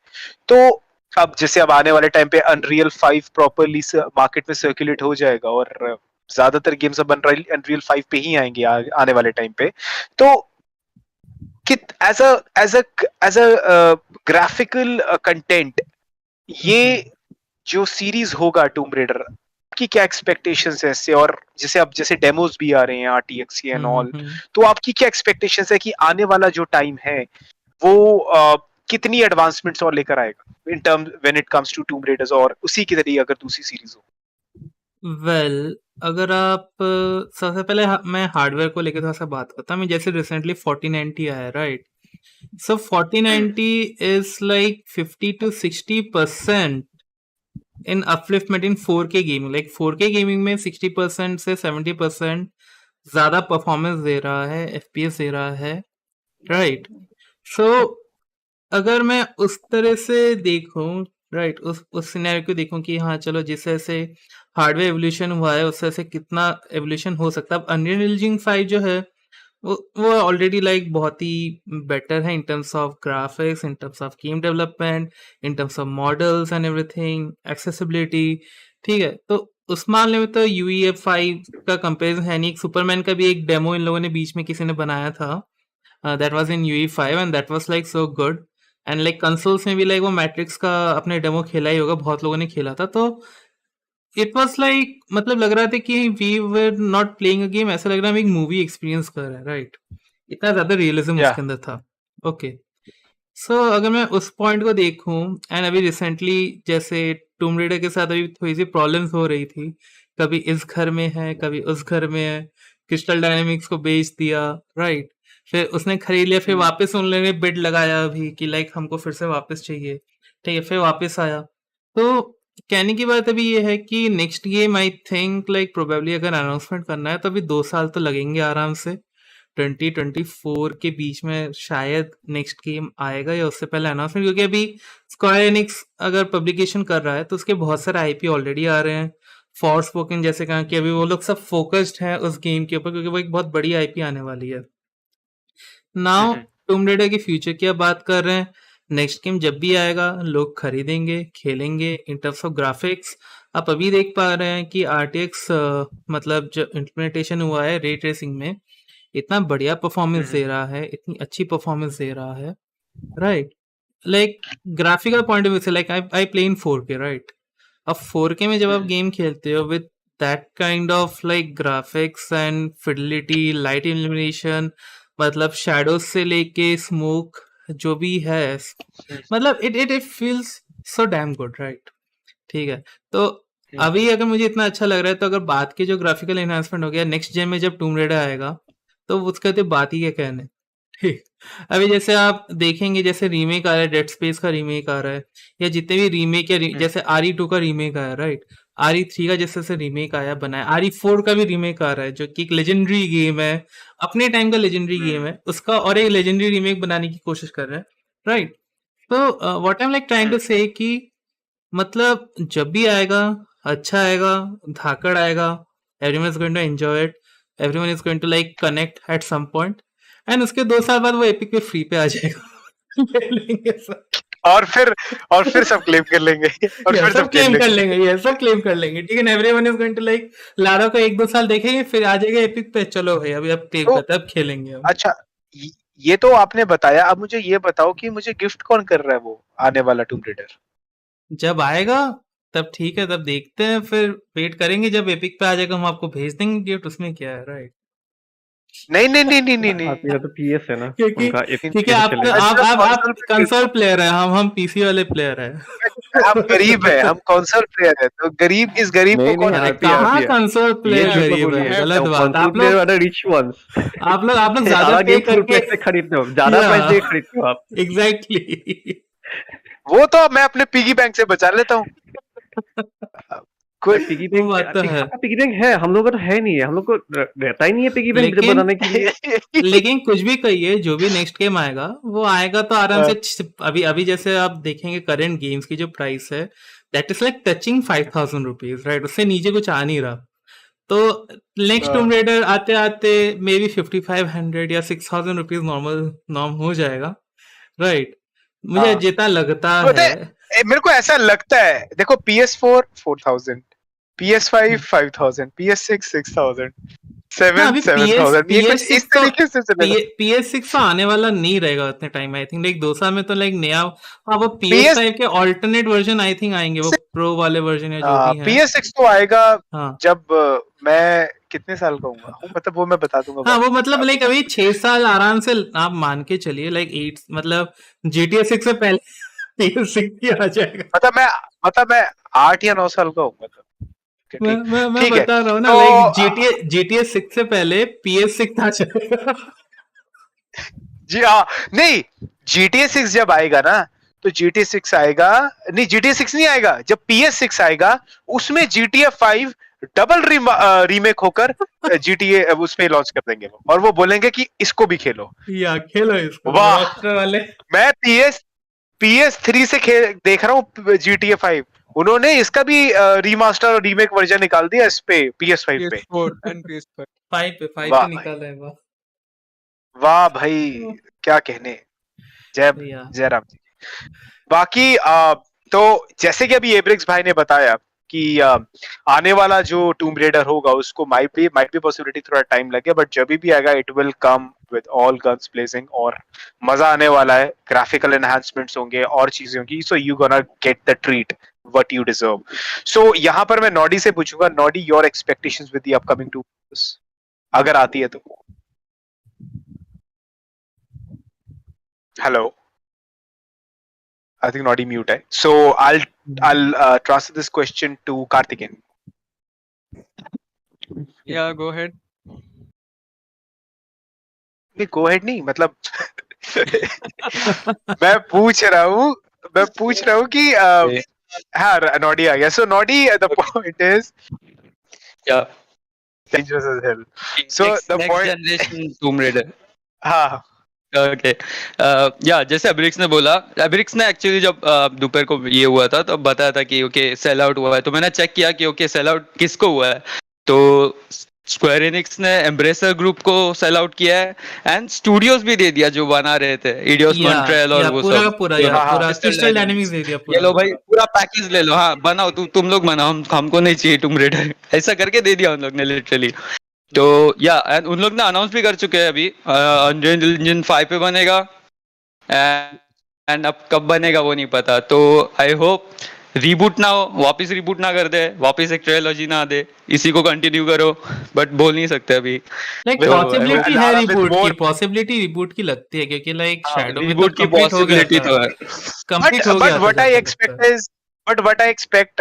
तो अब जैसे अब आने वाले टाइम पे अनरियल 5 प्रॉपरली मार्केट में सर्कुलेट हो जाएगा, और ज्यादातर गेम्स अब अनरियल 5 पे ही आएंगे आने वाले टाइम पे, तो कित एज अ ग्राफिकल कंटेंट ये जो सीरीज होगा टूम रेडर की क्या एक्सपेक्टेशंस है इससे, और जैसे डेमोज भी आ रहे हैं RTX एंड ऑल, तो आपकी क्या एक्सपेक्टेशंस है कि आने वाला जो टाइम है वो कितनी एडवांसमेंट्स और लेकर आएगा in term when it comes to tomb raiders, और उसी की तरीके अगर दूसरी सीरीज हो। वेल अगर आप सबसे पहले मैं हार्डवेयर को लेकर थोड़ा सा बात करता हूँ। जैसे रिसेंटली 4090 आया, right? So 4090 is like 50 to 60% in upliftment in 4K gaming. Like 4K gaming में 60% से 70% ज्यादा परफॉर्मेंस दे रहा है, FPS दे रहा है, राइट? सो अगर मैं उस तरह से देखूं, राइट, उस सिनेरियो को देखूं कि हाँ चलो जिस तरह से हार्डवेयर एवोल्यूशन हुआ है उस तरह से कितना एवोल्यूशन हो सकता है। अब अनरियल इंजन 5 जो है वो ऑलरेडी लाइक बहुत ही बेटर है इन terms of graphics, in terms of game development, in terms of models and everything, accessibility, ठीक है। तो उस मामले में तो UE5 का कंपेरिजन है नहीं। सुपरमैन का भी एक डेमो इन लोगों ने बीच में किसी ने बनाया था, that was in UE5 and that was like so good. And like consoles में भी लाइक वो मैट्रिक्स का अपने डेमो खेला ही होगा, बहुत लोगों ने खेला था। तो इट वाज लाइक मतलब लग रहा था कि we were not playing a game, ऐसा लग रहा है हम एक मूवी एक्सपीरियंस कर रहे हैं, राइट? इतना ज्यादा रियलिज्म उसके अंदर था। ओके, सो अगर मैं उस पॉइंट को देखूं, एंड अभी रिसेंटली जैसे टूम रेडर के साथ अभी थोड़ी सी प्रॉब्लम्स हो रही थी, कभी इस घर में है कभी उस घर में है, क्रिस्टल डायनेमिक्स को बेच दिया, राइट? फिर उसने खरीद लिया, फिर वापस उन लोगों ने बिड लगाया अभी कि लाइक हमको फिर से वापस चाहिए, ठीक है, फिर वापस आया। तो कहने की बात अभी ये है कि next game I think like probably अगर अनाउंसमेंट करना है तो अभी 2 साल तो लगेंगे आराम से। 2024 के बीच में शायद नेक्स्ट गेम आएगा या उससे पहले अनाउंसमेंट, क्योंकि अभी स्क्वायर एनिक्स अगर पब्लिकेशन कर रहा है तो उसके बहुत सारे IP ऑलरेडी आ रहे हैं। फॉरस्पोकन जैसे कहा कि अभी वो लोग सब फोकस्ड हैं उस गेम के ऊपर, क्योंकि वो एक बहुत बड़ी IP आने वाली है। नाउ टूम रेडर के फ्यूचर की अब बात कर रहे हैं। नेक्स्ट गेम जब भी आएगा लोग खरीदेंगे, खेलेंगे। इन टर्म्स ऑफ ग्राफिक्स आप अभी देख पा रहे हैं कि RTX मतलब जो इम्प्लीमेंटेशन हुआ है रे ट्रेसिंग में, इतना बढ़िया परफॉर्मेंस दे रहा है, इतनी अच्छी परफॉर्मेंस दे रहा है, right? Like graphical point of view से, like I play in 4K, right? अब 4K में जब आप गेम खेलते हो with that kind of like graphics and fidelity, light illumination, मतलब शैडोज से लेके स्मोक जो भी है, मतलब it feels so damn good, right? ठीक है, तो अभी अगर मुझे इतना अच्छा लग रहा है, तो अगर बात की जो ग्राफिकल एनहांसमेंट हो गया नेक्स्ट जेन में जब टूम रेडर आएगा, तो उसका तो बात ही क्या कहने। ठीक, अभी जैसे आप देखेंगे जैसे रीमेक आ रहा है, डेड स्पेस का रीमेक आ रहा है, या जितने भी रीमेक या जैसे RE2 का रीमेक आया, राइट? RE3 का जैसे रीमेक आया बनाया, RE4 का भी रीमेक आ रहा है जो कि एक लेजेंडरी गेम है, अपने टाइम का लेजेंडरी गेम है, उसका और एक लेजेंडरी रीमेक बनाने की कोशिश कर रहे हैं, राइट? तो what I am like trying to say कि मतलब जब भी आएगा अच्छा आएगा, धाकड़ आएगा, everyone is going to enjoy it, everyone is going to like connect at some point, and उसके 2 साल बाद वो एपिक पे फ्री पे आ जाएगा। ले लेंगे सब, और फिर सब क्लेम कर लेंगे और ये फिर सब क्लेम कर लेंगे, ये सब क्लेम कर लेंगे, ठीक है? Everyone is going to like Lara को 1-2 साल देखेंगे, फिर आ जाएगा एपिक पे, चलो भाई अभी अब क्लेम तो करते हैं, अब खेलेंगे हम। अच्छा, ये तो आपने बताया, अब मुझे ये बताओ कि मुझे गिफ्ट कौन कर रहा है वो आने वाला टूम रेडर? जब आएगा तब ठीक है, तब देखते हैं, फिर वेट करेंगे, जब एपिक पे आ जाएगा हम आपको भेज देंगे गिफ्ट, उसमें क्या है, राइट? नहीं नहीं नहीं नहीं नहीं नहीं आप मेरा तो PS है ना, क्योंकि उनका क्योंकि आप कंसोल प्लेयर है, हम पीसी वाले प्लेयर है। हम गरीब है, हम कंसोल प्लेयर है, तो गरीब इस गरीब को नहीं कौन नहीं, अरे आरपी कहाँ आरपी कंसोल ये प्लेयर झूठ मत गरीब है, बोलिए, गलत बात। कंसोल प्लेयर वाला रिच वंस। आप लोग ज्यादा सारा पे गेम फुल करके, प्राइस पे खरीदते हो, ज्यादा प्राइस दे खरीदते हो आप। एग्जैक्टली। वो तो मैं अपने पिगी बैंक से बचा लेता हूँ। कोई पिगी वो बैंक, बात तो है, पिगी बैंक है, हम लोग का तो है नहीं है, हम लोग को रहता ही नहीं है पिगी बैंक लेकिन बनाने के लिए। लेकिन कुछ भी कहिए, जो भी नेक्स्ट गेम आएगा वो आएगा तो आराम से अभी अभी जैसे आप देखेंगे करंट गेम्स की जो प्राइस है, that is like touching 5,000 rupees, right? उससे नीचे कुछ आ नहीं रहा। तो नेक्स्ट टूम रेडर आते आते मे बी 5500 या 6,000 रुपीज नॉर्म हो जाएगा, राइट? मुझे जितना लगता है, मेरे को ऐसा लगता है, देखो PS4 4000, PS5 5000, PS6 6000, 7 अभी 7000, ये कुछ इस तरीके से चलेगा। PS6 तो आने वाला नहीं रहेगा उतने टाइम, आई थिंक लाइक 2 साल में तो लाइक नया। हाँ, वो PS5 के ऑल्टरनेट वर्जन आई थिंक आएंगे, वो प्रो वाले वर्जन या जो भी है। PS6 तो आएगा हाँ जब मैं कितने साल का हूँ, मतलब वो मैं बता दूंगा। हाँ, वो मतलब लाइक अभी 6 साल आराम से आप मान के चलिए, लाइक 8 मतलब GTA 6 से पहले PS6 ही आ जाएगा। मतलब मैं 8 या 9 साल का हूँ, मतलब मैं बता रहा हूँ ना, लाइक GTA 6 से पहले PS6 आ जाएगा। जी हाँ, नहीं GTA 6 जब आएगा ना, तो GTA 6 आएगा, नहीं GTA 6 नहीं आएगा, जब PS6 आएगा उसमें GTA 5 डबल रीमेक होकर GTA उसमें लॉन्च कर देंगे वो, और वो बोलेंगे कि इसको भी खेलो, या खेलो इसको। वाह, वाले मैं PS3 से देख रहा हूँ GTA 5, उन्होंने इसका भी रीमास्टर और रीमेक वर्जन निकाल दिया इस पे, PS5 पे, PS4 5 पे निकाला है। वाह वाह भाई, क्या कहने, जय राम जी। बाकी तो जैसे कि अभी एब्रिक्स भाई ने बताया कि आने वाला जो टूम रेडर होगा उसको माइट बी पॉसिबिलिटी थोड़ा टाइम लगे, बट जब भी आएगा it will come with all guns blazing, और मजा आने वाला है, ग्राफिकल एनहांसमेंट्स होंगे और चीजें होंगी, so you gonna get the treat what you deserve. So यहाँ पर मैं नॉडी से पूछूंगा, Noddy your expectations with the upcoming tomb, अगर आती है तो। Hello, I think Noddy mute hai. So I'll transfer this question to Kaarthekeyan. Yeah, go ahead. नहीं, go ahead नहीं, मतलब मैं पूछ रहा हूँ कि हाँ Noddy आ गया. So Noddy, the point is, Yeah. dangerous as hell. So the next point, generation Tomb Raider. हाँ ओके, या जैसे अब्रिक्स ने बोला, अब्रिक्स ने एक्चुअली जब दोपहर को ये हुआ था तो बताया था कि ओके सेल आउट हुआ है, तो मैंने चेक किया कि ओके सेल आउट किसको हुआ है, तो स्क्वायर एनिक्स ने एम्ब्रेसर ग्रुप को सेल आउट किया है एंड स्टूडियोज भी दे दिया जो बना रहे थे इडियोस या मॉन्ट्रियल और वो पूरा का सब पूरा तो या हाँ हाँ पूरा क्रिस्टल क्रिस्टल डायनेमिक्स डायनेमिक्स दे दिया ये पूरा लो का भाई पूरा। पूरा पैकेज ले लो हाँ बनाओ तुम लोग बनाओ हमको नहीं चाहिए टूम रेडर ऐसा करके दे दिया उन लोग ने लिटरली। तो या एंड उन लोग ने अनाउंस भी कर चुके हैं अभी अनरियल इंजन 5 पे बनेगा एंड अब कब बनेगा वो नहीं पता। तो आई होप रीबूट ना हो वापस रीबूट ना कर दे वापस एक ट्रायलॉजी ना दे इसी को कंटिन्यू करो बट बोल नहीं सकते अभी। लाइक तो आई होप पॉसिबिलिटी है लारा विद रिबूट की, मोर पॉसिबिलिटी रिबूट की लगती है क्योंकि लाइक शैडो में तो रीबूट की कंप्लीट हो गया पॉसिबिलिटी था, तो है कंप्लीट हो but गया था what I जहाँ तक लगता expect है। is what I expect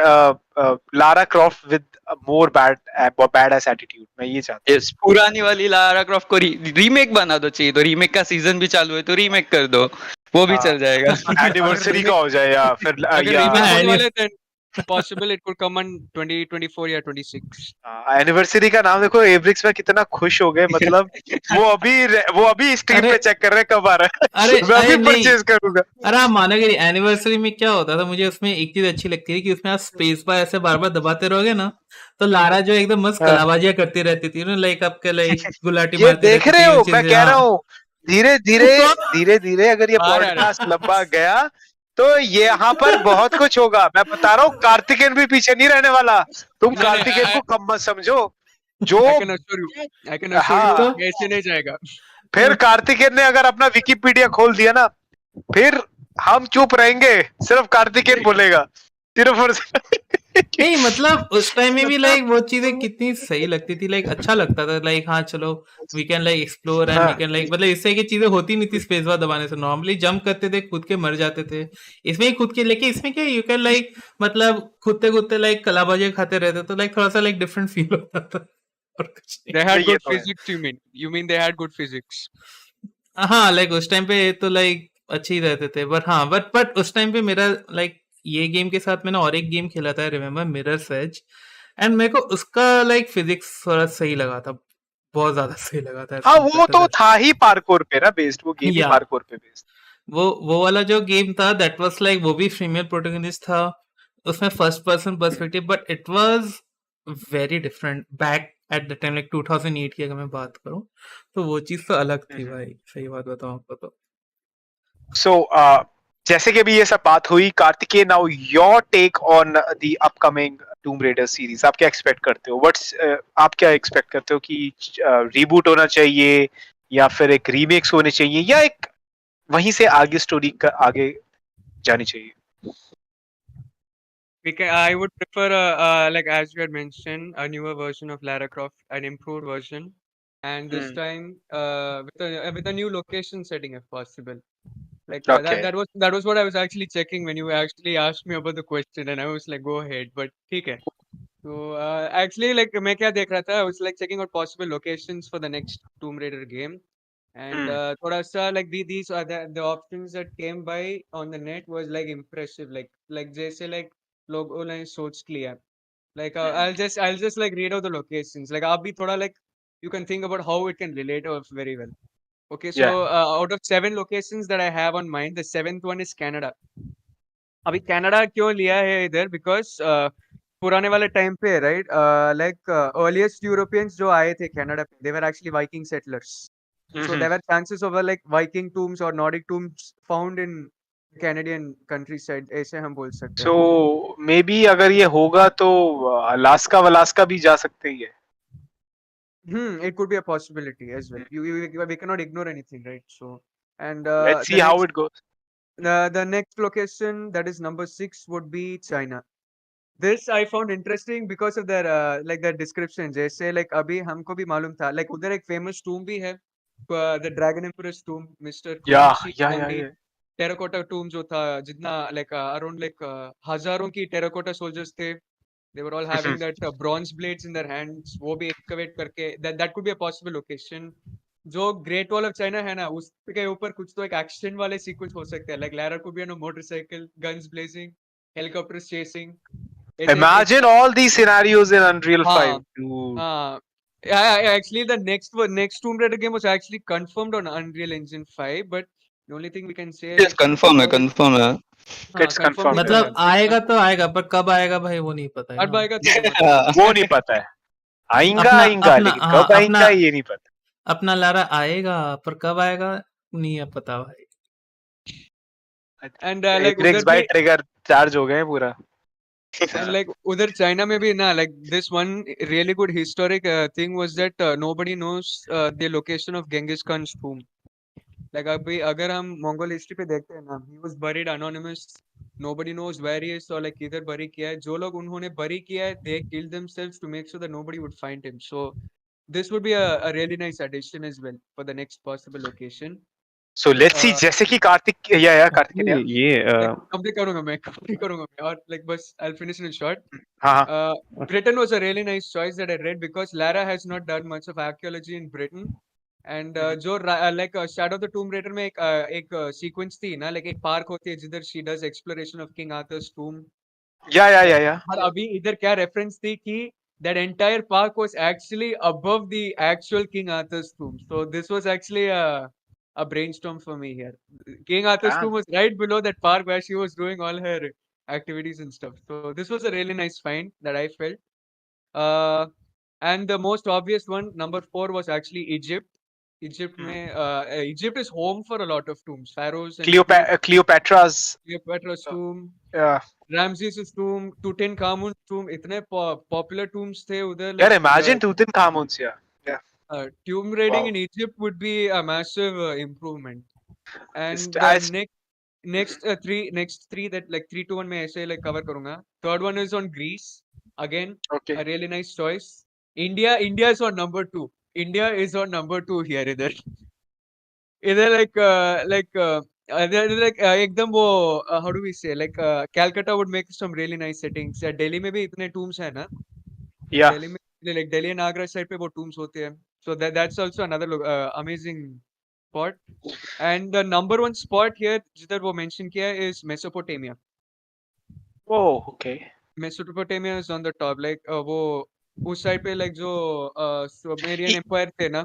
Lara Croft with a more badass attitude. मैं ये चाहता हूँ। इस पुरानी वाली लारा क्रॉफ्ट को रीमेक बना दो चाहिए तो रीमेक का सीजन भी चालू है तो रीमेक कर दो वो भी चल जाएगा। अगर एनिवर्सरी का remake हो जाए या फिर अगर या remake होने हाँ, वाला है then possible it could come on 2024 या 26। एनिवर्सरी का नाम देखो एवरिक्स में कितना खुश हो गए मतलब वो अभी स्टीम अरे पे चेक कर रहे हैं कब आ रहा अरे है मैं अरे अभी नहीं, परचेज करूंगा। अरे आप मानोगे नहीं, एनिवर्सरी में क्या होता था, मुझे उसमें एक चीज अच्छी लगती थी कि उसमें आप स्पेस बार ऐसे बार बार दबाते रहोगे ना तो लारा जो एकदम मस्त हाँ। कलाबाजियां करती रहती थी ना, लाइक आपके लाइक गुलाटी ये मारती देख रहती रहे थी हो ऊंचे मैं से। कह रहा हाँ हूँ धीरे धीरे अगर ये बाहर आ रहा पॉडकास्ट लंबा गया तो ये यहाँ पर बहुत कुछ होगा। मैं बता रहा हूँ कार्तिकेयन भी पीछे नहीं रहने वाला। तुम नहीं कार्तिकेयन को कम मत समझो जो I can assure you हाँ तो ऐसे नहीं जाएगा। फिर कार्तिकेयन ने अगर अपना विकिपीडिया खोल दिया ना फिर हम चुप रहेंगे सिर्फ कार्तिकेयन बोलेगा सिर्फ और नहीं मतलब उस टाइम में भी लाइक वो चीजें कितनी सही लगती थी, लाइक अच्छा लगता था, लाइक हाँ चलो we can like explore and we हाँ कैन लाइक मतलब इससे की चीजें होती नहीं थी स्पेस बार दबाने से, नॉर्मली जंप करते थे खुद के मर जाते थे। इसमें ही खुद के, लेकिन इसमें क्या यू कैन लाइक मतलब खुदते खुदते लाइक कलाबाजी खाते रहते तो लाइक थोड़ा सा लाइक डिफरेंट फील होता था और कुछ नहीं। They had ये good तो है। physics you mean they had good physics। हाँ लाइक उस टाइम पे तो लाइक अच्छे ही रहते थे, बट हाँ बट उस टाइम पे मेरा लाइक ये गेम के साथ मैंने और एक गेम खेला था रिमेम्बर मिरर्स एज, एंड मेरे को उसका लाइक फिजिक्स थोड़ा सही लगा था, बहुत ज्यादा सही लगा था एज हाँ कम्पेयर वो टू तो दैट। था ही पार्कोर पे ना बेस्ड वो गेम ही या पार्कोर पे बेस्ड। वो वाला जो गेम था दैट वाज लाइक वो भी फीमेल प्रोटैगनिस्ट था, उसमें first person perspective, but it was very different back at the time, like 2008 की अगर मैं बात करूं तो वो चीज तो अलग थी भाई, सही बात बताऊं आपको तो। सो जैसे कि अभी ये सब बात हुई Kartikeya now your take on the upcoming tomb raider series आप क्या एक्सपेक्ट करते हो व्हाट्स आप क्या एक्सपेक्ट करते हो कि रीबूट होना चाहिए या फिर एक रीमेक्स होने चाहिए या एक वहीं से आगे स्टोरी का आगे जानी चाहिए। I would prefer like as you had mentioned a newer version of Lara Croft, an improved version, and this time with a new location setting if possible. Like Okay. that was what I was actually checking when you actually asked me about the question, and I was like, go ahead, but ठीक है. So actually like मैं क्या देख रहा था, I was like checking out possible locations for the next Tomb Raider game, and थोड़ा सा like these are the options that came by on the net was like impressive, like जैसे like लोगों ने सोच लिया. Like I'll just like read out the locations. Like आप भी थोड़ा like you can think about how it can relate very well. Okay, so Yeah. out of 7 locations that I have on mind, the 7th one is Canada. अभी Canada क्यों लिया है इधर because पुराने वाले टाइम पे राइट लाइक अर्लीस्ट यूरोपियंस जो आए थे कनाडा पे they were actually Viking settlers so there were chances of like Viking tombs और Nordic tombs found in Canadian countryside ऐसे हम बोल सकते हैं. सो मे बी अगर ये होगा तो अलास्का वलास्का भी जा सकते ही है. It could be a possibility as well. We cannot ignore anything, right? So, and Let's see the how next it goes. the next location that is number 6 would be China. This I found interesting because of their like their description. जैसे like अभी हमको भी मालूम था like उधर एक famous tomb भी है, the Dragon Emperor's tomb, Mr. Yeah, Kuroishi yeah, and yeah, the yeah. terracotta tomb जो था जितना like around like हजारों की terracotta soldiers थे. They were all having that bronze blades in their hands. वो भी excavate करके that could be a possible location. जो Great Wall of China है ना उसके ऊपर कुछ तो एक action वाले sequence हो सकते हैं. Like Lara could be on a motorcycle, guns blazing, helicopters chasing. Imagine all these scenarios in Unreal 5. हाँ, Dude. हाँ. Actually, the next Tomb Raider game was actually confirmed on Unreal Engine 5, but the only thing we can say yes like confirm है how it- confirm है हाँ, It's confirmed confirmed. है. मतलब आएगा तो आएगा पर कब आएगा भाई वो नहीं पता है कब ना। आएगा तो नहीं पता. वो नहीं पता है. आएगा अपना आएगा अपना लेकिन हाँ कब अपना आएगा ये नहीं पता। अपना लारा आएगा, पर कब आएगा नहीं है पता भाई। And एनिक्स उधर भाई भी ट्रिगर चार्ज हो गए हैं पूरा। and उधर China में भी ना, like this one really good historic thing was that nobody knows the location of Genghis Khan's tomb. Like अभी अगर हम Mongol history पे देखते हैं ना, he was buried anonymous. Nobody knows where he is or like किधर bury किया है. जो लोग उन्होंने bury किया है, they killed themselves to make sure that nobody would find him. So this would be a really nice addition as well for the next possible location. So let's see, जैसे कि कार्तिक या कार्तिक ये या ये कंप्लीट करूंगा मैं और like बस I'll finish in short. हाँ हाँ Britain was a really nice choice that I read because Lara has not done much of archaeology in Britain. And जो like Shadow of the Tomb Raider में एक sequence थी ना, like एक park होती है जिधर she does exploration of King Arthur's tomb. या और अभी इधर क्या reference थी कि that entire park was actually above the actual King Arthur's tomb. So this was actually a brainstorm for me here. King Arthur's tomb was right below that park where she was doing all her activities and stuff. So this was a really nice find that I felt. And the most obvious one, number 4, was actually Egypt. Egypt is home for a lot of tombs, pharaohs and क्लियोपेट्रा's Cleopatra's tomb, या Ramses' tomb, Tutankhamun's tomb. इतने popular tombs थे उधर. यार Like imagine Tutankhamun's या tomb raiding wow in Egypt would be a massive improvement. And the आज next three that like 3 to 1 में ऐसे like cover करूँगा. Third one is on Greece. Again, okay a really nice choice. India is on number 2. India is on number 2 here इधर. इधर एकदम वो how do we say, like Calcutta would make some really nice settings. या दिल्ली में भी इतने tombs है ना. या दिल्ली में like Delhi and Agra side पे वो tombs होते हैं. So that's also another amazing spot. And the number 1 spot here जिधर वो mention किया है is Mesopotamia. Oh okay Mesopotamia is on the top. Like वो उस side पे like जो Sumerian empire थे ना.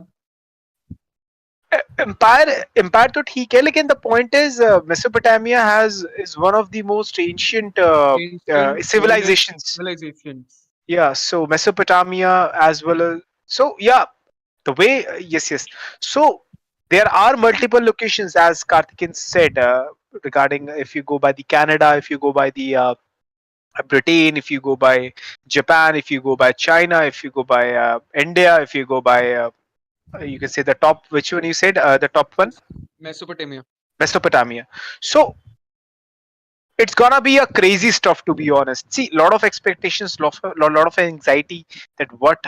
एम्पायर तो ठीक है, लेकिन the point is Mesopotamia has is one of the most ancient Ancient civilizations. civilizations. Yeah, so Mesopotamia as well as, so yeah, the way yes. So there are multiple locations, as Kaarthekeyan said, regarding if you go by the Canada, if you go by the Britain, if you go by Japan, if you go by China, if you go by India, if you go by you can say the top, which one you said, the top one, Mesopotamia. Mesopotamia. So it's gonna be a crazy stuff, to be honest. See, lot of expectations, lot of anxiety that what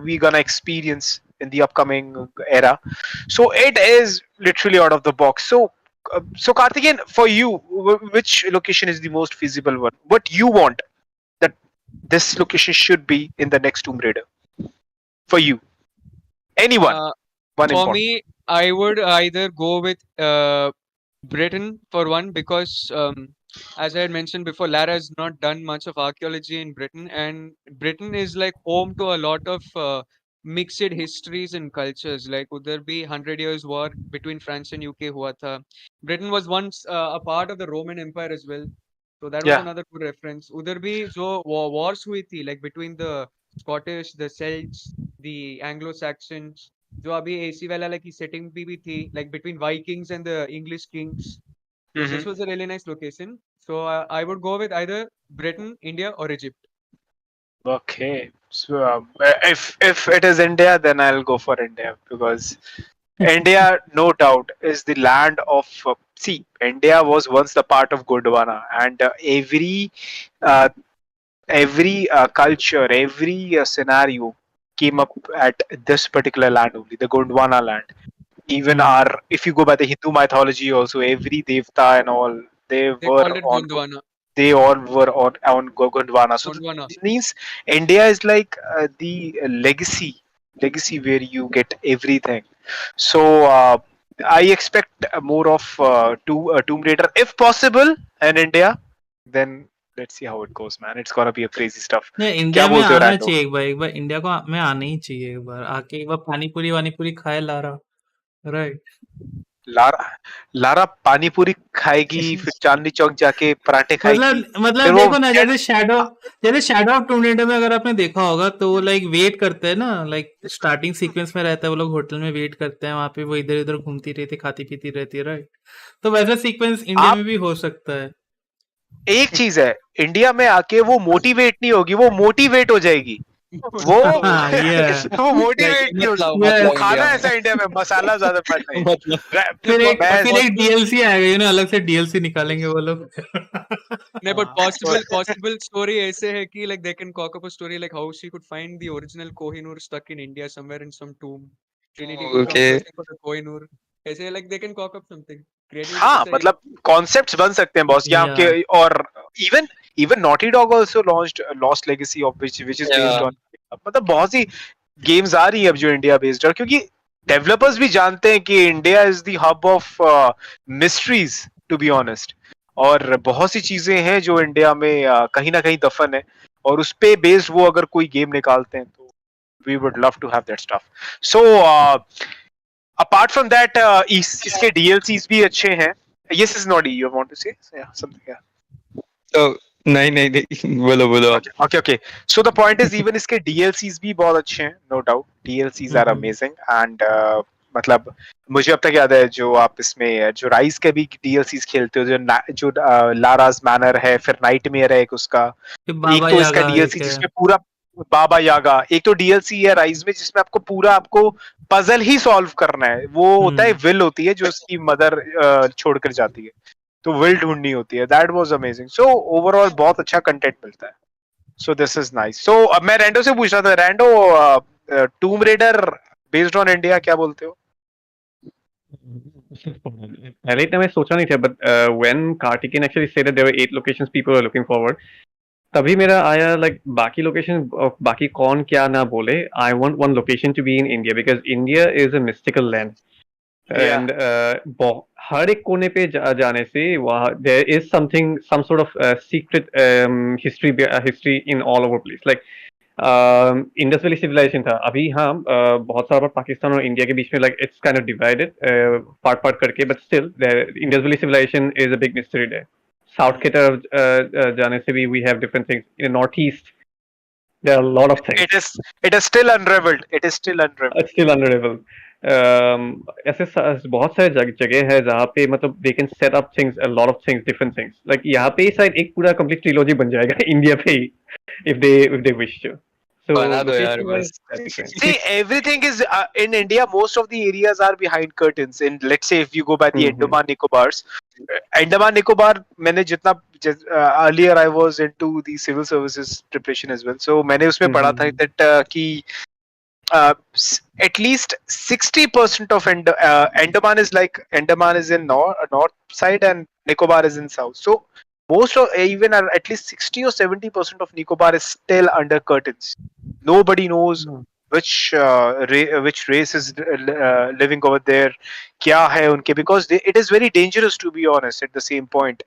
we gonna experience in the upcoming era. So it is literally out of the box. So so Karthikeyan, for you, which location is the most feasible one? What you want that this location should be in the next Tomb Raider for you? Anyone, one For important. me, I would either go with Britain for one because, as I had mentioned before, Lara has not done much of archaeology in Britain, and Britain is like home to a lot of mixed histories and cultures. Like उधर भी 100 years war between France and UK हुआ था. Britain was once a part of the Roman Empire as well, so that was Yeah. another good reference. उधर भी जो wars हुई थी, like between the Scottish, the Celts, the Anglo-Saxons. जो अभी AC वाला की setting भी थी, like between Vikings and the English kings. So this was a really nice location. So I would go with either Britain, India, or Egypt. Okay, so if it is India, then I'll go for India, because India, no doubt, is the land of. See, India was once the part of Gondwana, and uh, every culture, every scenario came up at this particular land only, the Gondwana land. Even our, if you go by the Hindu mythology, also every devta and all, They called it Gondwana. they all were on Gondwana. So Gondwana. this means India is like the legacy where you get everything. So I expect more of Tomb Raider if possible in India. Then let's see how it goes, man. It's gonna be a crazy stuff. नहीं, क्या India में बोलते हो आना रैंडो? चाहिए एक बार India को में आना ही चाहिए एक बार आके एक बार पानी पूरी खाए लारा, राइट? लारा लारा पानी पूरी खाएगी, फिर चांदनी चौक जाके पराठे खाएगी, फिर वो देखो ना, जैसे शैडो ऑफ टूम रेडर में अगर आपने देखा होगा तो वो लाइक वेट करते हैं ना, लाइक स्टार्टिंग सीक्वेंस में रहता है वो लोग होटल में वेट करते हैं, वहां पे वो इधर उधर घूमती रहती खाती पीती रहती है, राइट? तो वैसा सीक्वेंस इंडिया आप में भी हो सकता है। एक चीज है, इंडिया में आके वो मोटिवेट नहीं होगी, वो मोटिवेट हो जाएगी। वो हाँ ये वो मोटिवेट नहीं मत होगी, लाओ ये वो इंडिया खाना में ऐसा इंडिया में मसाला ज्यादा पड़ता है। मतलब फिर एक मैं डीएलसी आएगा, अलग से डीएलसी निकालेंगे वो लोग। नहीं, but तो possible story ऐसे है कि like they can cock up a story like how she could find the original Kohinoor stuck in India somewhere in some tomb. She needed to come okay searching for the Kohinoor. ऐसे like they can cock up something. Creativity तो हाँ, चाहिए। मतलब concepts बन सकते हैं boss यहाँ या के। और even even naughty dog also launched lost legacy of which is या बेस्ड ऑन, मतलब बहुत सी गेम्स आ रही है अब जो इंडिया बेस्ड है, क्योंकि डेवलपर्स भी जानते हैं कि India is the hub of mysteries, to be honest. और बहुत सी चीजें हैं जो इंडिया में कहीं ना कहीं दफन है, और उस पे बेस्ड वो अगर कोई गेम निकालते हैं तो we would love to have that stuff. So apart from that इसके डीएलसीज भी अच्छे हैं। Yes is not E. You want to say? Yeah, something. Yeah. तो नहीं नहीं नहीं बोलो आप Okay. So the point is, even इसके DLCs भी बहुत अच्छे हैं, no doubt. DLCs are amazing and मतलब मुझे अब तक याद है जो आप इसमें जो राइस के भी DLCs खेलते हो, जो लाराज मैनर है, फिर नाइटमेयर है एक उसका, एक बाबा तो इसका यागा एक डीएलसी है। जिसमें पूरा बाबा यागा, एक तो डीएलसी है राइज में जिसमें आपको पजल ही सॉल्व करना है। वो होता है विल होती है जो उसकी मदर छोड़कर जाती है, तो विल ढूंढनी होती है। That was amazing. So overall बहुत अच्छा कंटेंट मिलता है। So this is nice. So अब मैं रैंडो से पूछ रहा था, Rando tomb raider based on India क्या बोलते हो? पहले इतना मैं सोचा नहीं था, but when Karthikeyan actually said that there were 8 locations people are looking forward, तभी मेरा आया लाइक बाकी लोकेशन, बाकी कौन क्या ना बोले, I want one location to be in India because India is a mystical land and हर एक कोने पे जाने से वहाँ there is something some sort of secret history in all over place. Like Indus valley civilization था, अभी हाँ बहुत सारा पाकिस्तान और इंडिया के बीच में like it's kind of divided part part करके, but still Indus valley civilization is a big mystery there. South की तरफ जाने से भी we have different things, in north east there are lot of things, It is still unraveled. It is still unraveled. Still unravel. ऐसे बहुत सारे जगह है जहाँ पे मतलब they can set up things, a lot of things, different things. Like यहाँ पे शायद एक पूरा कंप्लीट ट्रिलॉजी बन जाएगा इंडिया पे ही, if they wish to. So बना दो यार location wise, बस that's it. See, everything is in India. Most of the areas are behind curtains. In, let's say, if you go by the Andaman Nicobars, Andaman Nicobar, मैंने जितना earlier I was into the civil services preparation as well. So मैंने उसमें पढ़ा था that कि at least 60% of Andaman is in north side and Nicobar is in south. So most of even at least 60 or 70% of Nicobar is still under curtains. Nobody knows which race is living over there, क्या है उनके, because it is very dangerous to be honest at the same point.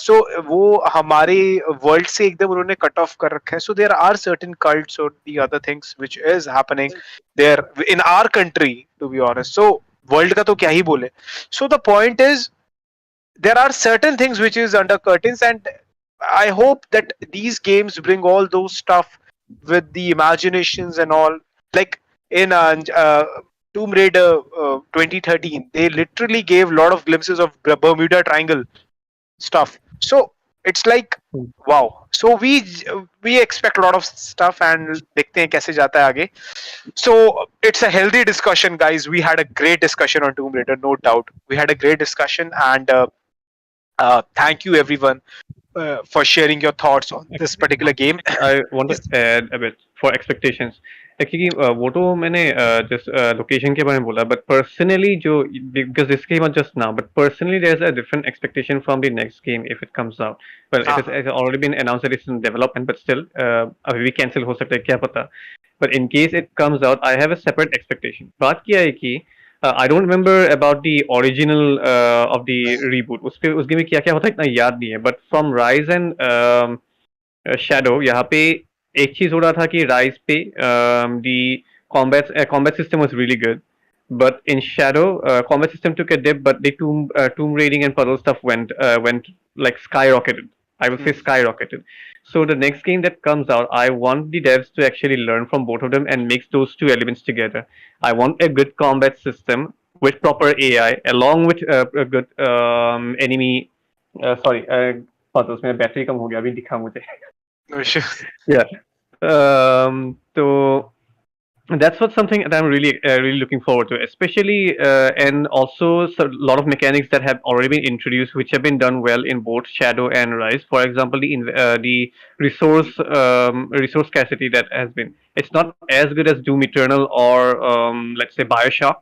So वो हमारे world से एकदम उन्होंने cut off कर रखा है. So there are certain cults or the other things which is happening there in our country, to be honest. So world का तो क्या ही बोले. So the point is there are certain things which is under curtains, and I hope that these games bring all those stuff with the imaginations and all. Like in Tomb Raider 2013, they literally gave a lot of glimpses of Bermuda Triangle stuff. So it's like wow. So we expect a lot of stuff and देखते हैं कैसे जाता है आगे. So it's a healthy discussion, guys. We had a great discussion on Tomb Raider, no doubt. We had a great discussion, and thank you everyone for sharing your thoughts on this particular game. I want to add a bit for expectations. क्योंकि वो तो मैंने just location के बारे में बोला, but personally जो because this came out just now, but personally there's a different expectation from the next game if it comes out. Well, it has already been announced that it's in development, but still अभी भी cancel हो सकता है, क्या पता. But in case it comes out, I have a separate expectation. बात क्या है कि I don't remember about the original of the reboot. उस गेम में क्या क्या होता है इतना याद नहीं है. But from Rise and Shadow, यहाँ पे एक चीज हो रहा था कि Rise पे the combat system was really good. But in Shadow, combat system took a dip, but the tomb raiding and puzzle stuff went like skyrocketed. I will say skyrocketed. So the next game that comes out, I want the devs to actually learn from both of them and mix those two elements together. I want a good combat system with proper AI, along with a good enemy. Sorry, puzzles. मेरा battery कम हो गया अभी दिखा मुझे. No issue. Yeah. So that's what something that I'm really looking forward to, especially and also a lot of mechanics that have already been introduced, which have been done well in both Shadow and Rise. For example, the resource scarcity that has been. It's not as good as Doom Eternal or let's say Bioshock,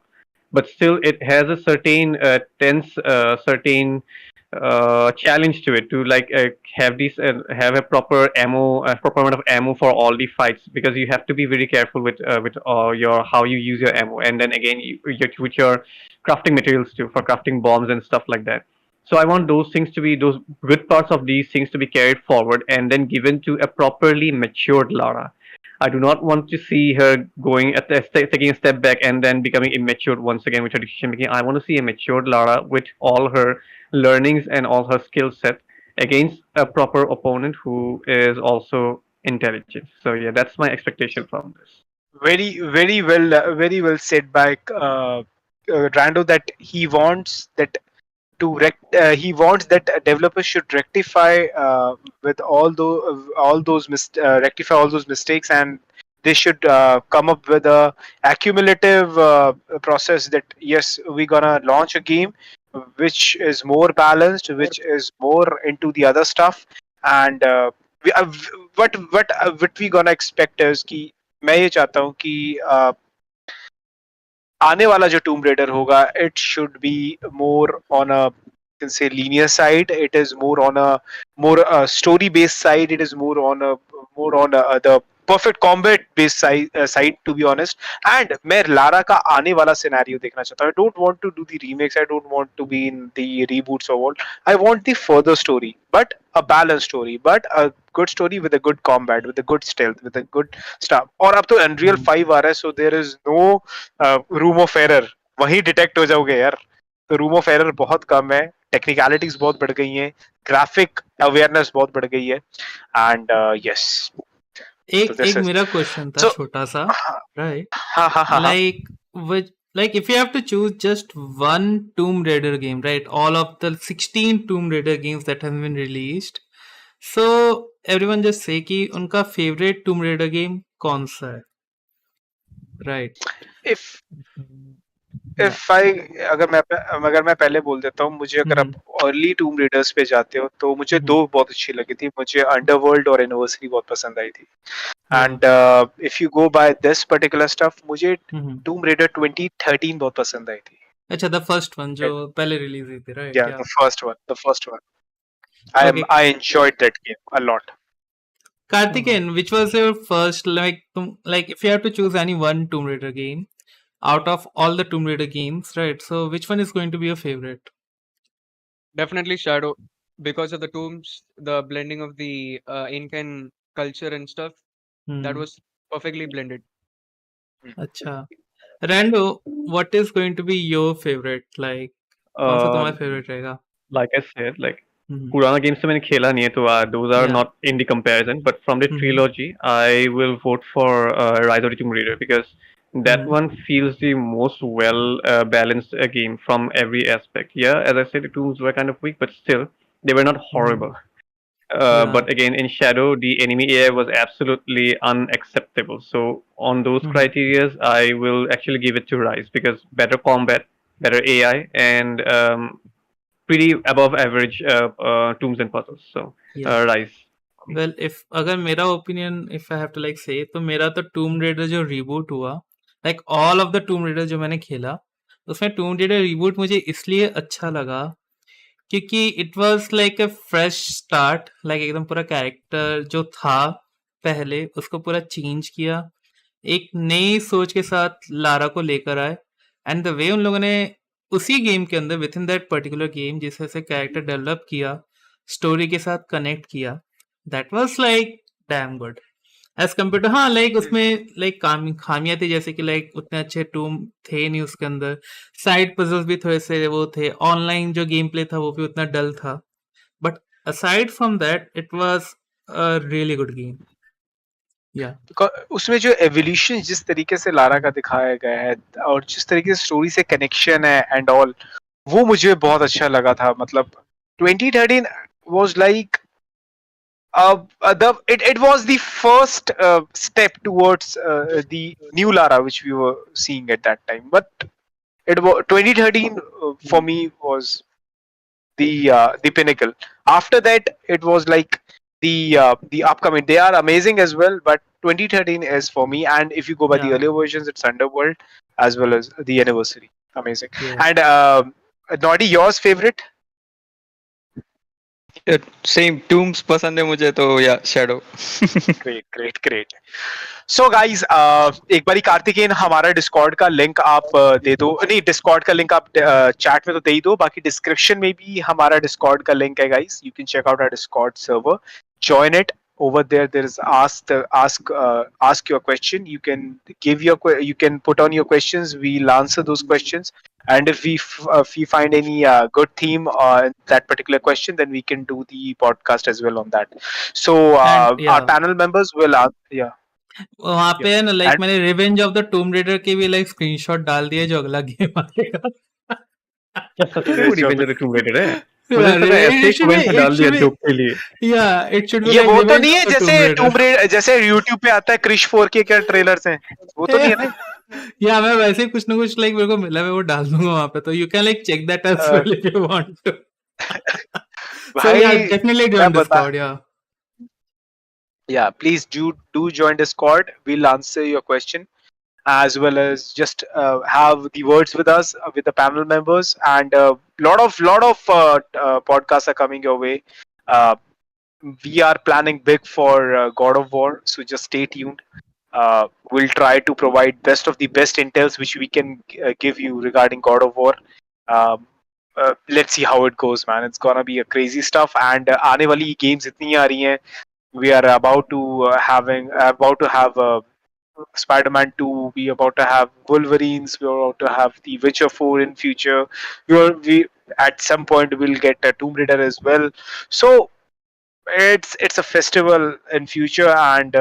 but still it has a certain certain challenge to it to like have a proper ammo, proper amount of ammo for all the fights, because you have to be very careful with your how you use your ammo, and then again with your crafting materials too for crafting bombs and stuff like that. So I want those things to be those good parts of these things to be carried forward and then given to a properly matured Lara. I do not want to see her going taking a step back and then becoming immature once again with her decision making. I want to see a matured Lara with all her learnings and all her skill set against a proper opponent who is also intelligent. So yeah, that's my expectation from this. Very well said by Rando, that he wants that he wants that developers should rectify with all those rectify all those mistakes, and they should come up with a accumulative process that yes, we're gonna launch a game which is more balanced, which is more into the other stuff, and we, what we gonna expect is कि मैं ये चाहता हूँ कि आने वाला जो Tomb raider होगा, it should be more on a, you can say, linear side. It is more on a more story based side. It is more on the perfect combat based side, to be honest. And मैं Lara का आने वाला scenario देखना चाहता हूँ. I don't want to do the remakes. I don't want to be in the reboots or what. I want the further story, but a balanced story, but a good story with a good combat, with a good stealth, with a good stuff. और अब तो Unreal 5 आ रहा है, so there is no room of error. वहीं detect हो जाओगे यार. तो रूम ऑफ एरर बहुत कम है, टेक्निकलिटीज बहुत बढ़ गई हैं, ग्राफिक अवेयरनेस बहुत बढ़ गई है, एंड यस. एक मेरा क्वेश्चन था छोटा सा, राइट? हाँ. Like if you have to choose just one Tomb Raider game, right? All of the 16 Tomb Raider games that have been released, so everyone just say कि उनका favorite Tomb Raider game कौन सा है, right? अगर मैं पहले बोल देता हूँ, मुझे अगर आप अर्ली टूम रेडर्स पे जाते हो तो मुझे दो बहुत अच्छी लगी थी. मुझे अंडरवर्ल्ड और एनिवर्सरी बहुत पसंद आई थी. And if you go by this particular stuff, मुझे टूम रेडर 2013 बहुत पसंद आई थी. अच्छा, द फर्स्ट वन जो पहले रिलीज हुई थी, राइट? या the first one. I enjoyed that game a lot. Kaarthekeyan, which was your first, like if you have to choose any one Tomb Raider game out of all the Tomb Raider games, right? So which one is going to be your favorite? Definitely Shadow, because of the tombs, the blending of the Incan culture and stuff. That was perfectly blended. अच्छा. Rando, what is going to be your favorite? Like कौन सा तुम्हारा favorite रहेगा? Like I said, like पुराना games तो मैंने खेला नहीं है, तो those are not in the comparison. But from the trilogy, I will vote for Rise of the Tomb Raider, because that one feels the most well balanced game from every aspect. Yeah, as I said, the tombs were kind of weak, but still they were not horrible. But again, in Shadow, the enemy AI was absolutely unacceptable. So on those criteria, I will actually give it to Rise, because better combat, better AI, and pretty above average tombs and puzzles. So Rise. Well, अगर मेरा opinion, if I have to like say, तो मेरा तो Tomb Raider जो reboot हुआ, like all of the Tomb Raider जो मैंने खेला, उसमें Tomb Raider reboot मुझे इसलिए अच्छा लगा क्योंकि it was like a fresh start, like एकदम पूरा कैरेक्टर जो था पहले उसको पूरा चेंज किया, एक नई सोच के साथ लारा को लेकर आए, एंड द वे उन लोगों ने उसी गेम के अंदर with in that particular game जिस तरह से कैरेक्टर डेवलप किया, स्टोरी के साथ कनेक्ट किया, that was like damn good. As compare to, हाँ लाइक उसमें लाइक खामियां थी, जैसे कि लाइक उतने अच्छे टूम थे नहीं उसके अंदर, साइड पजल्स भी थोड़े से वो थे, ऑनलाइन जो गेम प्ले था वो भी उतना डल था, but aside from that it was a really good game. या उसमें जो एवोल्यूशन जिस तरीके से लारा का दिखाया गया है और जिस तरीके से स्टोरी से कनेक्शन है एंड ऑल, वो मुझे बहुत अच्छा लगा था। मतलब 2013 was like it was the first step towards the new Lara which we were seeing at that time. But it was 2013 for me was the pinnacle. After that, it was like the upcoming. They are amazing as well, but 2013 is for me. And if you go by the yeah, earlier versions, it's Underworld as well as the Anniversary. Amazing. yeah. And Naughty, yours favorite? Same tombs पसंद है मुझे तो या shadow. Great, great, great. So guys, एक बारी कार्तिकेयन हमारा Discord का link आप दे दो, नहीं डिस्कॉर्ड का लिंक आप चैट में तो दे ही दो, बाकी डिस्क्रिप्शन में भी हमारा डिस्कॉर्ड का लिंक है guys, you can check out our Discord server, join it. Over there is ask your question. You can you can put on your questions. We'll answer those questions, and if we find any good theme on that particular question, then we can do the podcast as well on that. So and our panel members will yeah. वहां पे है ना like And मैंने revenge of the Tomb Raider के भी like screenshot डाल दिए जो अगला गेम आएगा। क्या सच में वो revenge of the Tomb raider है? मुझे Yeah, लगा ऐसे it he should be, comment में it डाल दिया should be, जोक के लिए। yeah, it should be ये like वो तो Revenge नहीं of है the जैसे Tomb Raider. टूम रेडर, जैसे यूट्यूब पे आता है क्रिश 4 के क्या ट्रेलर्स हैं, वो तो नहीं है ना? या मैं वैसे ही कुछ ना कुछ लाइक मेरे को मिला, मैं वो डाल दूंगा वहां पे, तो you can like check that as well if you want to. So या भाई डेफिनेटली मैं जॉइन बता, डिस्कॉर्ड। या yeah, please do join Discord. We'll answer your question as well as just have the words with us with the panel members, and lot of podcasts are coming your way. Uh, we are planning big for God of War, so just stay tuned. We'll try to provide best of the best intels which we can give you regarding God of War. Um, let's see how it goes, man. It's gonna be a crazy stuff, and आने वाली games इतनी आ रही हैं. We are about to have Spider-Man 2. We about to have Wolverines. We are about to have the Witcher 4 in future. We at some point will get a Tomb Raider as well. So it's a festival in future, and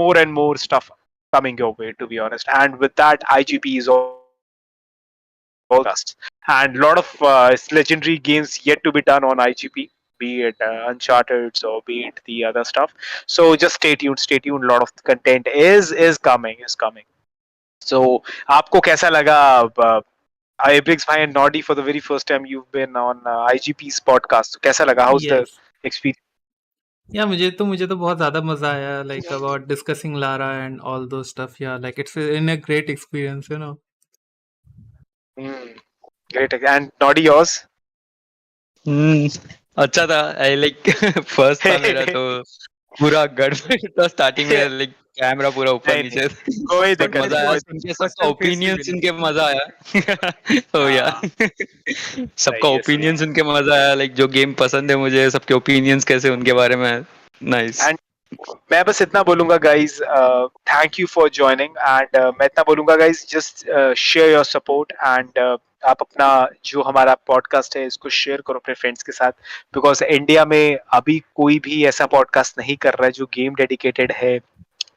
more and more stuff coming your way, to be honest. And with that, IGP is all cast, and a lot of legendary games yet to be done on IGP, be it Uncharted or be it the other stuff. So just stay tuned, stay tuned. A lot of content is coming, is coming. So आपको कैसा लगा? Ibrix भाई and Noddy, for the very first time you've been on IGP's podcast. So कैसा लगा? How's the yes, experience? या मुझे तो बहुत ज्यादा मजा आया like about discussing Lara and all दो स्टफ। या like it's in a great experience, you know. Great. And Noddy, yours? अच्छा था। आई लाइक फर्स्ट था मेरा तो पूरा गड़बड़ था स्टार्टिंग में, लाइक कैमरा पूरा ऊपर नहीं नहीं, नीचे। कोई बट दिक्कत मजा नहीं, आया कोई सुन के, सबका Personal ओपिनियन face सुन के मजा आया। तो या हाँ, सबका सही है, सही ओपिनियन है. सुन के मजा आया, लाइक जो गेम पसंद है मुझे, सबके ओपिनियंस कैसे उनके बारे में। नाइस। And मैं बस इतना बोलूंगा guys, thank you for joining, and मैं इतना बोलूंगा guys, just share your support, and आप अपना जो हमारा पॉडकास्ट है इसको शेयर करो अपने फ्रेंड्स के साथ, बिकॉज इंडिया में अभी कोई भी ऐसा पॉडकास्ट नहीं कर रहा है जो गेम डेडिकेटेड है,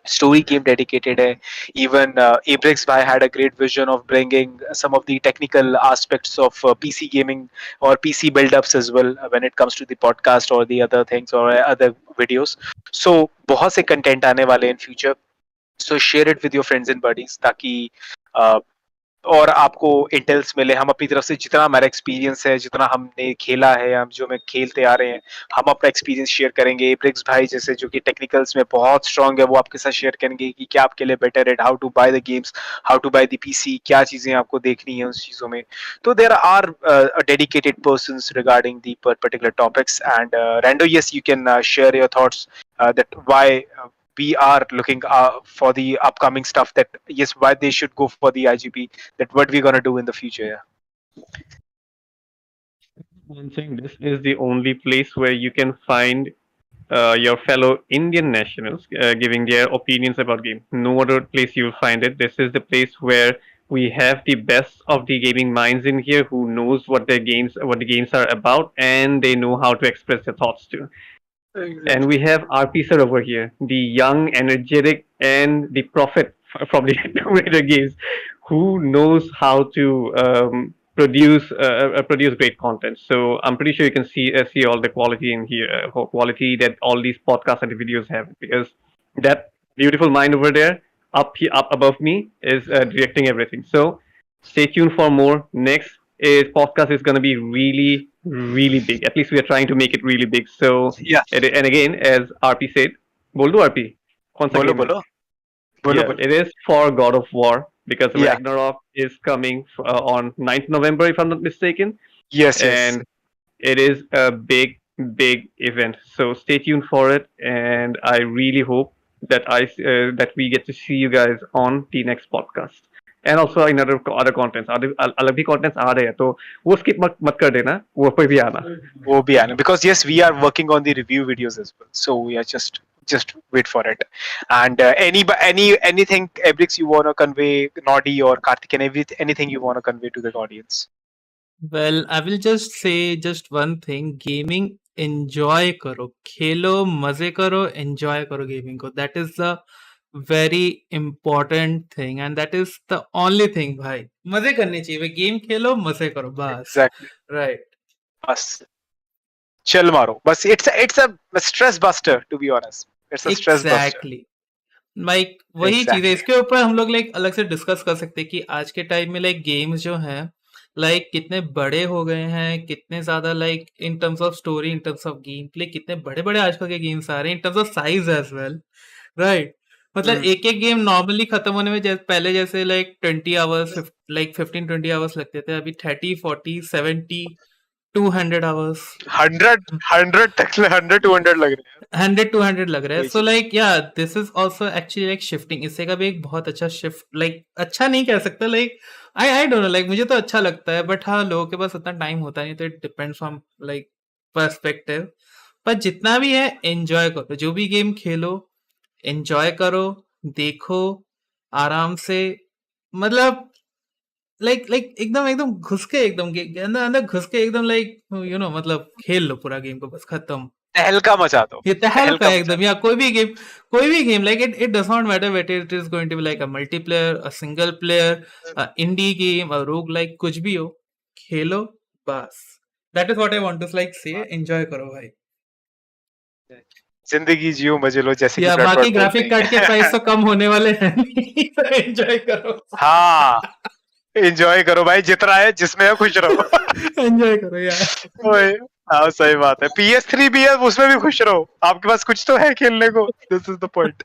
story game dedicated hai. Even Abrix Bhai had a great vision of bringing some of the technical aspects of PC gaming or PC build-ups as well when it comes to the podcast or the other things or other videos. So बहुत से content आने वाले in future. So share it with your friends and buddies ताकि और आपको entails मिले. हम अपनी तरफ से जितना हमारा एक्सपीरियंस है, जितना हमने खेला है, हम जो में खेलते आ रहे हैं, हम अपना एक्सपीरियंस शेयर करेंगे. ब्रिक्स भाई जैसे जो कि टेक्निकल्स में बहुत स्ट्रांग है, वो आपके साथ शेयर करेंगे कि क्या आपके लिए बेटर है, how to buy the games, how to buy the PC, क्या चीजें आपको देखनी है उस चीजों में. तो there are dedicated persons regarding the particular topics. And Rando, yes, you can share your thoughts that why we are looking for the upcoming stuff, that yes, why they should go for the IGP, that what we're going to do in the future. Yeah. I'm saying this is the only place where you can find your fellow Indian nationals giving their opinions about game. No other place you'll find it. This is the place where we have the best of the gaming minds in here who knows what the games are about, and they know how to express their thoughts too. And we have RP sir over here, the young, energetic, and the prophet from the Tomb Raider games, who knows how to produce great content. So I'm pretty sure you can see all the quality in here, quality that all these podcasts and the videos have, because that beautiful mind over there, up above me, is directing everything. So stay tuned for more. Next is podcast is going to be really really big. At least we are trying to make it really big. So Yeah. and again, as RP said, बोल दो RP कौन सा Bolo, game है? bolo. Bolo, Yeah, bolo. it is for God of War because Yeah. Ragnarok is coming on 9th November, if I'm not mistaken, Yes, yes. and it is a big event. So stay tuned for it, and I really hope that we get to see you guys on the next podcast. And also in other contents, अलग भी contents आ रहे हैं, तो वो skip मत कर देना, वो पे भी आना. Wo bhi aana. Because yes, we are working on the review videos as well. So we are just wait for it. And anything, Ebrix, you want to convey, Noddy or Kaarthekeyan, anything you want to convey to the audience? Well, I will just say just one thing. Gaming, enjoy करो, खेलो, मजे करो, enjoy करो gaming को. That is the very important thing, and that is the only thing, भाई. मजे करने चाहिए. भाई गेम खेलो, मजे करो, बस. Exactly. Right. Bas. Chill maro. Bas, it's a stress buster, to be honest. It's a stress buster. Exactly. Like वही चीज है. इसके ऊपर हम लोग लाइक अलग से डिस्कस कर सकते हैं कि आज के टाइम में लाइक गेम्स जो हैं लाइक कितने बड़े हो गए हैं, कितने ज्यादा like in terms of story, in terms of game play, कितने बड़े बड़े आजकल के गेम्स आ रहे हैं in terms of size as well. Right. मतलब एक एक गेम नॉर्मली खत्म होने में पहले जैसे लाइक 20 आवर्स लाइक 15-20 आवर्स लगते थे, अभी 30-40-70 200 आवर्स 100 तक 100-200 लग रहे हैं. 100-200 लग रहा है. वही सो लाइक या this is also actually like shifting. इससे का भी एक बहुत अच्छा शिफ्ट, लाइक अच्छा नहीं कह सकता, like I don't know, like मुझे तो अच्छा लगता है, बट हाँ लोगों के पास उतना टाइम होता नहीं, तो it depends from like perspective. पर जितना भी है एंजॉय करो, जो भी गेम खेलो एंजॉय करो, देखो आराम से, मतलब लाइक एकदम एकदम घुस के, एकदम अंदर अंदर घुस के एकदम लाइक यू नो, मतलब खेल लो पूरा गेम को, बस खत्म. तहलका मचा दो. ये तहलका तहलका एकदम. या कोई भी game like it does not matter whether it is going to be like a multiplayer, a single player, indie game, a rogue like, कुछ भी हो, खेलो बस. That is what I want to like say, enjoy करो भाई. जिंदगी जियो, मजे लो, जैसे कि या ब्रैड बाकी बोलते ग्राफिक हैं. कार्ड के प्राइस तो कम होने वाले हैं नहीं, तो एंजॉय करो. हाँ, एंजॉय करो भाई, जितना है जिसमें है खुश रहो. एंजॉय करो यार. ओए, हाँ सही बात है. PS3 भी है, उसमें भी खुश रहो. आपके पास कुछ तो है खेलने को. This is the point.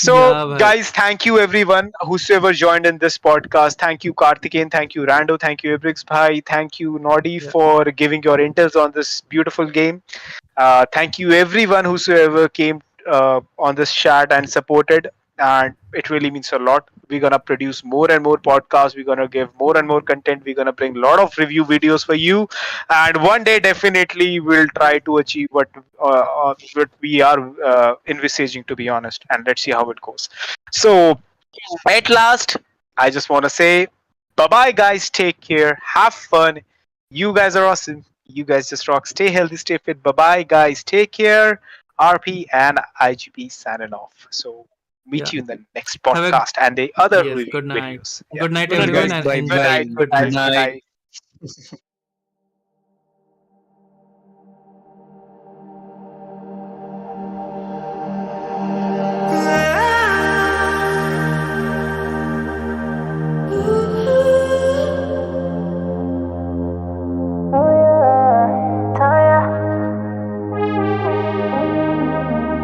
So, Yeah, bhai. guys, thank you everyone whosoever joined in this podcast. Thank you, Kaarthekeyan. Thank you, Rando. Thank you, Ibrix bhai. Thank you, Noddy, Yeah. for giving your inters on this beautiful game. Thank you everyone whosoever came on this chat and supported. And it really means a lot. We're gonna produce more and more podcasts. We're gonna give more and more content. We're gonna bring a lot of review videos for you. And one day, definitely, we'll try to achieve what we are envisaging, to be honest. And let's see how it goes. So, at last, I just want to say, bye-bye, guys. Take care. Have fun. You guys are awesome. You guys just rock. Stay healthy, stay fit. Bye-bye, guys. Take care. RP and IGP signing off. So, meet Yeah. you in the next podcast and the other Yes, good night. videos. Good night Good night, everyone, guys. and Bye. enjoy. Good night. Good night. Good night.